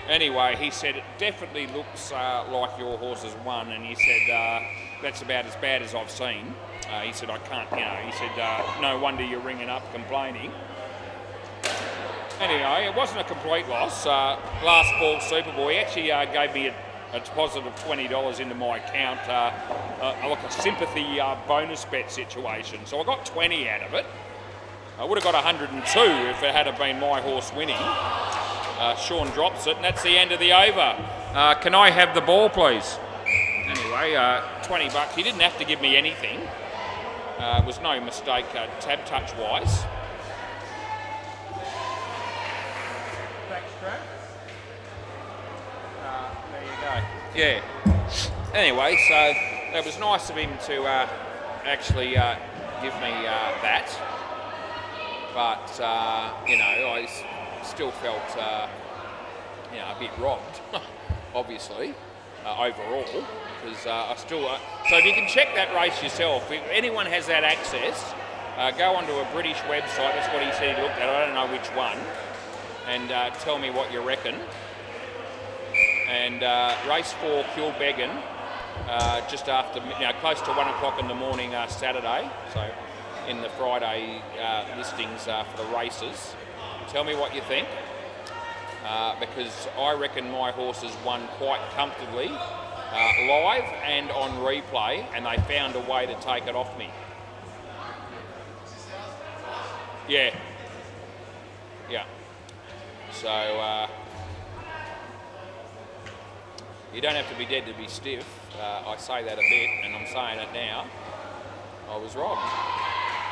Anyway, he said, it definitely looks like your horse has won. And he said, that's about as bad as I've seen. He said, I can't, he said, no wonder you're ringing up complaining. Anyway, it wasn't a complete loss. Last ball Superboy actually gave me a deposit of $20 into my account, like a sympathy bonus bet situation. So I got 20 out of it. I would have got 102 if it had been my horse winning. Sean drops it, and that's the end of the over. Can I have the ball, please? Anyway, $20. He didn't have to give me anything. It was no mistake, tab touch-wise. There you go. Yeah. Anyway, so it was nice of him to actually give me that. But, I still felt, a bit robbed, obviously, overall. Because I still... so if you can check that race yourself, if anyone has that access, go onto a British website, that's what he said he looked at, I don't know which one, and tell me what you reckon. And race 4, Kilbeggan, just after, close to 1 o'clock in the morning Saturday, so in the Friday listings for the races. Tell me what you think, because I reckon my horse has won quite comfortably, live and on replay, and they found a way to take it off me. Yeah. Yeah. So, you don't have to be dead to be stiff. I say that a bit, and I'm saying it now. I was robbed.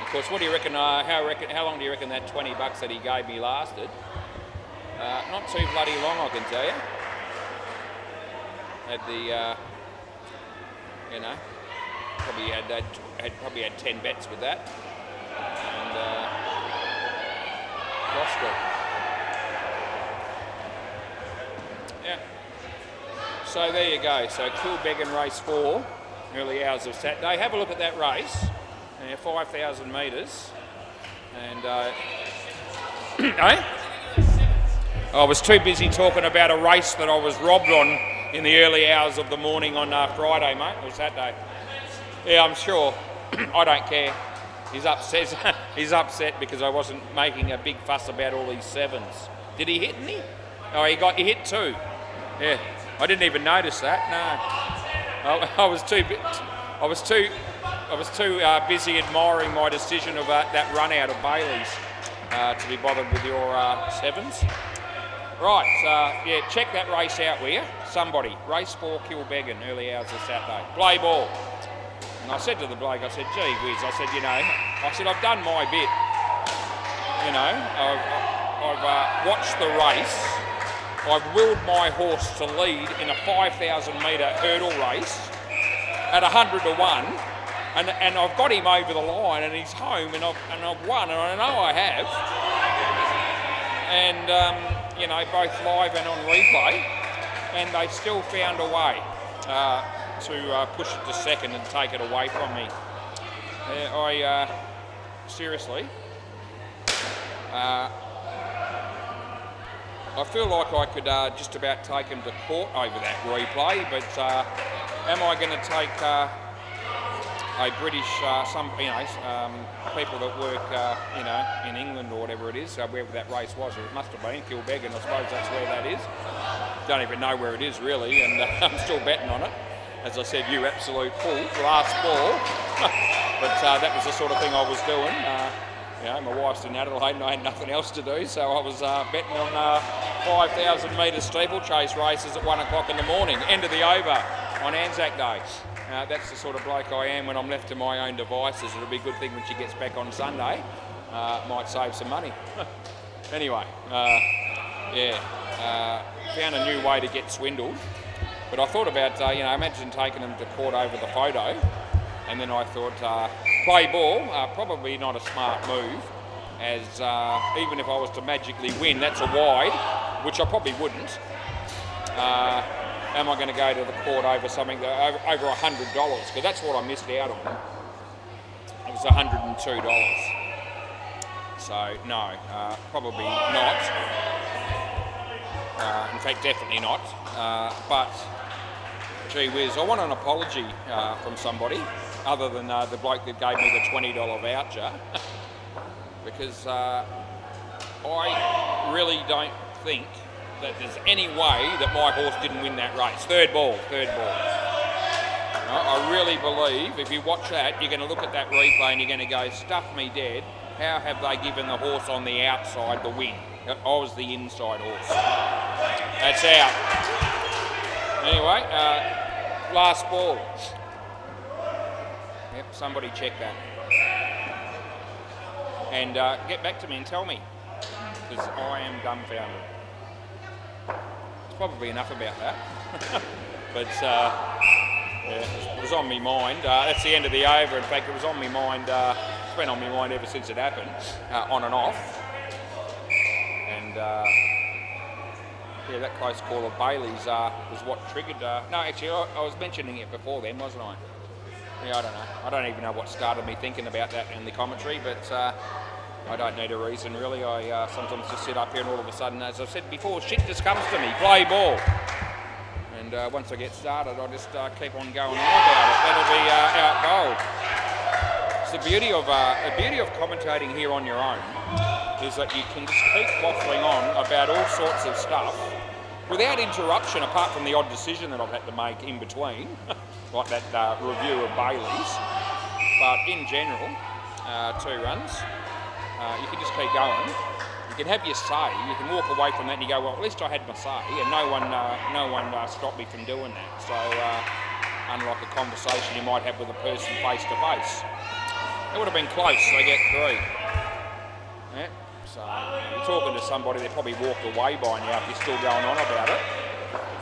Of course, what do you reckon? How long do you reckon that $20 that he gave me lasted? Not too bloody long, I can tell you. Had the, probably had 10 bets with that, and lost it. Yeah. So there you go. So Kilbeggan race 4, early hours of Saturday. Have a look at that race. 5,000 metres, and I was too busy talking about a race that I was robbed on in the early hours of the morning on Friday, mate, or Saturday. Yeah, I'm sure. I don't care. He's upset. He's upset because I wasn't making a big fuss about all these sevens. Did he hit any? Oh, he hit 2. Yeah, I didn't even notice that. No, I was too busy admiring my decision of that run out of Bailey's to be bothered with your sevens. Right, yeah, check that race out, will you? Somebody. Race 4, Kilbeggan, early hours of Saturday. Play ball. And I said to the bloke, I said, gee whiz, I said, I've done my bit. I've watched the race. I've willed my horse to lead in a 5,000 metre hurdle race at 100 to 1. And I've got him over the line, and he's home, and I've won, and I know I have. And both live and on replay, and they still found a way to push it to second and take it away from me. Seriously, I feel like I could just about take him to court over that replay, but am I going to take a British, people that work, in England or whatever it is, wherever that race was, or it must have been Kilbeggan, I suppose that's where that is. Don't even know where it is really, and I'm still betting on it. As I said, you absolute fool, last ball. But that was the sort of thing I was doing. My wife's in Adelaide and I had nothing else to do, so I was betting on 5,000 metre steeplechase races at 1 o'clock in the morning, end of the over on Anzac Day. That's the sort of bloke I am when I'm left to my own devices. It'll be a good thing when she gets back on Sunday. Might save some money. Anyway, found a new way to get swindled. But I thought about, imagine taking them to court over the photo. And then I thought, play ball, probably not a smart move. As even if I was to magically win, that's a wide, which I probably wouldn't. Am I going to go to the court over something over $100? Because that's what I missed out on. It was $102. So no, probably not. In fact, definitely not. But gee whiz, I want an apology from somebody other than the bloke that gave me the $20 voucher, because I really don't think that there's any way that my horse didn't win that race. Third ball. I really believe if you watch that, you're going to look at that replay and you're going to go, stuff me dead, how have they given the horse on the outside the win? I was the inside horse. That's out. Anyway, last ball. Yep, somebody check that. And get back to me and tell me, because I am dumbfounded. Probably enough about that. But it was on my mind. That's the end of the over. In fact, it was on my mind. It's been on my mind ever since it happened, on and off. And that close call of Bailey's was what triggered. No, actually, I was mentioning it before then, wasn't I? Yeah, I don't know. I don't even know what started me thinking about that in the commentary, but I don't need a reason really. I sometimes just sit up here and all of a sudden, as I've said before, shit just comes to me. Play ball. And once I get started, I just keep on going on about it. That'll be out gold. It's the beauty of commentating here on your own is that you can just keep waffling on about all sorts of stuff without interruption, apart from the odd decision that I've had to make in between, like that review of Bailey's. But in general, 2 runs. You can just keep going. You can have your say. You can walk away from that and you go, well, at least I had my say, and no one stopped me from doing that. So, unlike a conversation you might have with a person face to face, it would have been close. They get 3. Yeah. So, you're talking to somebody that probably walked away by now if you're still going on about it.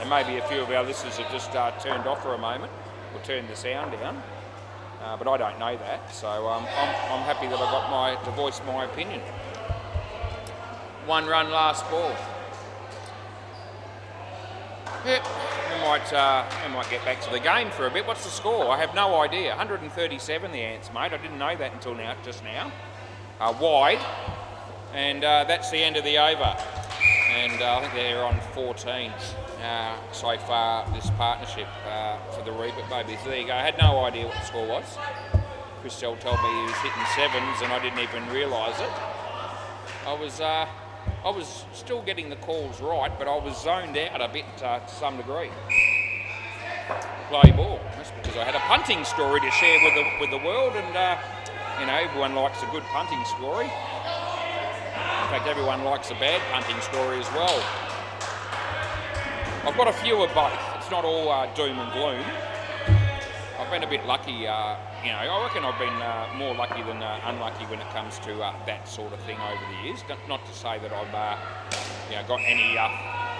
And maybe a few of our listeners have just turned off for a moment or turned the sound down. but I don't know that, so I'm happy that I got to voice my opinion. 1 run last ball. Yep, we might get back to the game for a bit. What's the score? I have no idea. 137 the answer, mate. I didn't know that until just now. Wide, and that's the end of the over. And I think they're on 14 so far, this partnership for the Rebit Babies. There you go. I had no idea what the score was. Christelle told me he was hitting 7s and I didn't even realise it. I was still getting the calls right, but I was zoned out a bit to some degree. Play ball. That's because I had a punting story to share with the world, and everyone likes a good punting story. In fact, everyone likes a bad punting story as well. I've got a few of both. It's not all doom and gloom. I've been a bit lucky. I reckon I've been more lucky than unlucky when it comes to that sort of thing over the years. Not to say that I've got any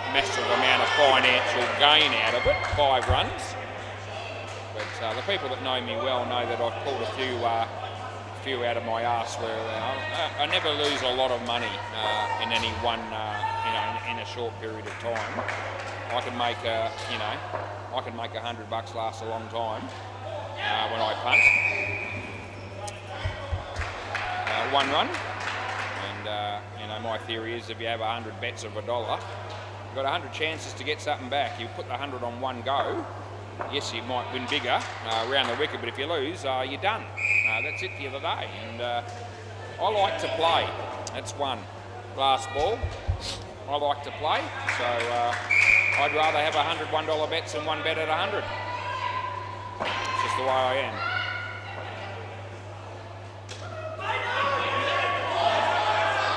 massive amount of financial gain out of it. 5 runs. But the people that know me well know that I've pulled a few out of my arse where I never lose a lot of money in any one, in a short period of time. I can make $100 last a long time when I punt. 1 run, and my theory is if you have 100 bets of $1, you've got 100 chances to get something back. You put the 100 on one go. Yes, you might win bigger around the wicket, but if you lose, you're done. That's it for the day. And I like to play. That's 1. Last ball. I like to play, so I'd rather have 100 $1 bets than 1 bet at 100. It's just the way I am.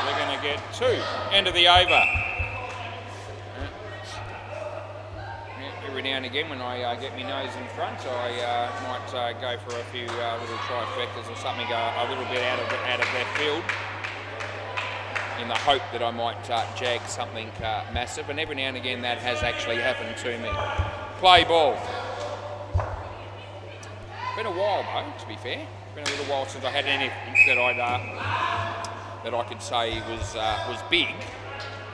We're going to get 2. End of the over. Every now and again when I get my nose in front, I might go for a few little trifectas or something, a little bit out of left field, in the hope that I might jag something massive, and every now and again that has actually happened to me. Play ball. Been a while though, to be fair. Been a little while since I had anything that I could say was big.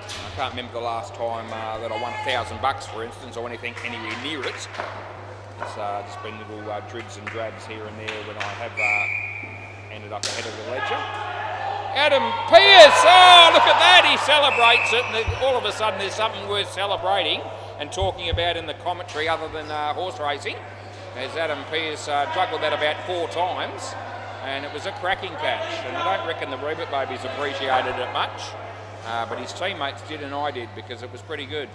I can't remember the last time that I won $1,000, for instance, or anything anywhere near it. It's just been little dribs and drabs here and there when I have ended up ahead of the ledger. Adam Pearce, oh look at that, he celebrates it, and all of a sudden there's something worth celebrating and talking about in the commentary other than horse racing. As Adam Pearce juggled that about 4 times, and it was a cracking catch, and I don't reckon the Rebit Babies appreciated it much. But his teammates did and I did, because it was pretty good.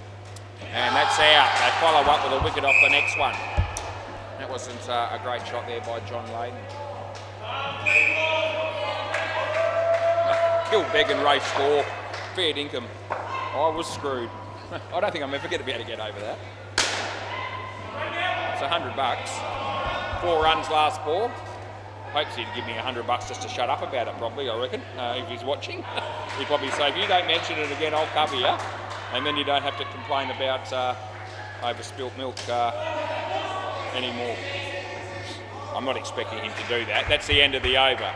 And that's out. They follow up with a wicket off the next one. That wasn't a great shot there by John Layden. Killed Beg and Rafe score. Fair dinkum. I was screwed. I don't think I'm ever going to be able to get over that. It's $100. 4 runs last ball. Hopes he'd give me $100 just to shut up about it properly, I reckon, if he's watching. He'd probably say, if you don't mention it again, I'll cover you. And then you don't have to complain about over-spilt milk anymore. I'm not expecting him to do that. That's the end of the over.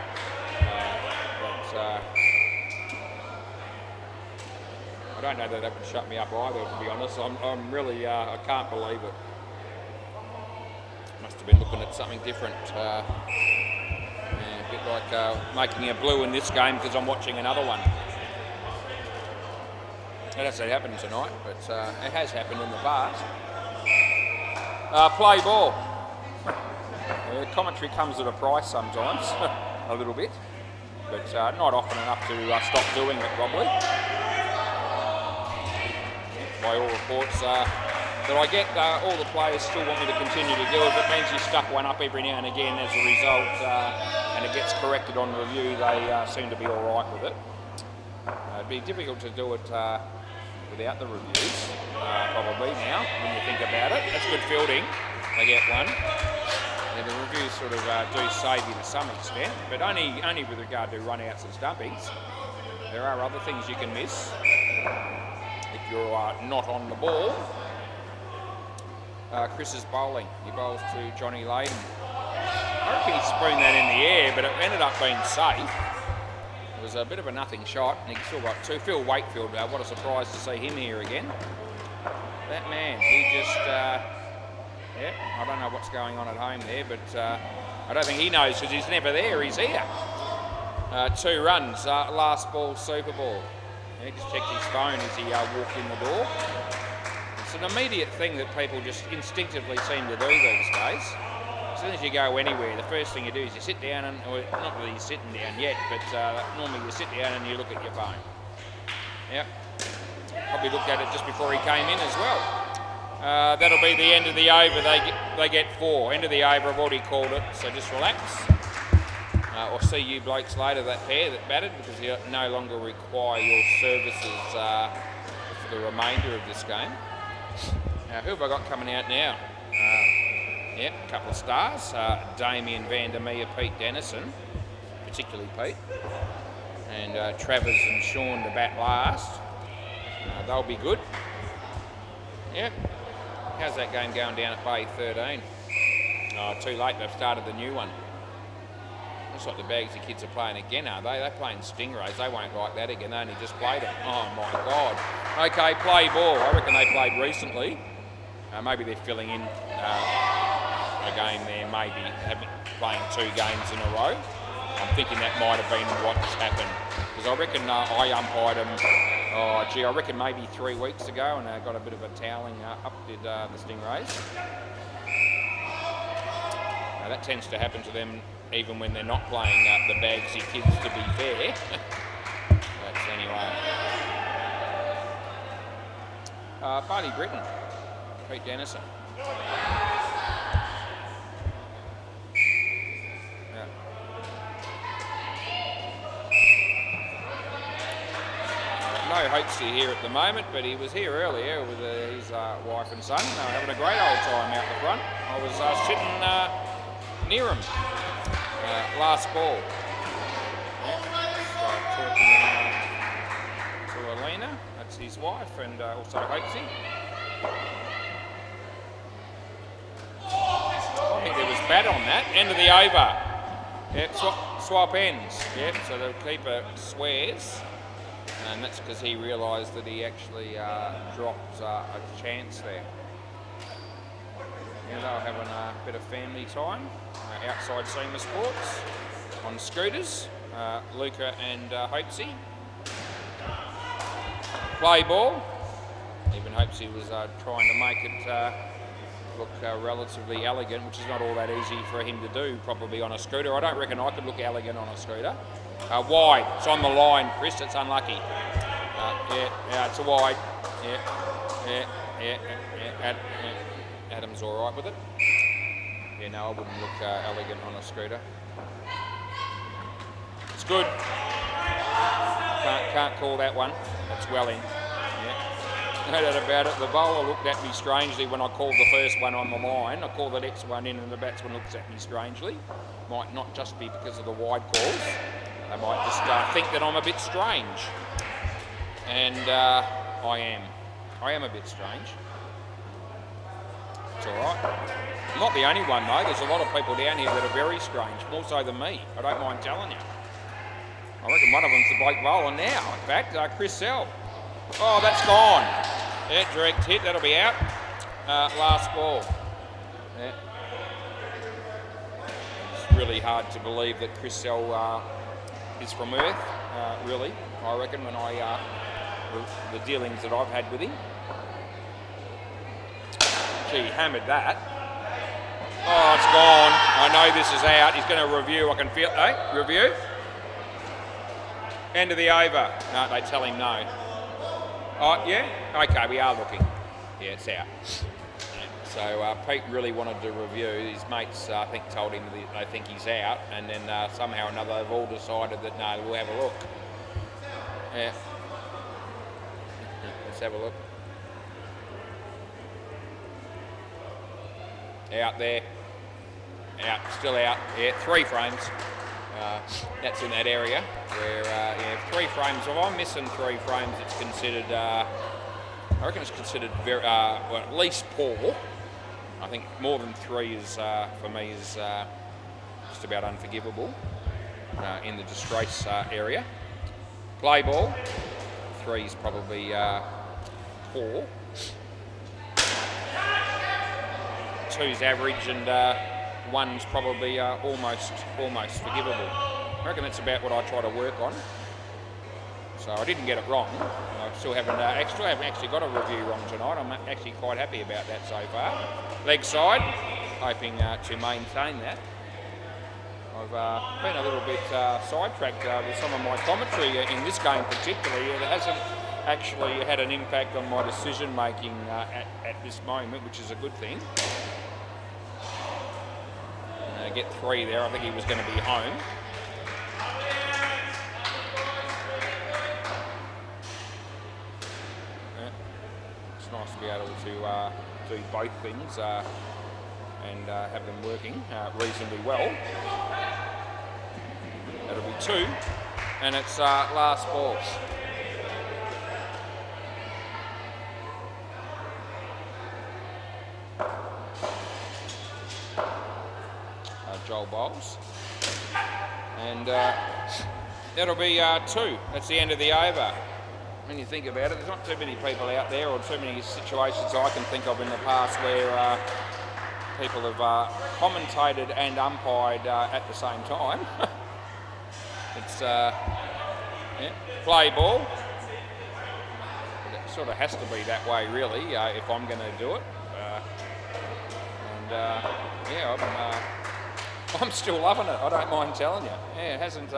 I don't know that would shut me up either, to be honest. I'm really, I can't believe it. Must have been looking at something different. A bit like making a blue in this game because I'm watching another one. That hasn't happened tonight, but it has happened in the past. Play ball. Commentary comes at a price sometimes, a little bit, but not often enough to stop doing it probably. By all reports that I get, all the players still want me to continue to do it. If it means you stuff one up every now and again as a result, and it gets corrected on review, they seem to be all right with it. It'd be difficult to do it without the reviews, probably now, when you think about it. That's good fielding. They get one. Yeah, the reviews sort of do save you to some extent, but only with regard to run-outs and stumpings. There are other things you can miss if you're not on the ball. Chris is bowling. He bowls to Johnny Layden. I reckon he spooned that in the air, but it ended up being safe. It was a bit of a nothing shot, and he still got two. Phil Wakefield, what a surprise to see him here again. That man, he just, I don't know what's going on at home there, but I don't think he knows because he's never there. He's here. 2 runs, last ball, Super Ball. He just checked his phone as he walked in the door. It's an immediate thing that people just instinctively seem to do these days. As soon as you go anywhere, the first thing you do is you sit down and, well, not that he's sitting down yet, but normally you sit down and you look at your phone. Yep. Probably looked at it just before he came in as well. That'll be the end of the over. They get 4. End of the over, I've already called it, so just relax. I'll see you blokes later, that pair that batted, because you no longer require your services for the remainder of this game. Who have I got coming out now? A couple of stars. Damien van der Meer, Pete Dennison, particularly Pete. And Travers and Sean to bat last. They'll be good. Yep. How's that game going down at Bay 13? Oh, too late, they've started the new one. Looks like the Bagsy kids are playing again, are they? They're playing Stingrays. They won't like that again. They only just played it. Oh, my God. Okay, play ball. I reckon they played recently. Maybe they're filling in a game there, maybe playing 2 games in a row. I'm thinking that might have been what's happened. Because I reckon I umpired them, I reckon maybe 3 weeks ago, and got a bit of a toweling up, did the Stingrays. That tends to happen to them even when they're not playing the Bagsy kids, to be fair. But anyway. Barty Britton, Pete Dennison. No Hopesy here at the moment, but he was here earlier with his wife and son. They were having a great old time out the front. I was sitting near him. Last ball. Talking to Alina, that's his wife, and also Hopesy. I think there was bat on that. End of the over. Yep, swap ends. Yep, so the keeper swears. And that's because he realised that he actually dropped a chance there. Yeah, they were having a bit of family time outside SEMA Sports on scooters. Luca and Hopesy. Play ball. Even Hopesy was trying to make it look relatively elegant, which is not all that easy for him to do probably on a scooter. I don't reckon I could look elegant on a scooter. Wide, it's on the line, Chris, it's unlucky. It's a wide. Adam's all right with it. Yeah, no, I wouldn't look elegant on a scooter. It's good. Can't call that one. That's well in. Yeah. No doubt about it. The bowler looked at me strangely when I called the first one on the line. I called the next one in and the batsman looks at me strangely. Might not just be because of the wide calls. They might just think that I'm a bit strange. And I am. I am a bit strange. It's all right. I'm not the only one, though. There's a lot of people down here that are very strange, more so than me. I don't mind telling you. I reckon one of them's the Blake bowler now. In fact, Chris Sell. Oh, that's gone. Yeah, direct hit. That'll be out. Last ball. Yeah. It's really hard to believe that Chris Sell is from Earth, really. I reckon when the dealings that I've had with him. Gee, hammered that. Oh, it's gone. I know this is out. He's going to review. I can feel. Hey, review. End of the over. No, they tell him no. Oh, yeah? Okay, we are looking. Yeah, it's out. So Pete really wanted to review. His mates, I think, told him that they think he's out, and then somehow or another they've all decided that no, we'll have a look. Yeah. Let's have a look. Out there. Out. Still out. Yeah, 3 frames. That's in that area where, 3 frames. If I'm missing 3 frames, it's considered, I reckon it's considered very, well, at least poor. I think more than 3 is, for me, is just about unforgivable in the disgrace area. Play ball. 3's probably poor. 2's average, and 1's probably almost forgivable. I reckon that's about what I try to work on. So I didn't get it wrong. I still haven't actually got a review wrong tonight. I'm actually quite happy about that so far. Leg side, hoping to maintain that. I've been a little bit sidetracked with some of my commentary in this game particularly. It hasn't actually had an impact on my decision making at this moment, which is a good thing. Get 3 there. I think he was going to be home. It's nice to be able to do both things and have them working reasonably well. That'll be 2, and it's last ball. Joel Bowles, and that'll be 2. That's the end of the over. When you think about it, there's not too many people out there, or too many situations I can think of in the past where people have commentated and umpired at the same time. It's play ball. It sort of has to be that way, really, if I'm going to do it. I'm still loving it. I don't mind telling you. Yeah, it hasn't.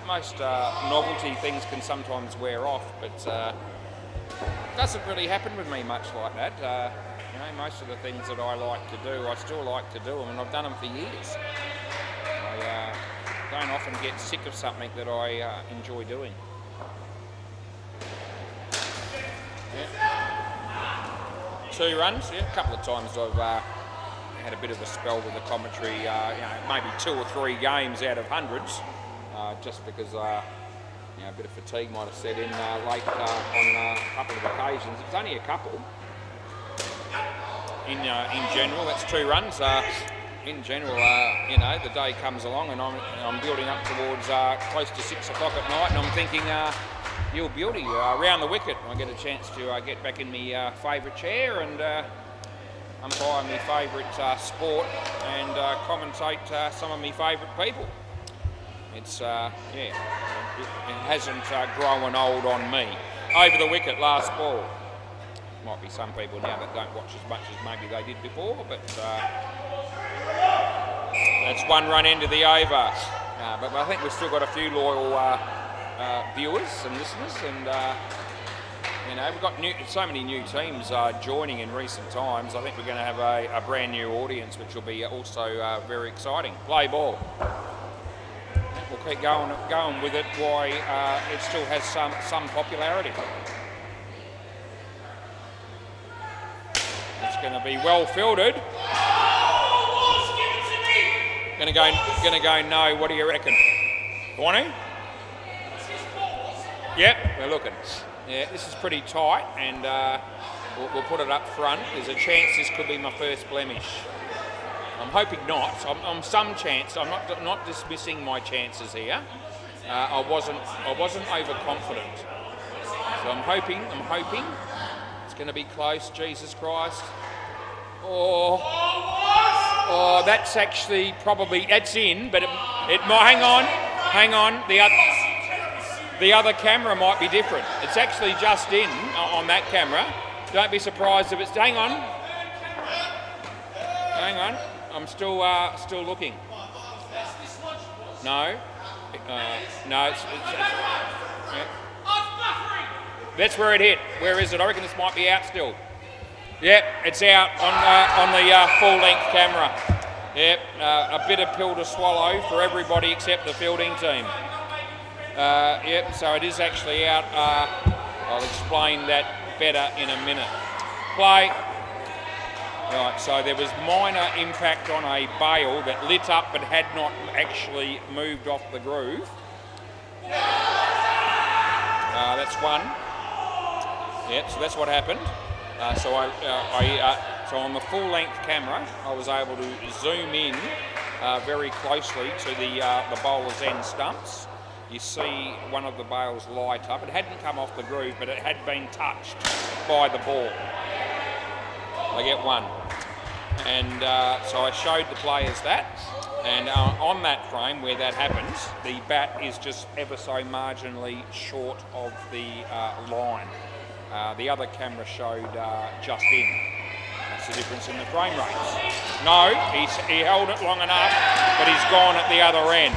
Most novelty things can sometimes wear off, but it doesn't really happen with me much like that. Most of the things that I like to do, I still like to do them, and I've done them for years. I don't often get sick of something that I enjoy doing. Yeah. 2 runs. Yeah, a couple of times I've had a bit of a spell with the commentary. Maybe 2 or 3 games out of hundreds, just because a bit of fatigue might have set in late on a couple of occasions. It's only a couple. In general, that's 2 runs. In general, the day comes along and I'm building up towards close to 6 o'clock at night, and I'm thinking, you beauty, round the wicket. I get a chance to get back in my favourite chair and umpire my favourite sport and commentate some of my favourite people. It's it hasn't grown old on me. Over the wicket, last ball. Might be some people now that don't watch as much as maybe they did before, but that's 1 run into the over. But I think we've still got a few loyal viewers and listeners, and we've got so many new teams joining in recent times. I think we're going to have a brand new audience, which will be also very exciting. Play ball. We'll keep going with it. Why it still has some popularity. It's going to be well fielded. Going to go no. What do you reckon? Warning? Yep, we're looking. Yeah, this is pretty tight, and we'll put it up front. There's a chance this could be my first blemish. I'm hoping not. I'm some chance. I'm not dismissing my chances here. I wasn't overconfident. So I'm hoping. It's going to be close. Jesus Christ. Oh, that's actually probably, that's in, but it might, hang on. The other camera might be different. It's actually just in on that camera. Don't be surprised if it's, hang on. I'm still looking. No. No, it's yeah. That's where it hit. Where is it? I reckon this might be out still. Yep, it's out on the full-length camera. Yep, a bitter pill to swallow for everybody except the fielding team. Yep, so it is actually out. I'll explain that better in a minute. Play. Right, so there was minor impact on a bail that lit up but had not actually moved off the groove. That's 1. Yep, so that's what happened. So on the full-length camera, I was able to zoom in very closely to the bowler's end stumps. You see one of the bails light up. It hadn't come off the groove, but it had been touched by the ball. They get one. And so I showed the players that. And on that frame where that happens, the bat is just ever so marginally short of the line. The other camera showed just in. That's the difference in the frame rates. No, he held it long enough, but he's gone at the other end.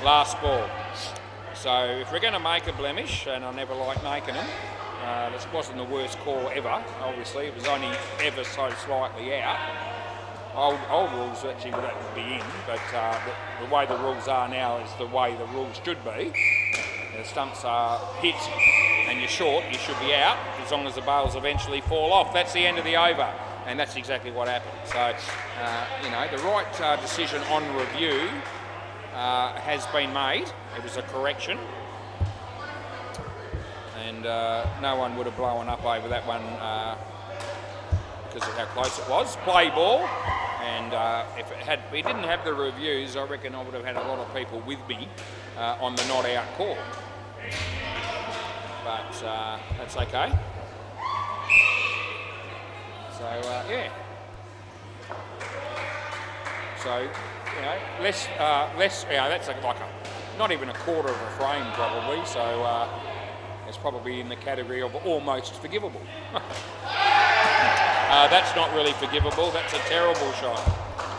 Last ball. So if we're going to make a blemish, and I never like making them, this wasn't the worst call ever, obviously. It was only ever so slightly out. Old rules actually would be in, but the way the rules are now is the way the rules should be. The stumps are hit and you're short, you should be out as long as the bails eventually fall off. That's the end of the over, and that's exactly what happened. So, you know, the right decision on review has been made. It was a correction, and no one would have blown up over that one because of how close it was. Play ball. And if we didn't have the reviews, I reckon I would have had a lot of people with me on the not out call. But that's okay. So yeah. So you know, less. You know, that's like not even a quarter of a frame probably. So it's probably in the category of almost forgivable. That's not really forgivable. That's a terrible shot.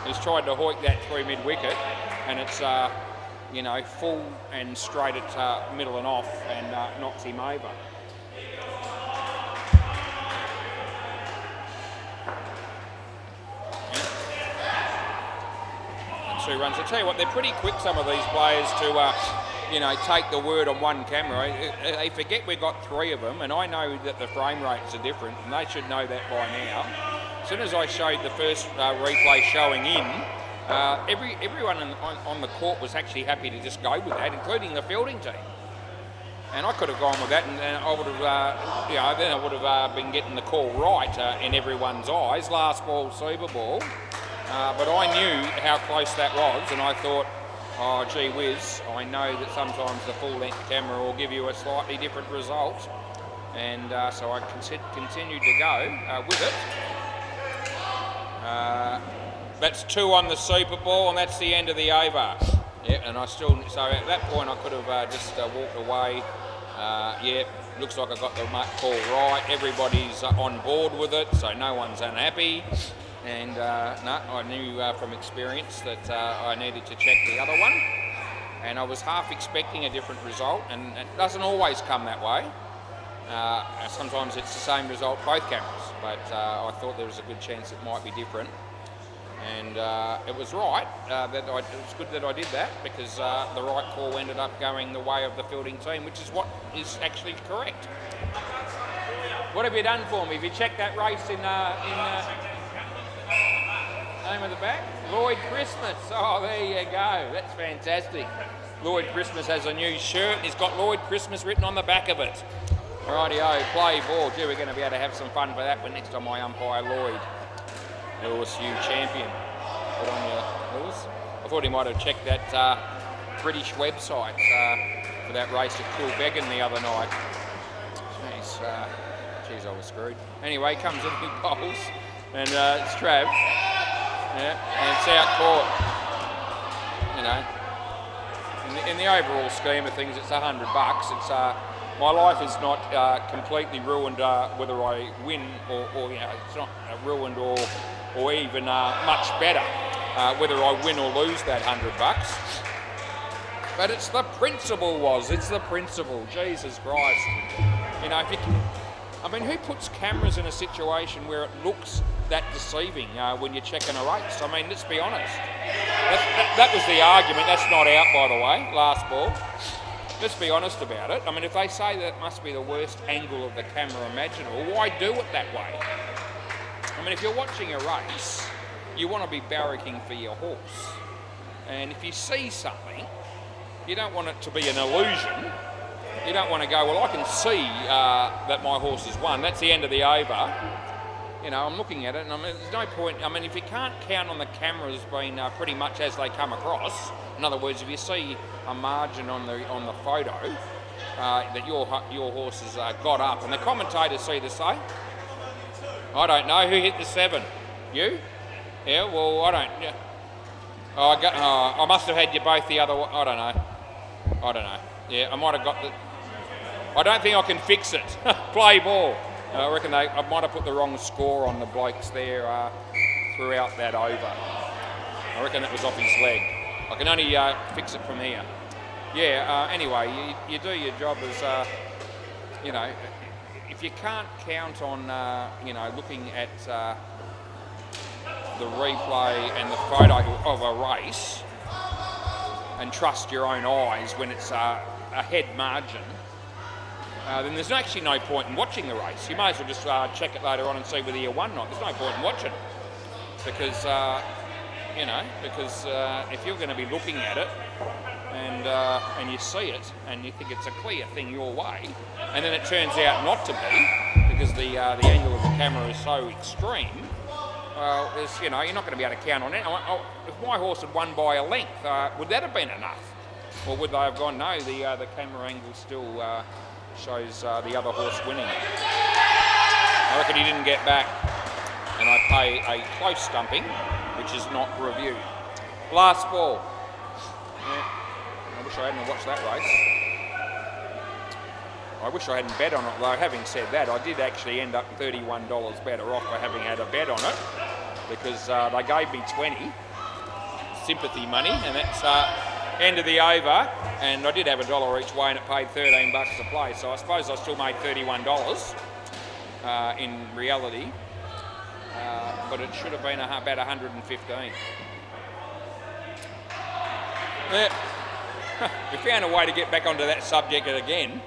He's tried to hoik that through mid-wicket, and it's you know, full and straight at middle and off, and knocks him over. And 2 runs. I tell you what, they're pretty quick, some of these players, to you know, take the word on one camera. They forget we've got 3 of them, and I know that the frame rates are different, and they should know that by now. As soon as I showed the first replay showing in, everyone on the court was actually happy to just go with that, including the fielding team. And I could have gone with that, and I would have, you know, then I would have been getting the call right in everyone's eyes. Last ball, Super Ball. But I knew how close that was, and I thought, oh, gee whiz, I know that sometimes the full-length camera will give you a slightly different result. And so I continued to go with it. That's 2 on the Super Ball, and that's the end of the over. Yeah, and so at that point I could have just walked away. Yeah, looks like I got the call right. Everybody's on board with it, so no one's unhappy. And no, I knew from experience that I needed to check the other one. And I was half expecting a different result, and it doesn't always come that way. Sometimes it's the same result, both cameras, but I thought there was a good chance it might be different. And it was right, it was good that I did that, because the right call ended up going the way of the fielding team, which is what is actually correct. What have you done for me? Have you checked that race in name of the back? Lloyd Christmas. Oh, there you go. That's fantastic. Lloyd Christmas has a new shirt, and he's got Lloyd Christmas written on the back of it. Rightio, play ball. Gee, we're going to be able to have some fun for that one next time I umpire Lloyd. LSU champion. Good on you, Lewis. I thought he might have checked that British website for that race at Kilbeggan the other night. Jeez, I was screwed. Anyway, comes in who bowls, and it's Trav. Yeah, and it's out court. You know, in the overall scheme of things, it's $100. It's my life is not completely ruined whether I win or you know, it's not ruined or even much better whether I win or lose that $100. But it's the principle it's the principle. Jesus Christ. You know, if you can, I mean, who puts cameras in a situation where it looks that deceiving when you're checking a race? I mean, let's be honest. That was the argument. That's not out, by the way, last ball. Let's be honest about it. I mean, if they say that must be the worst angle of the camera imaginable, why do it that way? I mean, if you're watching a race, you want to be barracking for your horse. And if you see something, you don't want it to be an illusion. You don't want to go, well, I can see that my horse has won. That's the end of the over. you know, I'm looking at it, and there's no point. I mean, if you can't count on the cameras being pretty much as they come across, in other words, if you see a margin on the photo that your horse has got up, and the commentators see the same. I don't know who hit the 7. You? Yeah. Well, I don't. Yeah. I must have had you both the other one. I don't know. Yeah, I might have got the. I don't think I can fix it. Play ball. I reckon I might have put the wrong score on the blokes there throughout that over. I reckon it was off his leg. I can only fix it from here. Yeah, anyway, you do your job as, you know, if you can't count on, you know, looking at the replay and the photo of a race and trust your own eyes when it's a head margin, then there's actually no point in watching the race. You may as well just check it later on and see whether you won or not. There's no point in watching it because, you know, if you're going to be looking at it and you see it and you think it's a clear thing your way, and then it turns out not to be because the angle of the camera is so extreme, well, there's, you know, you're not going to be able to count on it. If my horse had won by a length, would that have been enough? Or would they have gone, no, the camera angle still shows the other horse winning? I reckon he didn't get back, and I pay a close stumping, which is not reviewed. Last ball. Yeah. I wish I hadn't watched that race. I wish I hadn't bet on it, though. Having said that, I did actually end up $31 better off for having had a bet on it, because they gave me 20 sympathy money, and that's end of the over, and I did have $1 each way, and it paid $13 to play, so I suppose I still made $31 in reality, but it should have been about 115. Yeah. We found a way to get back onto that subject again.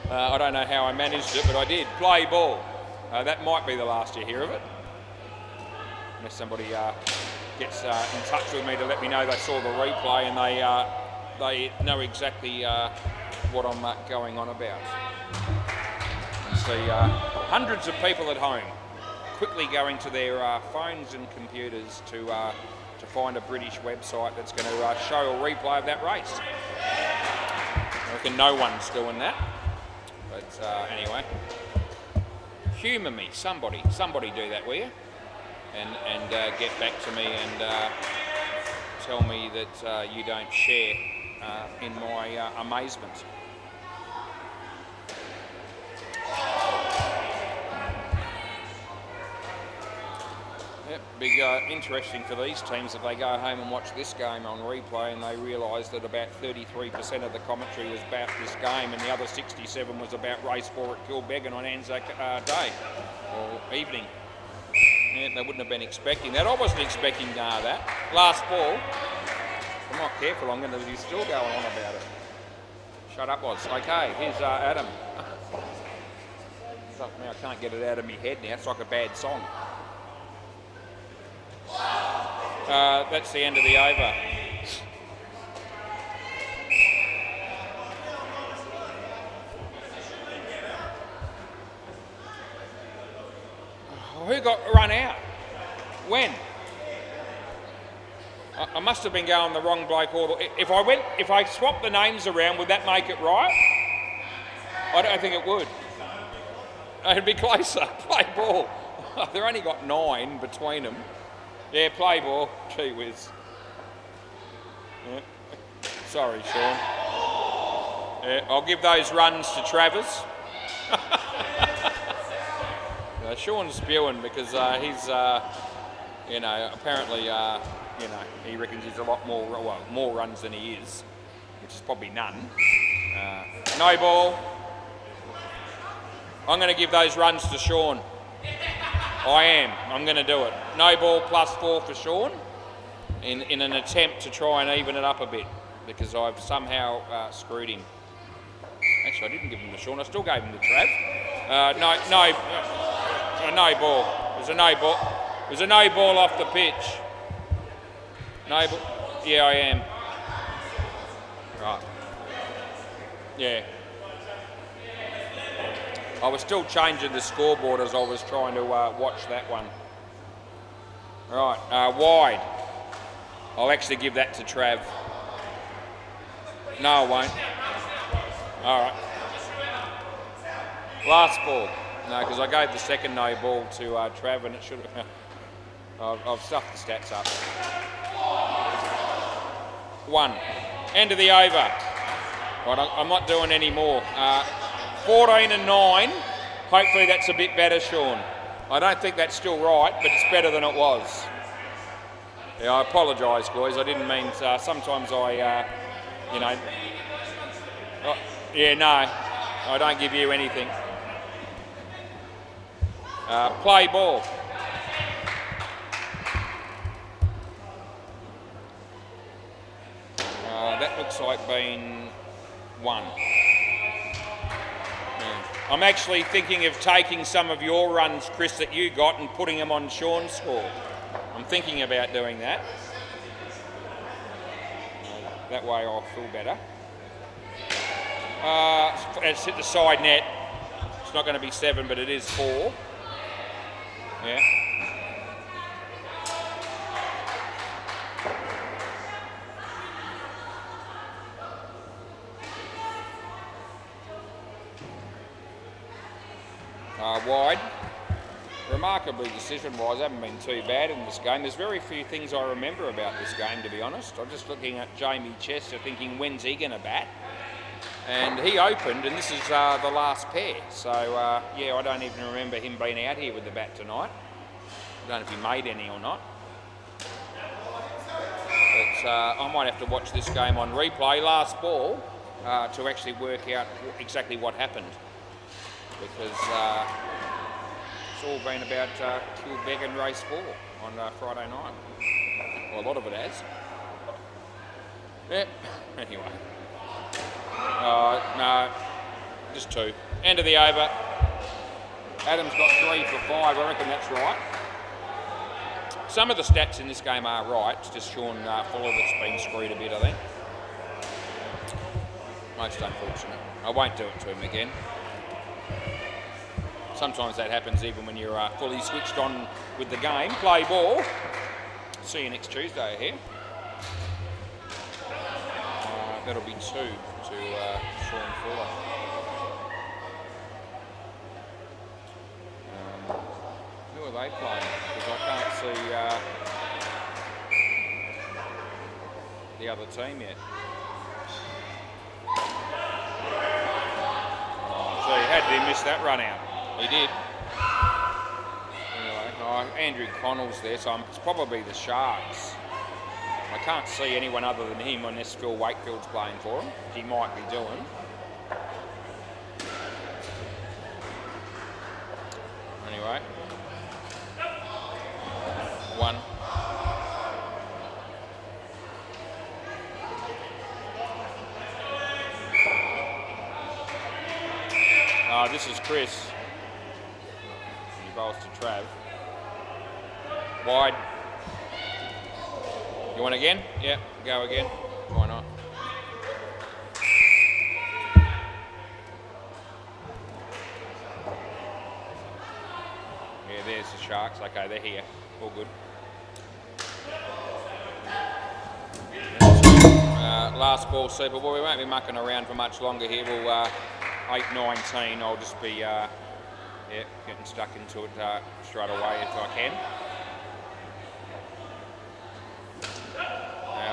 I don't know how I managed it, but I did. Play ball. That might be the last you hear of it, unless somebody gets in touch with me to let me know they saw the replay and they know exactly what I'm going on about. You see hundreds of people at home quickly going to their phones and computers to find a British website that's going to show a replay of that race. I reckon no one's doing that. But anyway, humour me, somebody do that, will you? And get back to me and tell me that you don't share in my amazement. Yep, big interesting for these teams if they go home and watch this game on replay and they realise that about 33% of the commentary was about this game and the other 67 was about race 4 at Kilbeggan on Anzac Day or evening. Yeah, they wouldn't have been expecting that. I wasn't expecting that. Last ball. If I'm not careful, I'm going to be still going on about it. Shut up, Oz. Okay, here's Adam. Fuck me, I can't get it out of my head now. It's like a bad song. That's the end of the over. Who got run out? When? I must have been going the wrong bloke order. If I swapped the names around, would that make it right? I don't think it would. It'd be closer. Play ball. They've only got 9 between them. Yeah, play ball. Gee whiz. Yeah. Sorry, Sean. Yeah, I'll give those runs to Travers. Sean's spewing because he's, you know, apparently, you know, he reckons he's a lot more runs than he is, which is probably none. No ball. I'm going to give those runs to Sean. I am. I'm going to do it. No ball +4 for Sean in an attempt to try and even it up a bit because I've somehow screwed him. Actually, I didn't give him to Sean. I still gave him to Trav. No ball. There's a no ball. There's a no ball off the pitch. No ball. Yeah, I am. Right. Yeah. I was still changing the scoreboard as I was trying to watch that one. Right, wide. I'll actually give that to Trav. No, I won't. All right. Last ball. No, because I gave the second no ball to Trav, and it should have... I've stuffed the stats up. 1. End of the over. Right, I'm not doing any more. 14 and 9. Hopefully that's a bit better, Sean. I don't think that's still right, but it's better than it was. Yeah, I apologise, guys. I didn't mean to. Sometimes I, you know... yeah, no. I don't give you anything. Play ball. That looks like being 1. Yeah. I'm actually thinking of taking some of your runs, Chris, that you got and putting them on Sean's score. I'm thinking about doing that. That way I'll feel better. It's hit the side net. It's not going to be 7, but it is 4. Yeah. Wide. Remarkably, decision-wise, haven't been too bad in this game. There's very few things I remember about this game, to be honest. I'm just looking at Jamie Chester thinking, when's he going to bat? And he opened, and this is the last pair. So, yeah, I don't even remember him being out here with the bat tonight. I don't know if he made any or not. But I might have to watch this game on replay, last ball, to actually work out exactly what happened. Because it's all been about Kill, Beg and Race 4 on Friday night. Well, a lot of it has. Yeah, anyway. No, just 2. End of the over. Adam's got 3 for 5. I reckon that's right. Some of the stats in this game are right. It's just Sean Fuller that's been screwed a bit, I think. Most unfortunate. I won't do it to him again. Sometimes that happens even when you're fully switched on with the game. Play ball. See you next Tuesday here. That'll be 2 to Sean Fuller. Who are they playing? Because I can't see the other team yet. So how did he miss that run out? He did. Anyway, Andrew Connell's there, so it's probably the Sharks. I can't see anyone other than him unless Phil Wakefield's playing for him, which he might be doing. Anyway. 1. This is Chris. He bowls to Trav. Wide. You want again? Yeah, go again. Why not? Yeah, there's the Sharks. Okay, they're here. All good. Last ball, Super. Well, we won't be mucking around for much longer here. We'll 8-19. I'll just be getting stuck into it straight away if I can.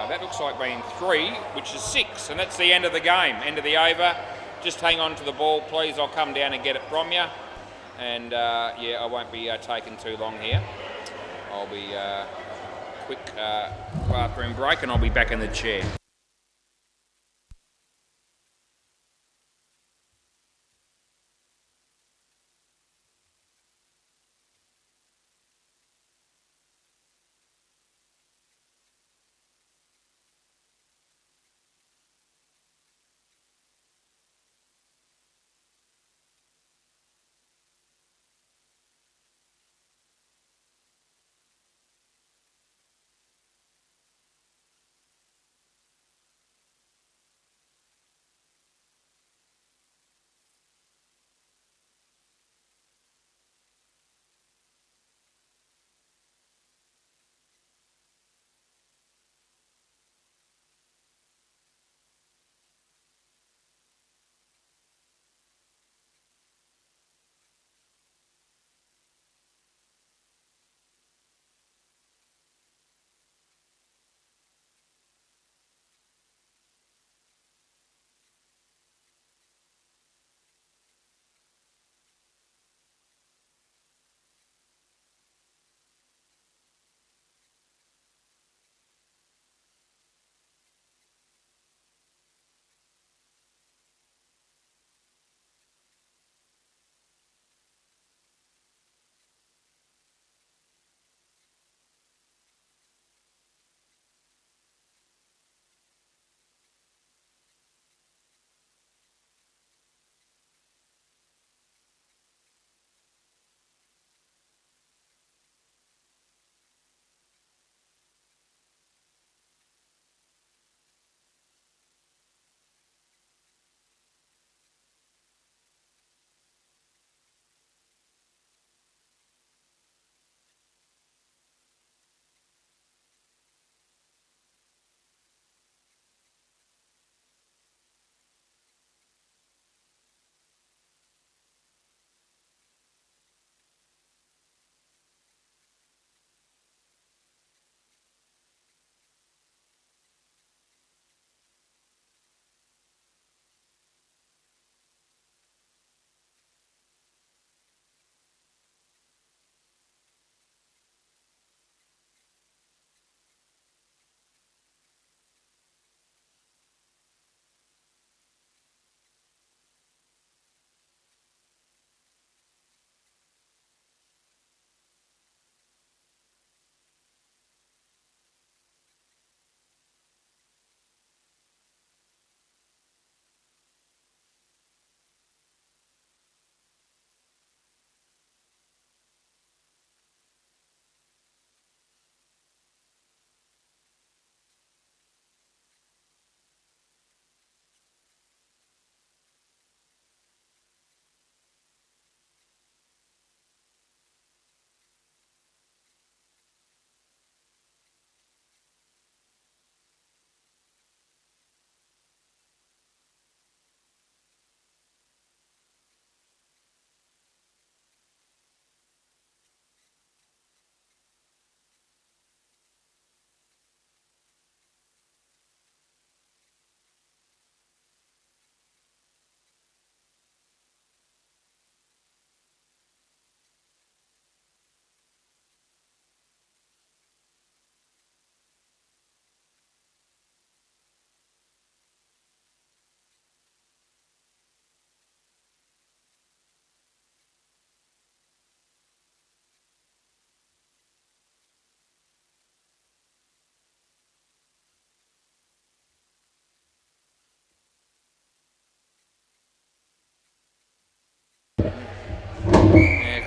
That looks like being 3, which is 6, and that's the end of the game, end of the over. Just hang on to the ball, please. I'll come down and get it from you. And yeah, I won't be taking too long here. I'll be quick bathroom break, and I'll be back in the chair.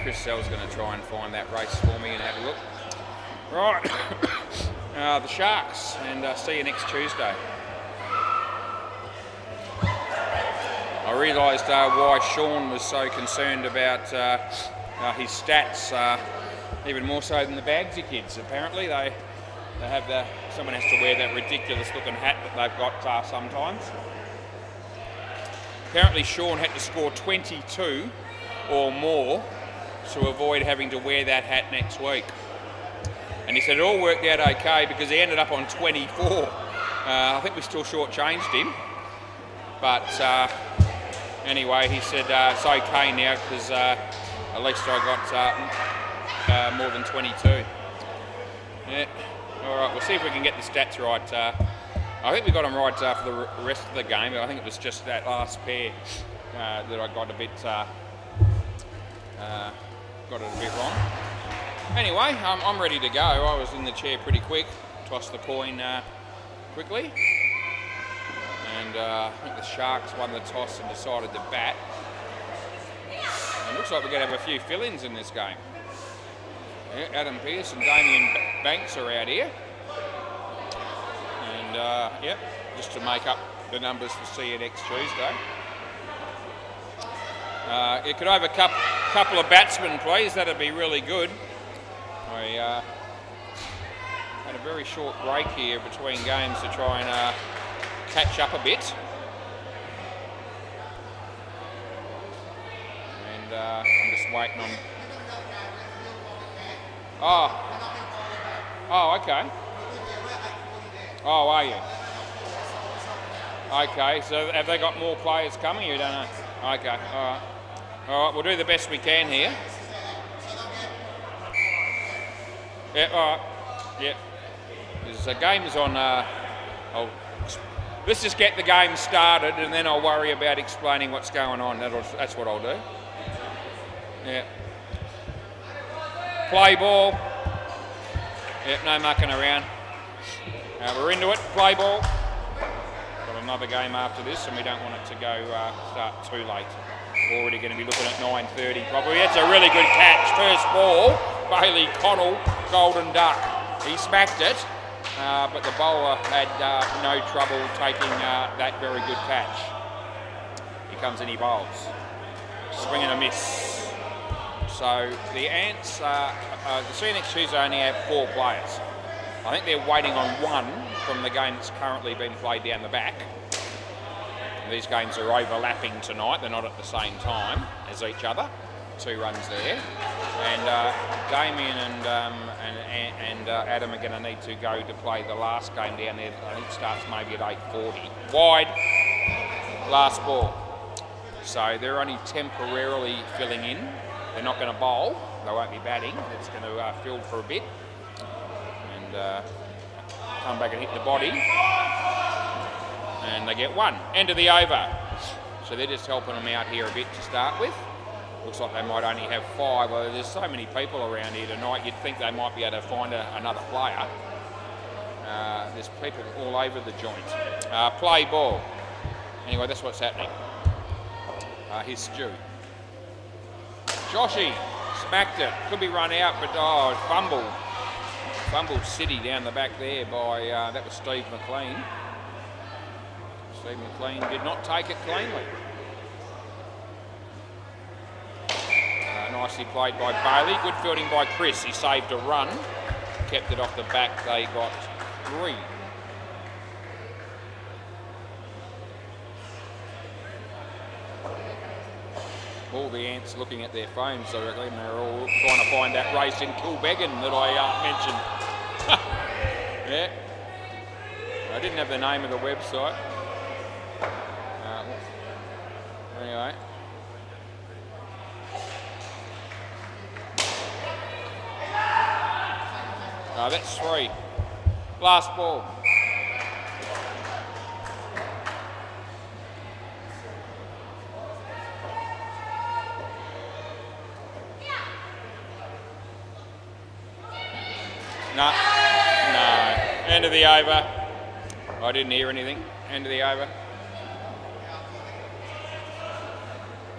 Chris Sell's going to try and find that race for me and have a look. Right, the Sharks, and see you next Tuesday. I realised why Sean was so concerned about his stats, even more so than the Bagsy kids. Apparently, they have someone has to wear that ridiculous-looking hat that they've got sometimes. Apparently, Sean had to score 22 or more to avoid having to wear that hat next week. And he said it all worked out okay because he ended up on 24. I think we still shortchanged him, but anyway, he said it's okay now because at least I got more than 22. Yeah. All right, we'll see if we can get the stats right. I think we got them right for the rest of the game. I think it was just that last pair that I got a bit wrong. Anyway, I'm ready to go. I was in the chair pretty quick. Tossed the coin quickly, and I think the Sharks won the toss and decided to bat. And it looks like we're going to have a few fill-ins in this game. Yeah, Adam Pearce and Damien Banks are out here. And, yep, just to make up the numbers for see you next Tuesday. It could have a couple of batsmen, please. That'd be really good. I had a very short break here between games to try and catch up a bit. And I'm just waiting on... Oh, okay. Oh, are you? Okay, so have they got more players coming? You don't know? Okay, all right. All right, we'll do the best we can here. Yeah, all right. Yeah. The game's on... let's just get the game started and then I'll worry about explaining what's going on. That's what I'll do. Yeah. Play ball. Yep, no mucking around. We're into it. Play ball. Got another game after this, and we don't want it to go start too late. We're already going to be looking at 9:30 probably. That's a really good catch. First ball, Bailey Connell, Golden Duck. He smacked it, but the bowler had no trouble taking that very good catch. Here comes in, he bowls. Swing and a miss. So the Ants, the See You Next Tuesday only have 4 players. I think they're waiting on one from the game that's currently being played down the back. These games are overlapping tonight. They're not at the same time as each other. 2 runs there. And Damien and Adam are going to need to go to play the last game down there. I think it starts maybe at 8:40. Wide, last ball. So they're only temporarily filling in. They're not going to bowl. They won't be batting. It's going to fill for a bit. And come back and hit the body. And they get 1. End of the over. So they're just helping them out here a bit to start with. Looks like they might only have 5. Well, there's so many people around here tonight, you'd think they might be able to find another player. There's people all over the joint. Play ball. Anyway, that's what's happening. Here's Stu. Joshy smacked it. Could be run out, but fumbled. Fumbled City down the back there by, that was Steve McLean. Steve McLean did not take it cleanly. Nicely played by Bailey. Good fielding by Chris. He saved a run. Kept it off the back. They got 3. All the Ants looking at their phones, I reckon. They're all trying to find that race in Kilbeggan that I mentioned. Yeah. I didn't have the name of the website. Anyway. That's 3. Last ball. No. End of the over. I didn't hear anything. End of the over.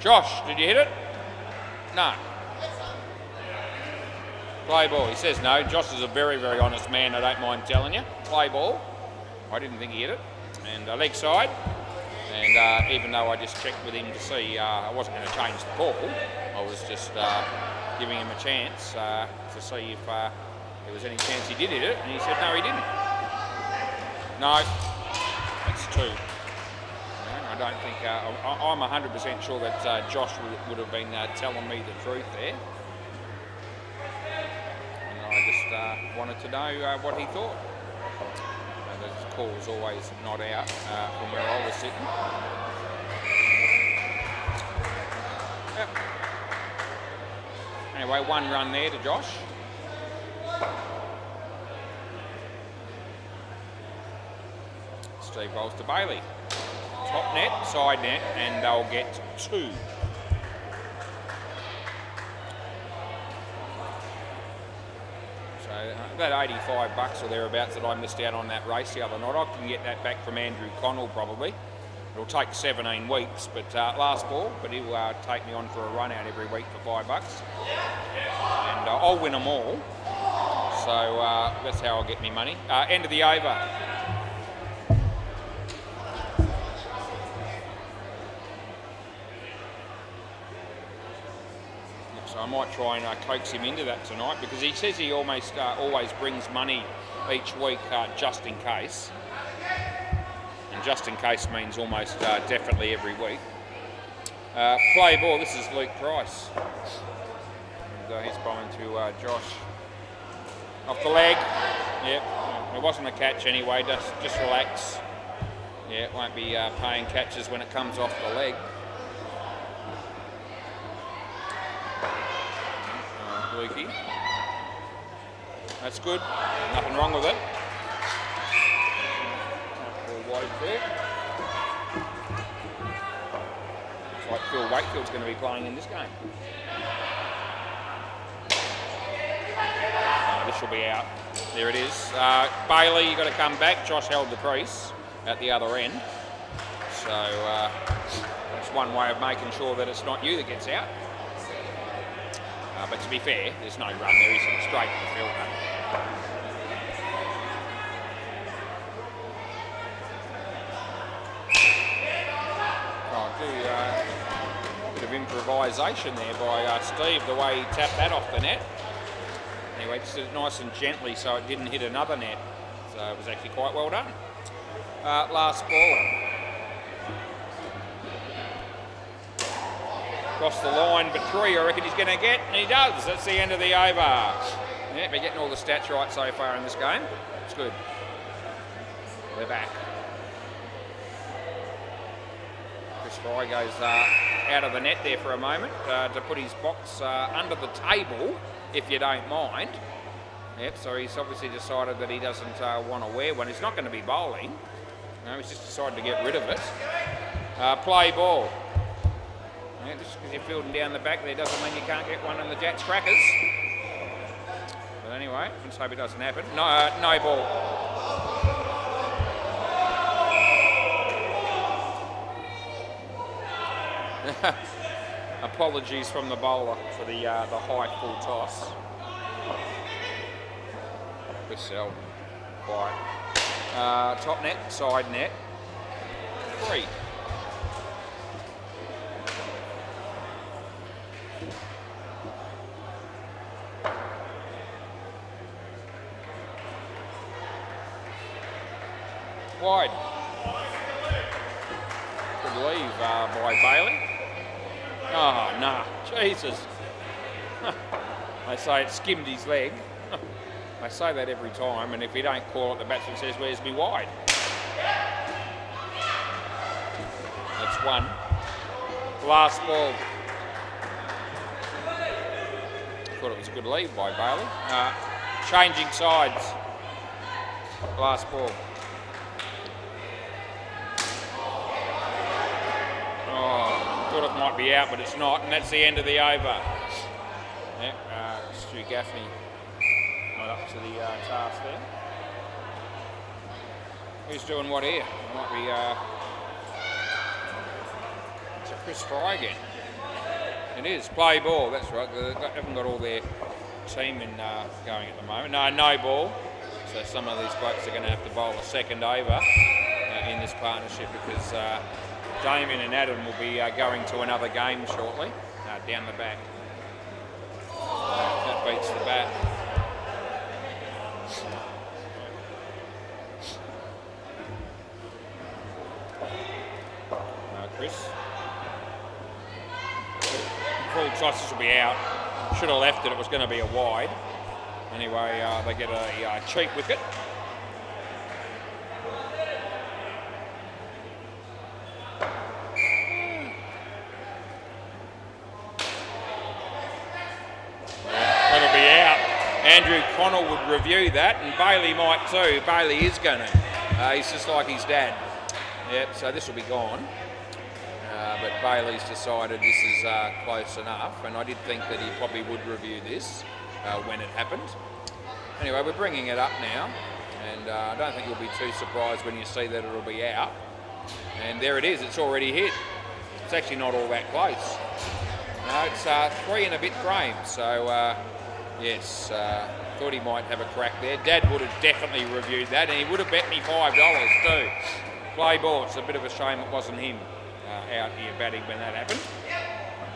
Josh, did you hit it? No. Play ball. He says no. Josh is a very, very honest man, I don't mind telling you. Play ball. I didn't think he hit it. And leg side. And even though I just checked with him to see, I wasn't going to change the call. I was just giving him a chance to see if there was any chance he did hit it. And he said no, he didn't. No, that's 2. I don't think, I'm 100% sure that Josh would have been telling me the truth there. And I just wanted to know what he thought. The call was always not out from where I was sitting. Yep. Anyway, 1 run there to Josh. Steve bowls to Bailey. Top net, side net, and they'll get 2. So about $85 or thereabouts that I missed out on that race the other night. I can get that back from Andrew Connell probably. It'll take 17 weeks, but last ball. But he'll take me on for a run out every week for $5, and I'll win them all. So that's how I'll get me money. End of the over. So I might try and coax him into that tonight, because he says he almost always brings money each week just in case. And just in case means almost definitely every week. Play ball, this is Luke Price. And he's bowling to Josh. Off the leg. Yep, it wasn't a catch anyway, just relax. Yeah, it won't be paying catches when it comes off the leg. Lukey. That's good. Nothing wrong with it. Wide there. Looks like Phil Wakefield's going to be playing in this game. This will be out. There it is. Bailey, you've got to come back. Josh held the crease at the other end. So that's one way of making sure that it's not you that gets out. But to be fair, there's no run there. He's in straight to the field. A bit of improvisation there by Steve, the way he tapped that off the net. Anyway, just did it nice and gently so it didn't hit another net. So it was actually quite well done. Last ball. Across the line, but 3 I reckon he's going to get, and he does. That's the end of the over. Yeah, we're getting all the stats right so far in this game. It's good. We're back. Chris Fry goes out of the net there for a moment to put his box under the table, if you don't mind. Yep, so he's obviously decided that he doesn't want to wear one. He's not going to be bowling. No, he's just decided to get rid of it. Play ball. Yeah, just because you're fielding down the back there doesn't mean you can't get one on the Jats crackers. But anyway, let's hope it doesn't happen. No ball. Apologies from the bowler for the high full toss. Chris Selden, quiet. Top net, side net, 3. Wide. Good leave by Bailey. Oh, nah. Jesus. They say it skimmed his leg. They say that every time, and if you don't call it, the batsman says, where's me wide? That's 1. Last ball. Thought it was a good lead by Bailey. Changing sides. Last ball. Thought it might be out, but it's not, and that's the end of the over. Yep, Stu Gaffney not up to the task there. Who's doing what here? It might be it's a Chris Fry again. It is. Play ball, that's right. They haven't got all their team in going at the moment. No ball. So some of these blokes are going to have to bowl a second over in this partnership because Damien and Adam will be going to another game shortly down the back. That beats the bat. Chris. Full tosses will be out. Should have left it. It was going to be a wide. Anyway, they get a cheap wicket. That'll be out. Andrew Connell would review that, and Bailey might too. Bailey is going to. He's just like his dad. Yep, so this will be gone. But Bailey's decided this is close enough, and I did think that he probably would review this when it happened. Anyway, we're bringing it up now, and I don't think you'll be too surprised when you see that it'll be out. And there it is, it's already hit. It's actually not all that close. No, it's 3 and a bit frames, so yes, thought he might have a crack there. Dad would have definitely reviewed that, and he would have bet me $5 too. Play ball, it's a bit of a shame it wasn't him out here batting when that happened.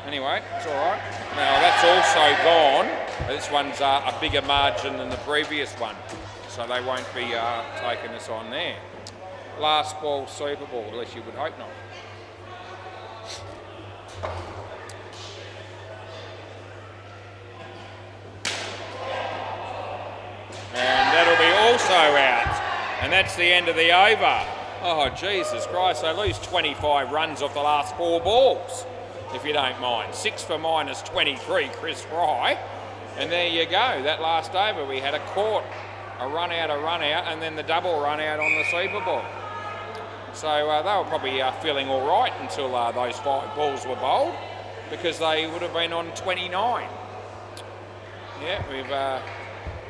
Anyway, it's all right. Now that's also gone. This one's a bigger margin than the previous one, so they won't be taking us on there. Last ball Super Ball, at least you would hope not. And that'll be also out, and that's the end of the over. Oh, Jesus Christ, they lose 25 runs off the last 4 balls, if you don't mind. 6 for -23, Chris Fry. And there you go, that last over we had a Court, a run out, and then the double run out on the Super Ball. So they were probably feeling all right until those 5 balls were bowled, because they would have been on 29. Yeah, we've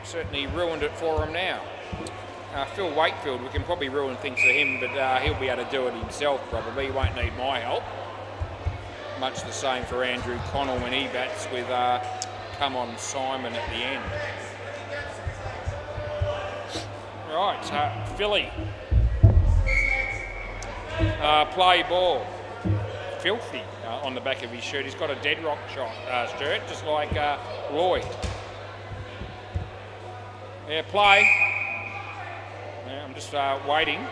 certainly ruined it for them now. Phil Wakefield, we can probably ruin things for him, but he'll be able to do it himself probably. He won't need my help. Much the same for Andrew Connell when he bats with Come On Simon at the end. Right, Philly. Play ball. Filthy on the back of his shirt. He's got a dead rock shirt, just like Lloyd. Yeah, play. Yeah, I'm just waiting,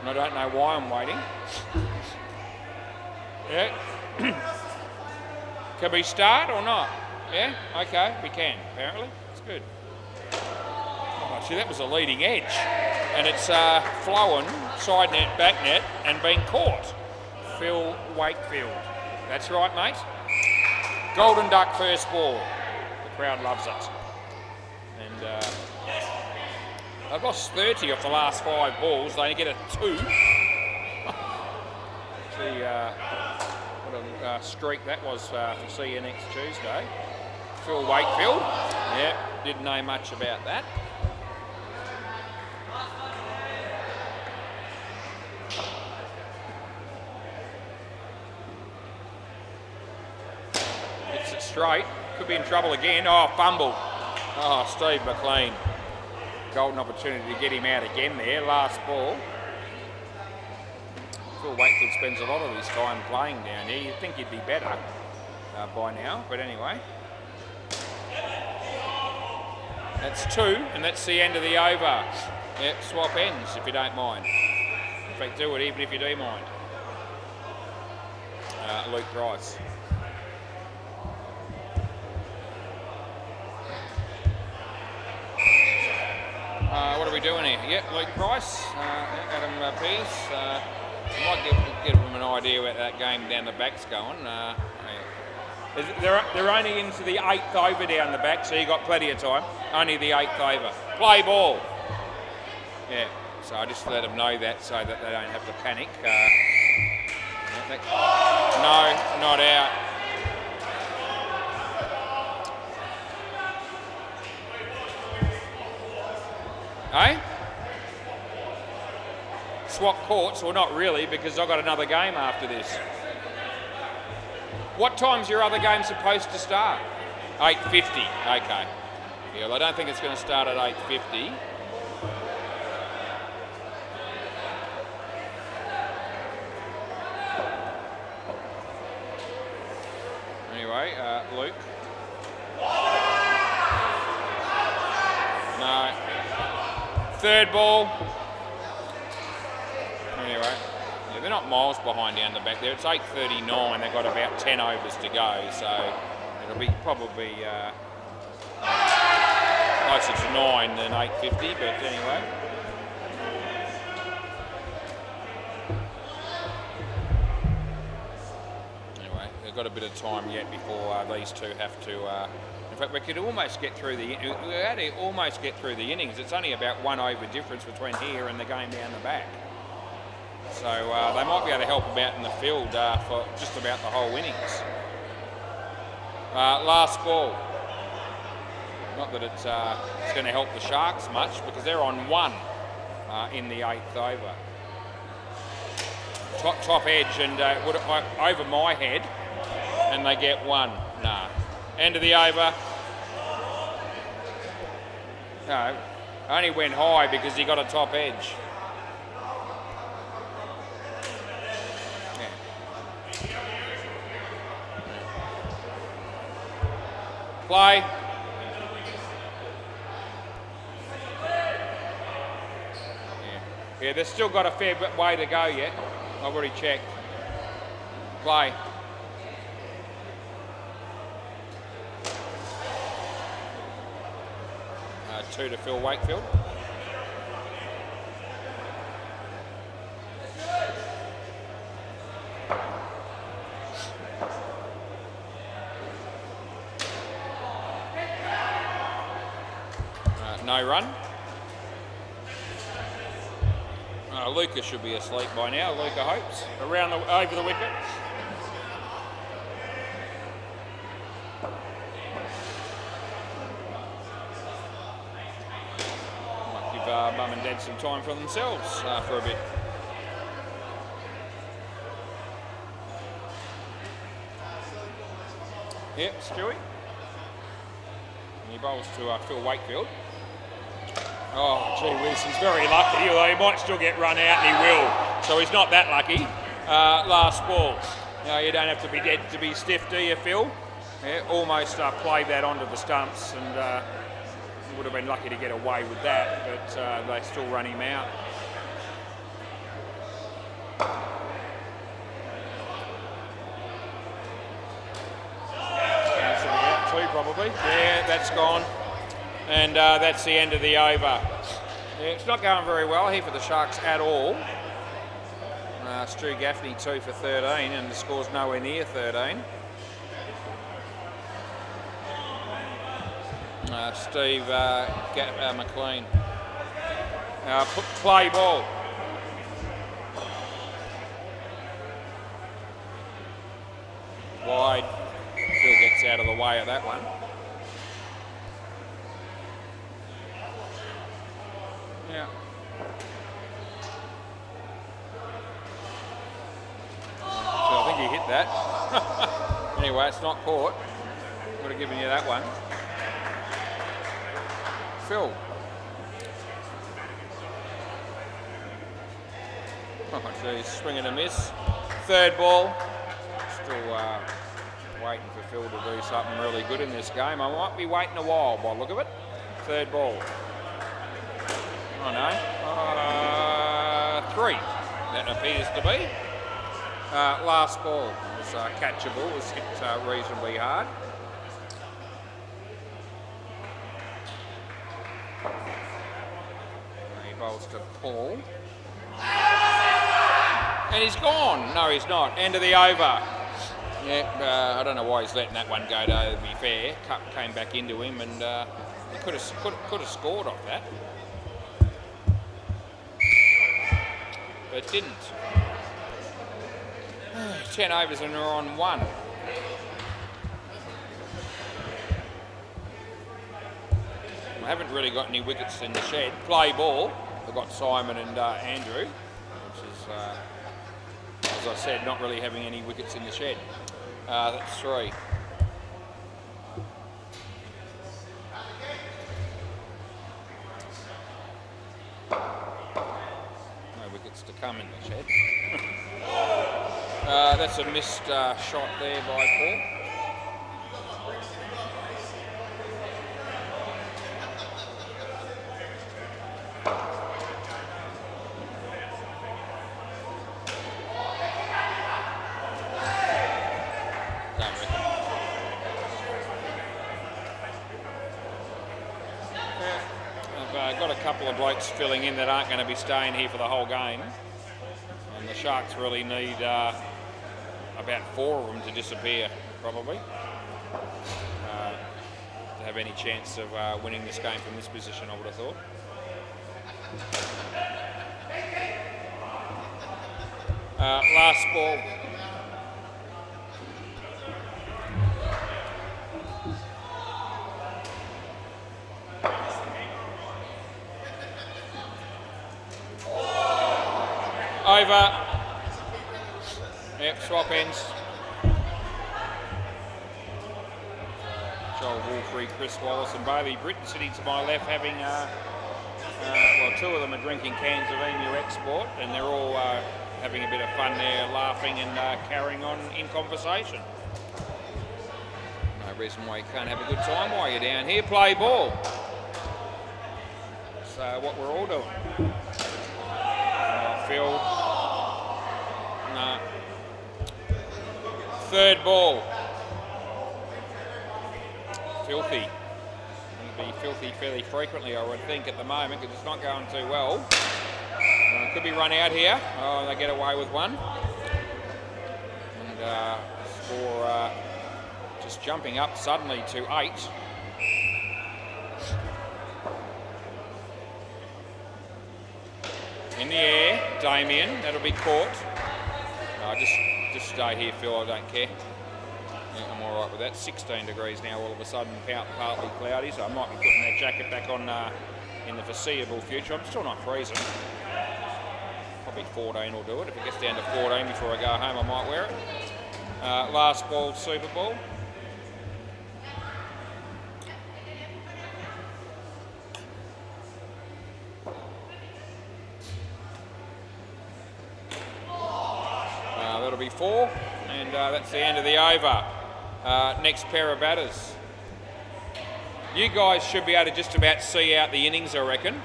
and I don't know why I'm waiting. Yeah. Can we start or not? Yeah? Okay, we can, apparently. It's good. Oh, see, that was a leading edge, and it's flown, side net, back net, and been caught. Phil Wakefield. That's right, mate. Golden Duck first ball. The crowd loves it. And they've lost 30 off the last 5 balls. They get a 2. See what a streak that was to see you next Tuesday. Phil Wakefield. Yep, didn't know much about that. Gets it straight. Could be in trouble again. Oh, fumbled. Oh, Steve McLean. Golden opportunity to get him out again there. Last ball. Phil Wakefield spends a lot of his time playing down here. You'd think he'd be better by now, but anyway. That's 2, and that's the end of the over. Yep, swap ends if you don't mind. In fact, do it even if you do mind. Luke Price. What are we doing here? Yep, Luke Price, Adam Pearce. Might give them an idea where that game down the back's going. They're only into the 8th over down the back, so you've got plenty of time. Only the 8th over. Play ball. Yeah, so I just let them know that so that they don't have to panic. No, not out. Eh? Swap courts? Well, not really, because I've got another game after this. What time's your other game supposed to start? 8:50. Okay. Yeah, well, I don't think it's going to start at 8:50. Anyway, Luke. No. Third ball. Anyway, yeah, they're not miles behind down the back there. It's 8:39. They've got about 10 overs to go, so it'll be probably closer to 9 than 8:50. But anyway. Anyway, they've got a bit of time yet before these two have to. In fact, we could almost get through the innings. It's only about 1 over difference between here and the game down the back. So they might be able to help them out in the field for just about the whole innings. Last ball. Not that it's going to help the Sharks much because they're on 1 in the 8th over. Top edge and over my head, and they get 1. Nah. End of the over. No, only went high because he got a top edge. Yeah. Play. Yeah, they've still got a fair bit way to go yet. I've already checked. Play. 2 to Phil Wakefield. No run. Luca should be asleep by now. Luca hopes over the wicket. Mum and Dad some time for themselves for a bit. Yep, Stewie. And he bowls to Phil Wakefield. Oh, gee whiz, he's very lucky, although he might still get run out, and he will. So he's not that lucky. Last ball. No, you don't have to be dead to be stiff, do you, Phil? Yeah, almost played that onto the stumps, and would have been lucky to get away with that, but they still run him out. Out too, probably. Yeah, that's gone. And that's the end of the over. Yeah, it's not going very well here for the Sharks at all. Stu Gaffney 2 for 13, and the score's nowhere near 13. Steve McLean. Play ball. Wide. Phil gets out of the way of that one. Yeah. So I think he hit that. Anyway, it's not caught. Would have given you that one. Phil. Oh, geez, swing and a miss. Third ball. Still waiting for Phil to do something really good in this game. I might be waiting a while by the look of it. Third ball. Oh no. 3. That appears to be. Last ball was catchable. It was hit reasonably hard. He bowls to Paul. And he's gone. No, he's not. End of the over. Yeah, I don't know why he's letting that one go, to be fair. Cup came back into him, and he could have scored off that. But didn't. 10 overs and we're on 1. I haven't really got any wickets in the shed. Play ball. We've got Simon and Andrew, which is, as I said, not really having any wickets in the shed. That's 3. No wickets to come in the shed. That's a missed shot there by Paul. Got a couple of blokes filling in that aren't going to be staying here for the whole game, and the Sharks really need about 4 of them to disappear probably to have any chance of winning this game from this position, I would have thought. Last ball. Over. Yep, swap ends. Joel Wolfrey, Chris Wallace and Bailey Britton sitting to my left having, well, 2 of them are drinking cans of Emu Export, and they're all having a bit of fun there, laughing and carrying on in conversation. No reason why you can't have a good time while you're down here. Play ball. That's what we're all doing. Phil. No. Third ball. Filthy. Going to be filthy fairly frequently, I would think, at the moment, because it's not going too well. Could be run out here. Oh, they get away with one. And score just jumping up suddenly to 8. In the air, Damien, that'll be caught. Just stay here, Phil, I don't care. Yeah, I'm all right with that. 16 degrees now, all of a sudden, partly cloudy, so I might be putting that jacket back on in the foreseeable future. I'm still not freezing. Probably 14 will do it. If it gets down to 14 before I go home, I might wear it. Last ball, Super Bowl. That'll be 4, and that's the end of the over. Next pair of batters. You guys should be able to just about see out the innings, I reckon.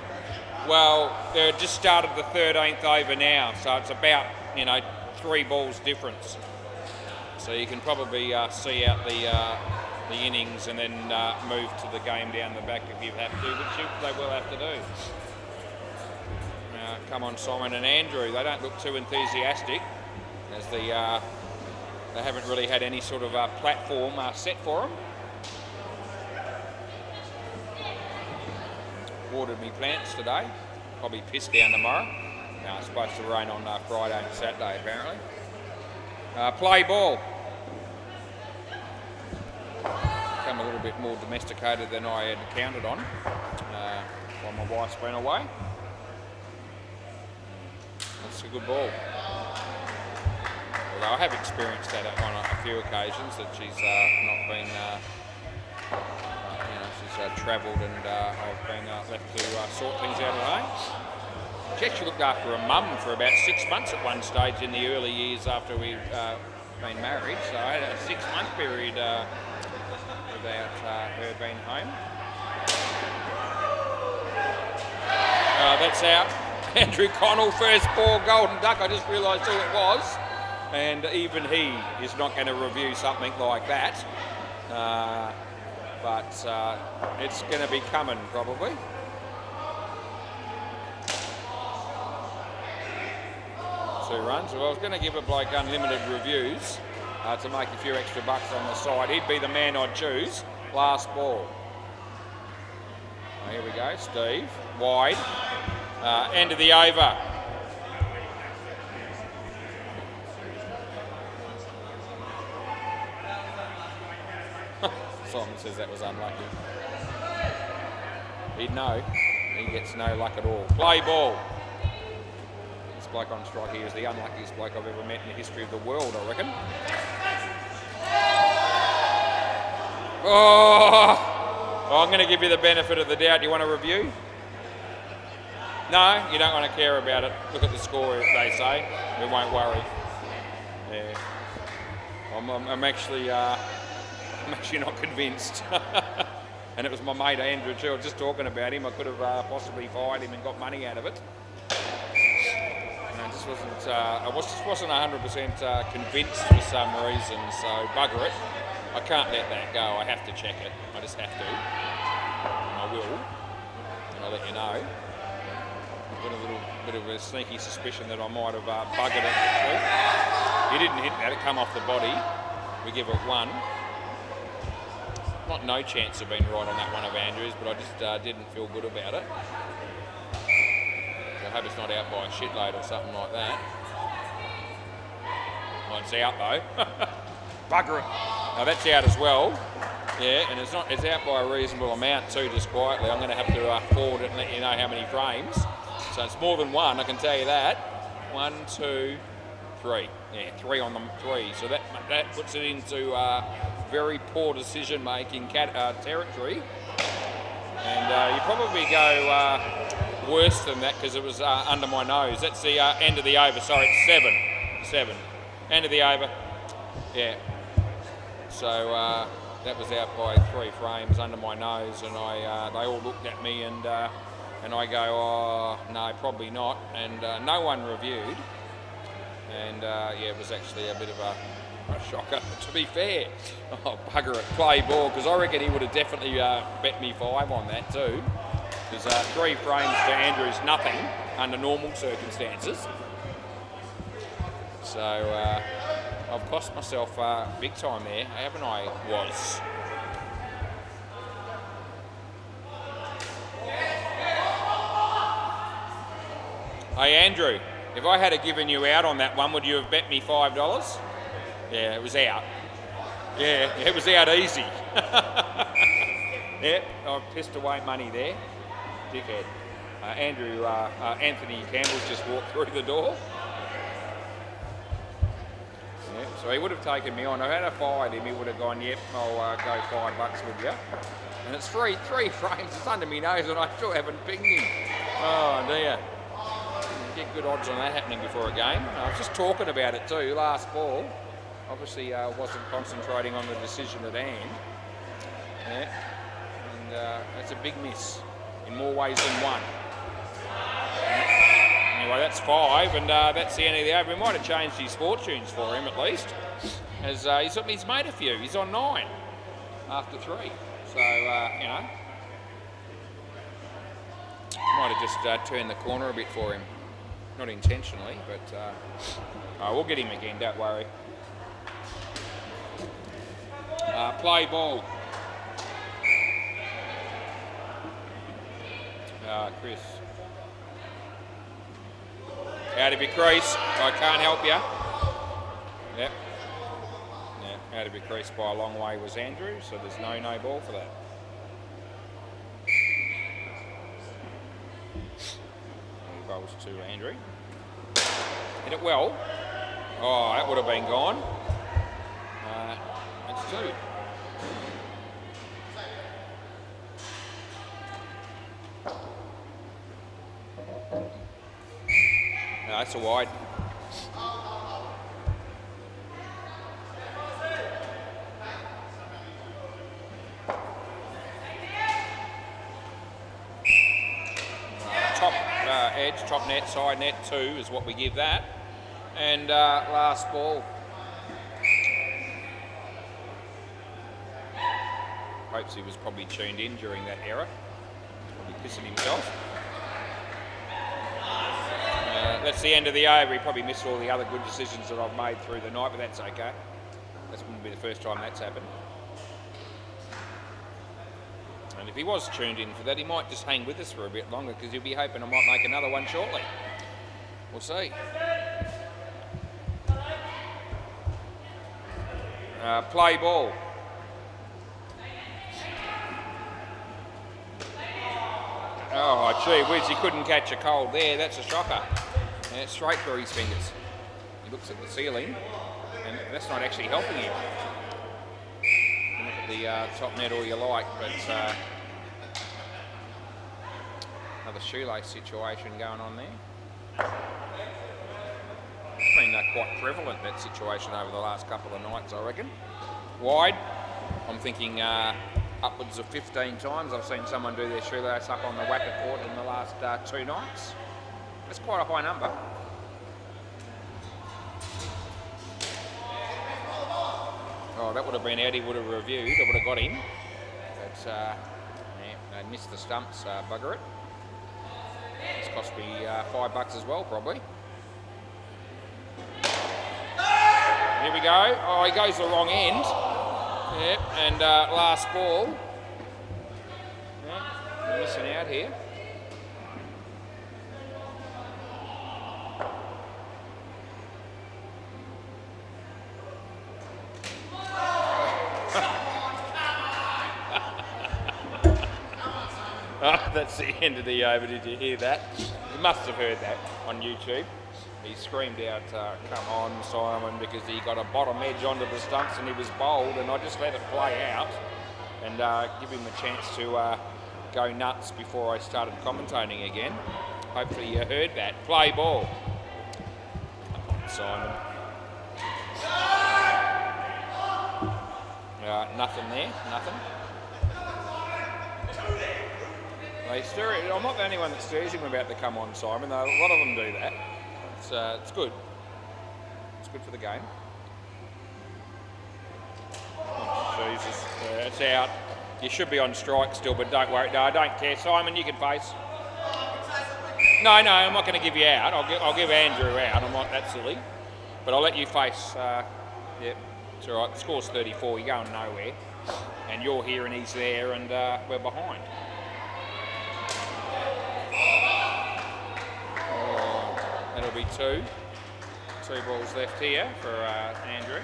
Well, they've just started the 13th over now, so it's about, 3 balls difference. So you can probably see out the innings and then move to the game down the back if you have to, which they will have to do. Come on, Simon and Andrew. They don't look too enthusiastic, as they haven't really had any sort of platform set for them. Watered me plants today. Probably piss down tomorrow. It's supposed to rain on Friday and Saturday apparently. Play ball. Become a little bit more domesticated than I had counted on while my wife's been away. That's a good ball. Although I have experienced that on a few occasions, that she's not been, she's travelled and I've been left to sort things out at home. She actually looked after a mum for about 6 months at one stage in the early years after we'd been married, so I had a 6-month period without her being home. That's out. Andrew Connell, first ball, golden duck. I just realised who it was. And even he is not going to review something like that. But it's going to be coming, probably. Two runs. Well, I was going to give a bloke unlimited reviews to make a few extra bucks on the side. He'd be the man I'd choose. Last ball. Here we go, Steve. Wide. End of the over. Simon says that was unlucky. He'd know. He gets no luck at all. Play ball. This bloke on strike here is the unluckiest bloke I've ever met in the history of the world, I reckon. Oh, I'm going to give you the benefit of the doubt. You want a review? No, you don't want to care about it. Look at the score, they say. We won't worry. Yeah. I'm actually not convinced. And it was my mate Andrew too. I was just talking about him. I could have possibly fired him and got money out of it. And I just wasn't 100% convinced for some reason. So bugger it. I can't let that go. I have to check it. I just have to. And I will. And I'll let you know. I've got a little bit of a sneaky suspicion that I might have buggered it. He didn't hit that. It come off the body. We give it 1. Not no chance of being right on that one of Andrews, but I just didn't feel good about it. So I hope it's not out by a shitload or something like that. Well, it's out though. Bugger it. Now that's out as well. Yeah, and it's out by a reasonable amount too, just quietly. I'm going to have to forward it and let you know how many frames. So it's more than 1, I can tell you that. 1, 2, 3. Yeah, 3 on them, 3. So that puts it into very poor decision-making territory. And you probably go worse than that because it was under my nose. That's the end of the over. Sorry, it's 7. End of the over. Yeah. So that was out by 3 frames under my nose, and they all looked at me and I go, oh no, probably not. And no one reviewed. And yeah, it was actually a bit of a shocker, to be fair. Oh, bugger it, play ball, because I reckon he would have definitely bet me 5 on that too. Because 3 frames to Andrew's nothing under normal circumstances. So I've cost myself big time there, haven't I? Was. Hey Andrew, if I had given you out on that one, would you have bet me $5? Yeah, it was out. Yeah, it was out easy. Yeah, I pissed away money there. Dickhead. Anthony Campbell's just walked through the door. Yeah, so he would have taken me on. If I had fired him, he would have gone, yep, I'll go $5 with you. And it's 3 frames, it's under my nose and I still haven't pinged him. Oh dear. Get good odds on that happening before a game. I was just talking about it too, last ball. Obviously wasn't concentrating on the decision at hand. Yeah. And that's a big miss in more ways than one. Anyway, that's 5 and that's the end of the over. We might have changed his fortunes for him at least. As he's made a few. He's on 9 after 3. So, you know, might have just turned the corner a bit for him. Not intentionally, but we'll get him again, don't worry. Play ball. Chris. Out of your crease. I can't help you. Yep. Yeah, out of your crease by a long way was Andrew, so there's no ball for that. Bowls to Andrew. Hit it well. Oh, that would have been gone. That's 2. No, that's a wide. Edge, top net, side net, 2 is what we give that. And last ball. Hopes he was probably tuned in during that error. Probably pissing himself. That's the end of the over. He probably missed all the other good decisions that I've made through the night, but that's okay. That's going to be the first time that's happened. And if he was tuned in for that, he might just hang with us for a bit longer because he'll be hoping I might make another one shortly. We'll see. Play ball. Oh, gee whiz, he couldn't catch a cold there. That's a shocker. Yeah, straight through his fingers. He looks at the ceiling, and that's not actually helping him. the top net all you like, but another shoelace situation going on there. It's been quite prevalent, that situation, over the last couple of nights, I reckon. Wide, I'm thinking upwards of 15 times I've seen someone do their shoelace up on the WACA Court in the last 2 nights. That's quite a high number. Oh, that would have been out, he would have reviewed, I would have got him. But, yeah, they missed the stumps, bugger it. It's cost me $5 as well, probably. Here we go. Oh, he goes the wrong end. Yep, and last ball. Yep, we're missing out here. Oh, that's the end of the over. Did you hear that? You must have heard that on YouTube. He screamed out, come on, Simon, because he got a bottom edge onto the stumps and he was bowled, and I just let it play out and give him a chance to go nuts before I started commentating again. Hopefully you heard that. Play ball. Come on, Simon. Nothing there, nothing. They stir it. I'm not the only one that stirs him about the come on, Simon. A lot of them do that. It's good. It's good for the game. Oh, Jesus, it's out. You should be on strike still, but don't worry. No, I don't care. Simon, you can face. No, I'm not going to give you out. I'll give Andrew out. I'm not that silly. But I'll let you face. Yep, it's all right. The score's 34. You're going nowhere. And you're here and he's there, and we're behind. That'll be two balls left here for Andrew.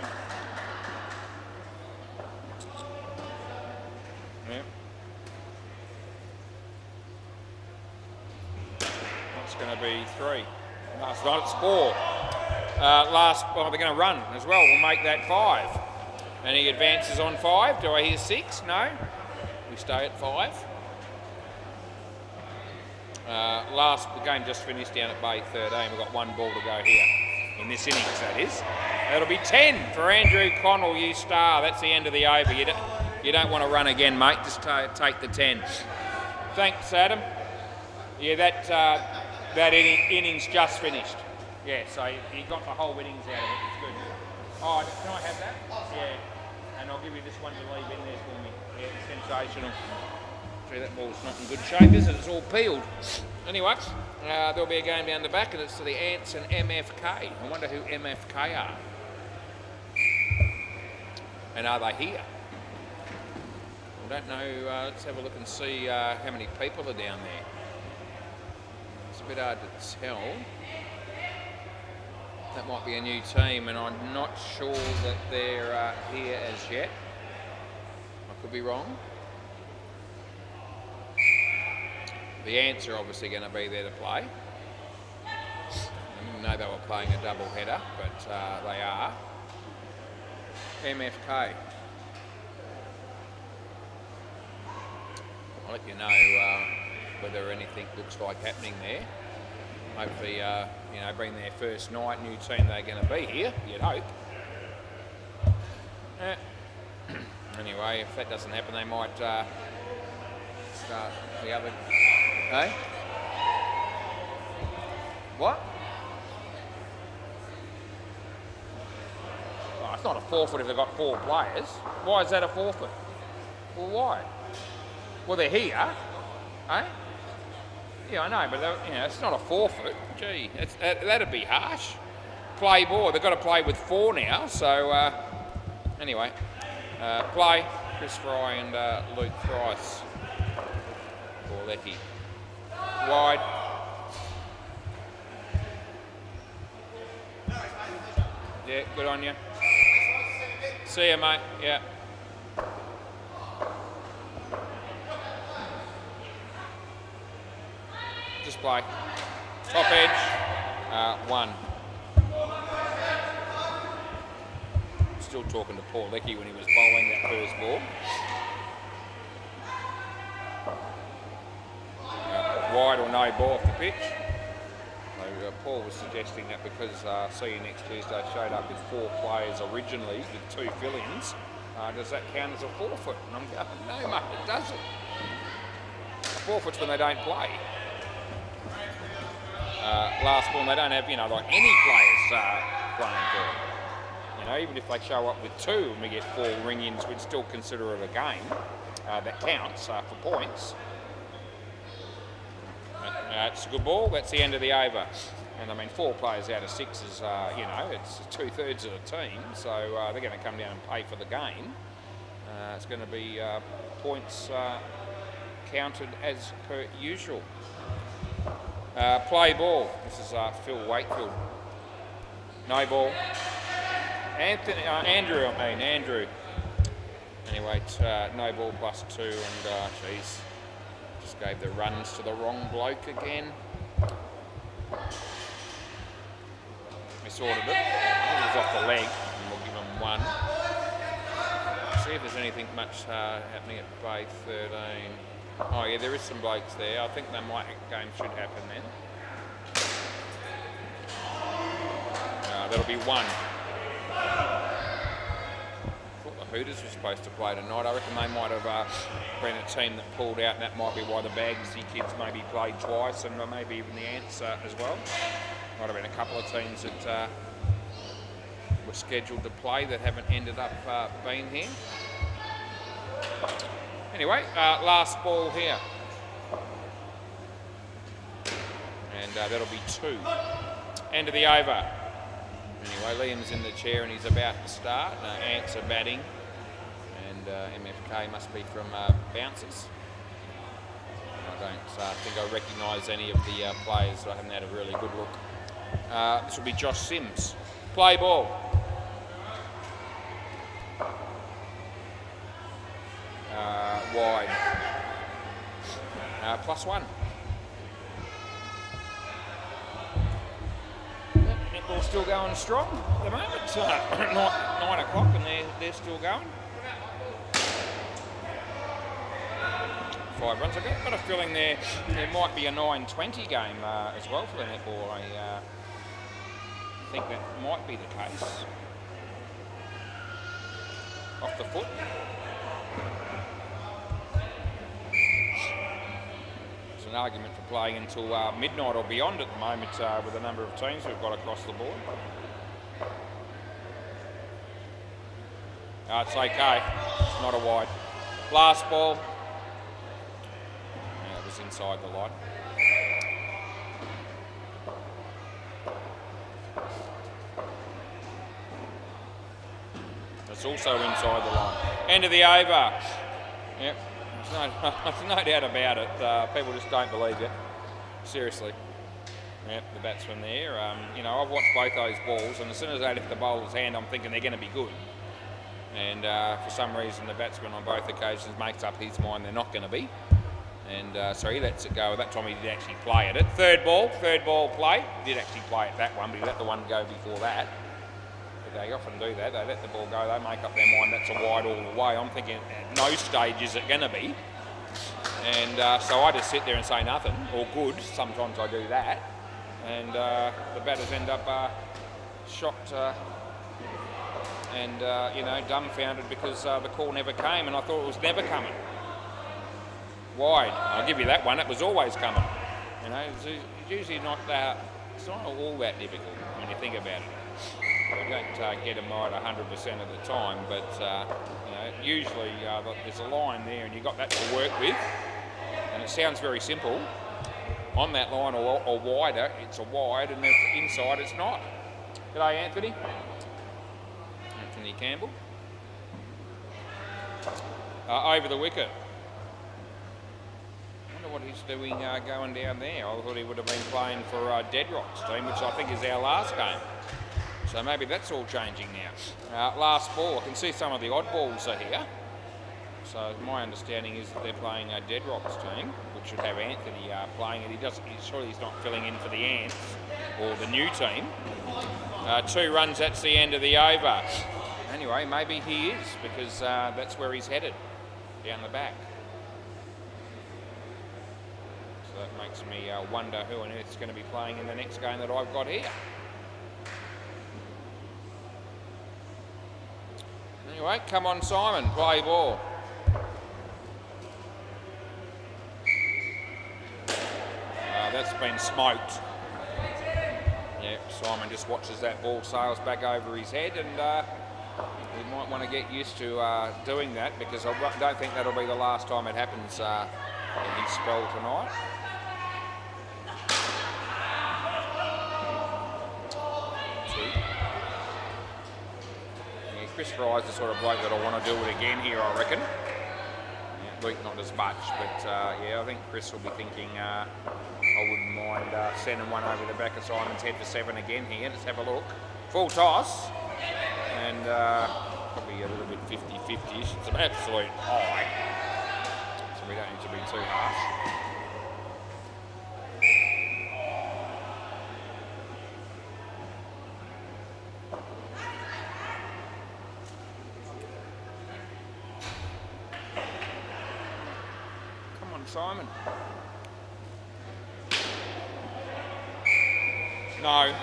Yep. That's going to be 3. Last night it's 4. They're going to run as well. We'll make that 5. And he advances on 5. Do I hear 6? No. We stay at 5. The game just finished down at Bay 13. We've got 1 ball to go here. In this innings, that is. That'll be 10 for Andrew Connell, you star. That's the end of the over. You don't want to run again, mate. Just take the 10. Thanks, Adam. Yeah, that innings just finished. Yeah, so he got the whole innings out of it. It's good. Oh, can I have that? Yeah. And I'll give you this one to leave in there for me. Yeah, it's sensational. That ball's not in good shape, is it? It's all peeled. Anyway, there'll be a game down the back, and it's to the Ants and MFK. I wonder who MFK are. And are they here? I don't know. Let's have a look and see how many people are down there. It's a bit hard to tell. That might be a new team, and I'm not sure that they're here as yet. I could be wrong. The Ants are obviously going to be there to play. I didn't know they were playing a double header, but they are. MFK. I'll let you know whether anything looks like happening there. Hopefully, being their first night, new team, they're going to be here, you'd hope. Anyway, if that doesn't happen, they might start the other... Hey? What? Oh, it's not a forfeit if they've got 4 players. Why is that a forfeit? Well, why? Well, they're here, eh? Yeah, I know, but it's not a forfeit. Gee, that'd be harsh. Play ball. They've got to play with 4 now. So anyway, play Chris Fry and Luke Price. Borletti. Wide. Yeah, good on you. See you, mate. Yeah. Just play. Top edge. 1. still talking to Paul Leckie when he was bowling that first ball. Wide or no ball off the pitch. So, Paul was suggesting that because See You Next Tuesday showed up with 4 players originally with 2 fill-ins, does that count as a forfeit? And I'm going, no mate, it doesn't. A forfeit's when they don't play. Last ball, they don't have, like any players playing for it. Even if they show up with 2 and we get 4 ring-ins, we'd still consider it a game that counts for points. It's a good ball. That's the end of the over. And I mean, 4 players out of 6 is, it's 2/3 of the team, so they're going to come down and pay for the game. It's going to be points counted as per usual. Play ball. This is Phil Wakefield. No ball. Andrew. Anyway, no ball +2, and just gave the runs to the wrong bloke again. We sorted it. I think it was off the leg, and we'll give him 1. See if there's anything much happening at Bay 13. Oh yeah, there is some blokes there. I think game should happen then. That'll be 1. Hooters were supposed to play tonight. I reckon they might have been a team that pulled out, and that might be why the Bagsy kids maybe played twice, and maybe even the Ants as well. Might have been a couple of teams that were scheduled to play that haven't ended up being here. Anyway, last ball here. And that'll be 2. End of the over. Anyway, Liam's in the chair and he's about to start. Ants are batting. And MFK must be from bouncers. I don't think I recognise any of the players, so I haven't had a really good look. This will be Josh Sims. Play ball. Wide. +1. Netball's still going strong at the moment. 9 o'clock and they're still going. 5 runs. I've got a feeling there might be a 9:20 game as well for the netball. I think that might be the case. Off the foot. There's an argument for playing until midnight or beyond at the moment with the number of teams we've got across the board. It's okay. It's not a wide. Last ball. Yeah, it was inside the line. It's also inside the line. End of the over. Yep. There's no doubt about it. People just don't believe you. Seriously. Yep, the batsman there. I've watched both those balls, and as soon as they lift the bowler's hand, I'm thinking they're going to be good. And for some reason, the batsman on both occasions makes up his mind they're not going to be. And so he lets it go. That time he did actually play at it. Third ball play. He did actually play at that one, but he let the one go before that. But they often do that. They let the ball go. They make up their mind that's a wide all the way. I'm thinking at no stage is it going to be. And so I just sit there and say nothing, or good. Sometimes I do that. And the batters end up shocked and dumbfounded because the call never came, and I thought it was never coming. Wide. I'll give you that one. It was always coming. It's usually not that. It's not all that difficult when you think about it. We don't get them right 100% of the time, but usually there's a line there, and you've got that to work with. And it sounds very simple. On that line or wider, it's a wide, and if inside, it's not. G'day, Anthony. Anthony Campbell. Over the wicket. I wonder what he's doing going down there. I thought he would have been playing for Deadrock's team, which I think is our last game. So maybe that's all changing now. Last ball. I can see some of the odd balls are here. So my understanding is that they're playing Deadrock's team, which should have Anthony playing it. Surely he's not filling in for the Ants or the new team. 2 runs, that's the end of the over. Anyway, maybe he is, because that's where he's headed, down the back. So that makes me wonder who on earth is going to be playing in the next game that I've got here. Anyway, come on Simon, play ball. That's been smoked. Yeah, Simon just watches that ball sails back over his head, and he might want to get used to doing that, because I don't think that'll be the last time it happens in his spell tonight. Yeah, Chris Fry's the sort of bloke that I want to do it again here, I reckon. Yeah, Luke not as much, but yeah, I think Chris will be thinking I wouldn't mind sending one over the back of Simon's head for 7 again here. Let's have a look. Full toss. And probably a little bit 50-50-ish. It's an absolute high. So we don't need to be too harsh. Come on, Simon. No,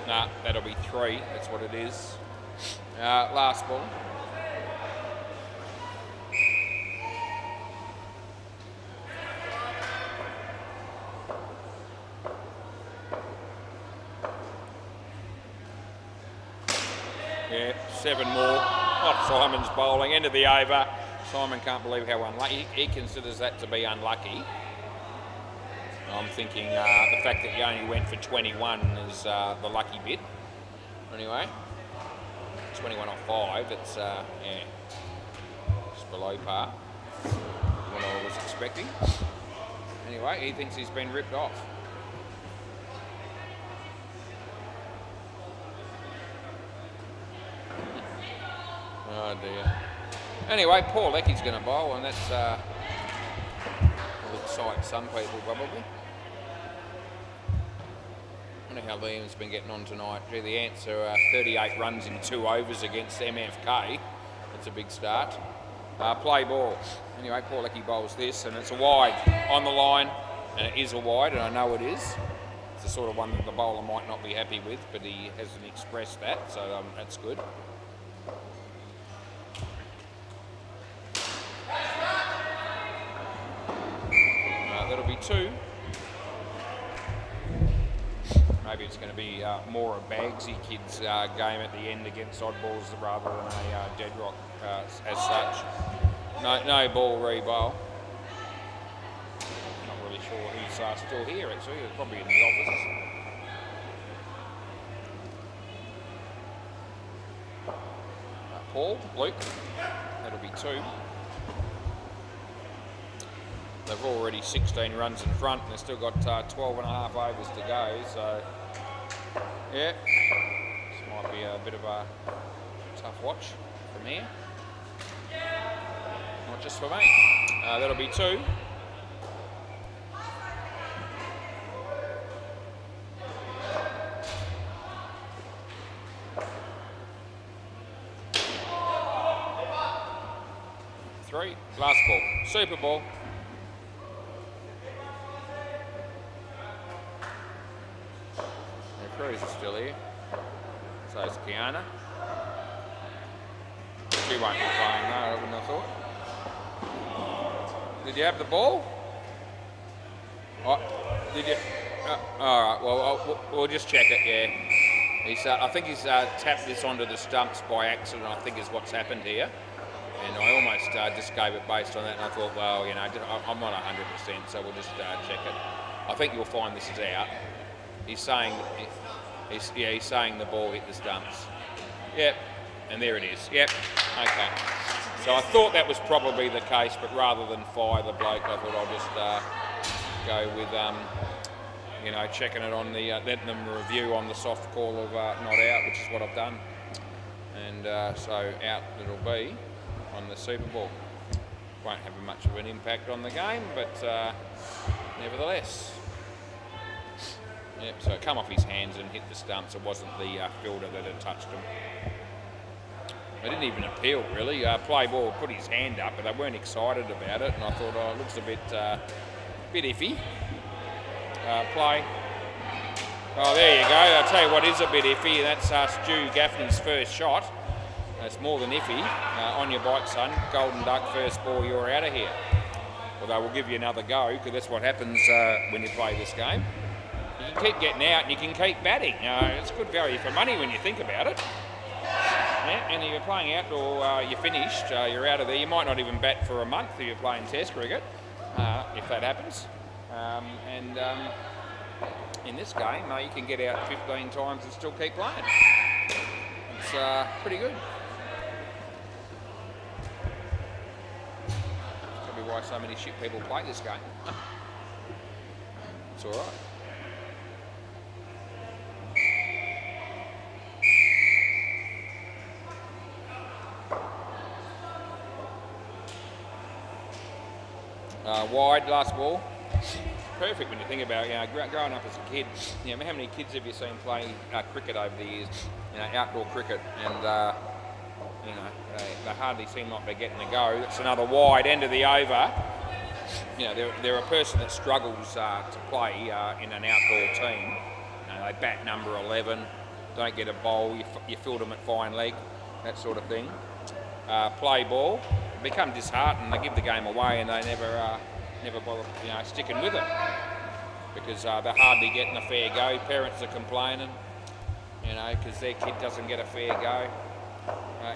nah, that'll be 3. That's what it is. Last ball. Yeah, 7 more. Oh, Simon's bowling. End of the over. Simon can't believe how unlucky. He considers that to be unlucky. I'm thinking the fact that he only went for 21 is the lucky bit. Anyway, 21 off 5, it's yeah, just below par, what I was expecting. Anyway, he thinks he's been ripped off. Oh dear. Anyway, Paul Lecky's going to bowl, and that's will excite some people probably. I wonder how Liam's been getting on tonight. Gee, the Ants are 38 runs in 2 overs against MFK. That's a big start. Play ball. Anyway, Paul Leckie bowls this, and it's a wide on the line, and it is a wide, and I know it is. It's the sort of one that the bowler might not be happy with, but he hasn't expressed that, so that's good. That'll be 2. Maybe it's going to be more a Bagsy kids game at the end against oddballs rather than a deadrock as such. No ball re-bowl. Not really sure who's still here actually. They're probably in the office. Paul, Luke. That'll be 2. They've already 16 runs in front, and they've still got 12 and a half overs to go, so yeah, this might be a bit of a tough watch from here. Not just for me. That'll be 2. Three. Last ball. Super ball. Cruz is still here. So is Kiana. She won't be playing though, I wouldn't have thought. Did you have the ball? Oh, did you? Alright, well, we'll just check it, yeah. He's, I think he's tapped this onto the stumps by accident, I think is what's happened here. And I almost just gave it based on that, and I thought, well, you know, I'm not 100%, so we'll just check it. I think you'll find this is out. He's saying, he's saying the ball hit the stumps. Yep, and there it is. Yep, okay. So I thought that was probably the case, but rather than fire the bloke, I thought I'll just go with, you know, checking it on the, letting them review on the soft call of not out, which is what I've done. And so out it'll be on the Super Bowl. Won't have much of an impact on the game, but nevertheless. Yep, so it come off his hands and hit the stumps. It wasn't the fielder that had touched him. They didn't even appeal, really. Play ball put his hand up, but they weren't excited about it, and I thought, oh, it looks a bit iffy. Play. Oh, there you go. I'll tell you what is a bit iffy. That's Stu Gaffney's first shot. It's more than iffy. On your bike, son. Golden Duck, first ball, you're out of here. Although we'll give you another go, because that's what happens when you play this game. You can keep getting out and you can keep batting. It's good value for money when you think about it. Yeah, and if you're playing outdoor, you're finished, you're out of there. You might not even bat for a month if you're playing Test cricket, if that happens. In this game, you can get out 15 times and still keep playing. It's pretty good. Probably why so many shit people play this game. It's all right. Wide, last ball. Perfect when you think about it. Growing up as a kid, how many kids have you seen play cricket over the years? Outdoor cricket, and they hardly seem like they're getting a go. It's another wide, end of the over. They're a person that struggles to play in an outdoor team. They bat number 11, don't get a bowl. You field them at fine leg, that sort of thing. Play ball, become disheartened. They give the game away, and they never bother, sticking with it, because they're hardly getting a fair go. Parents are complaining, because their kid doesn't get a fair go.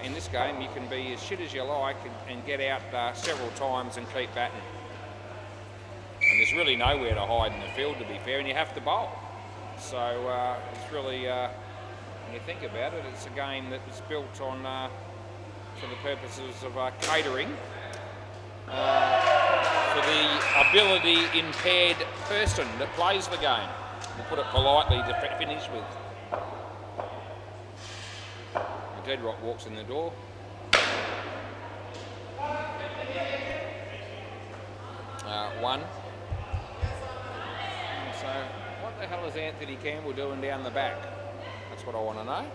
In this game, you can be as shit as you like and get out several times and keep batting. And there's really nowhere to hide in the field, to be fair, and you have to bowl. So it's really, when you think about it, it's a game that was built on, for the purposes of catering, for the ability impaired person that plays the game. We'll put it politely to finish with. Dead Rock walks in the door. One. So, what the hell is Anthony Campbell doing down the back? That's what I want to know.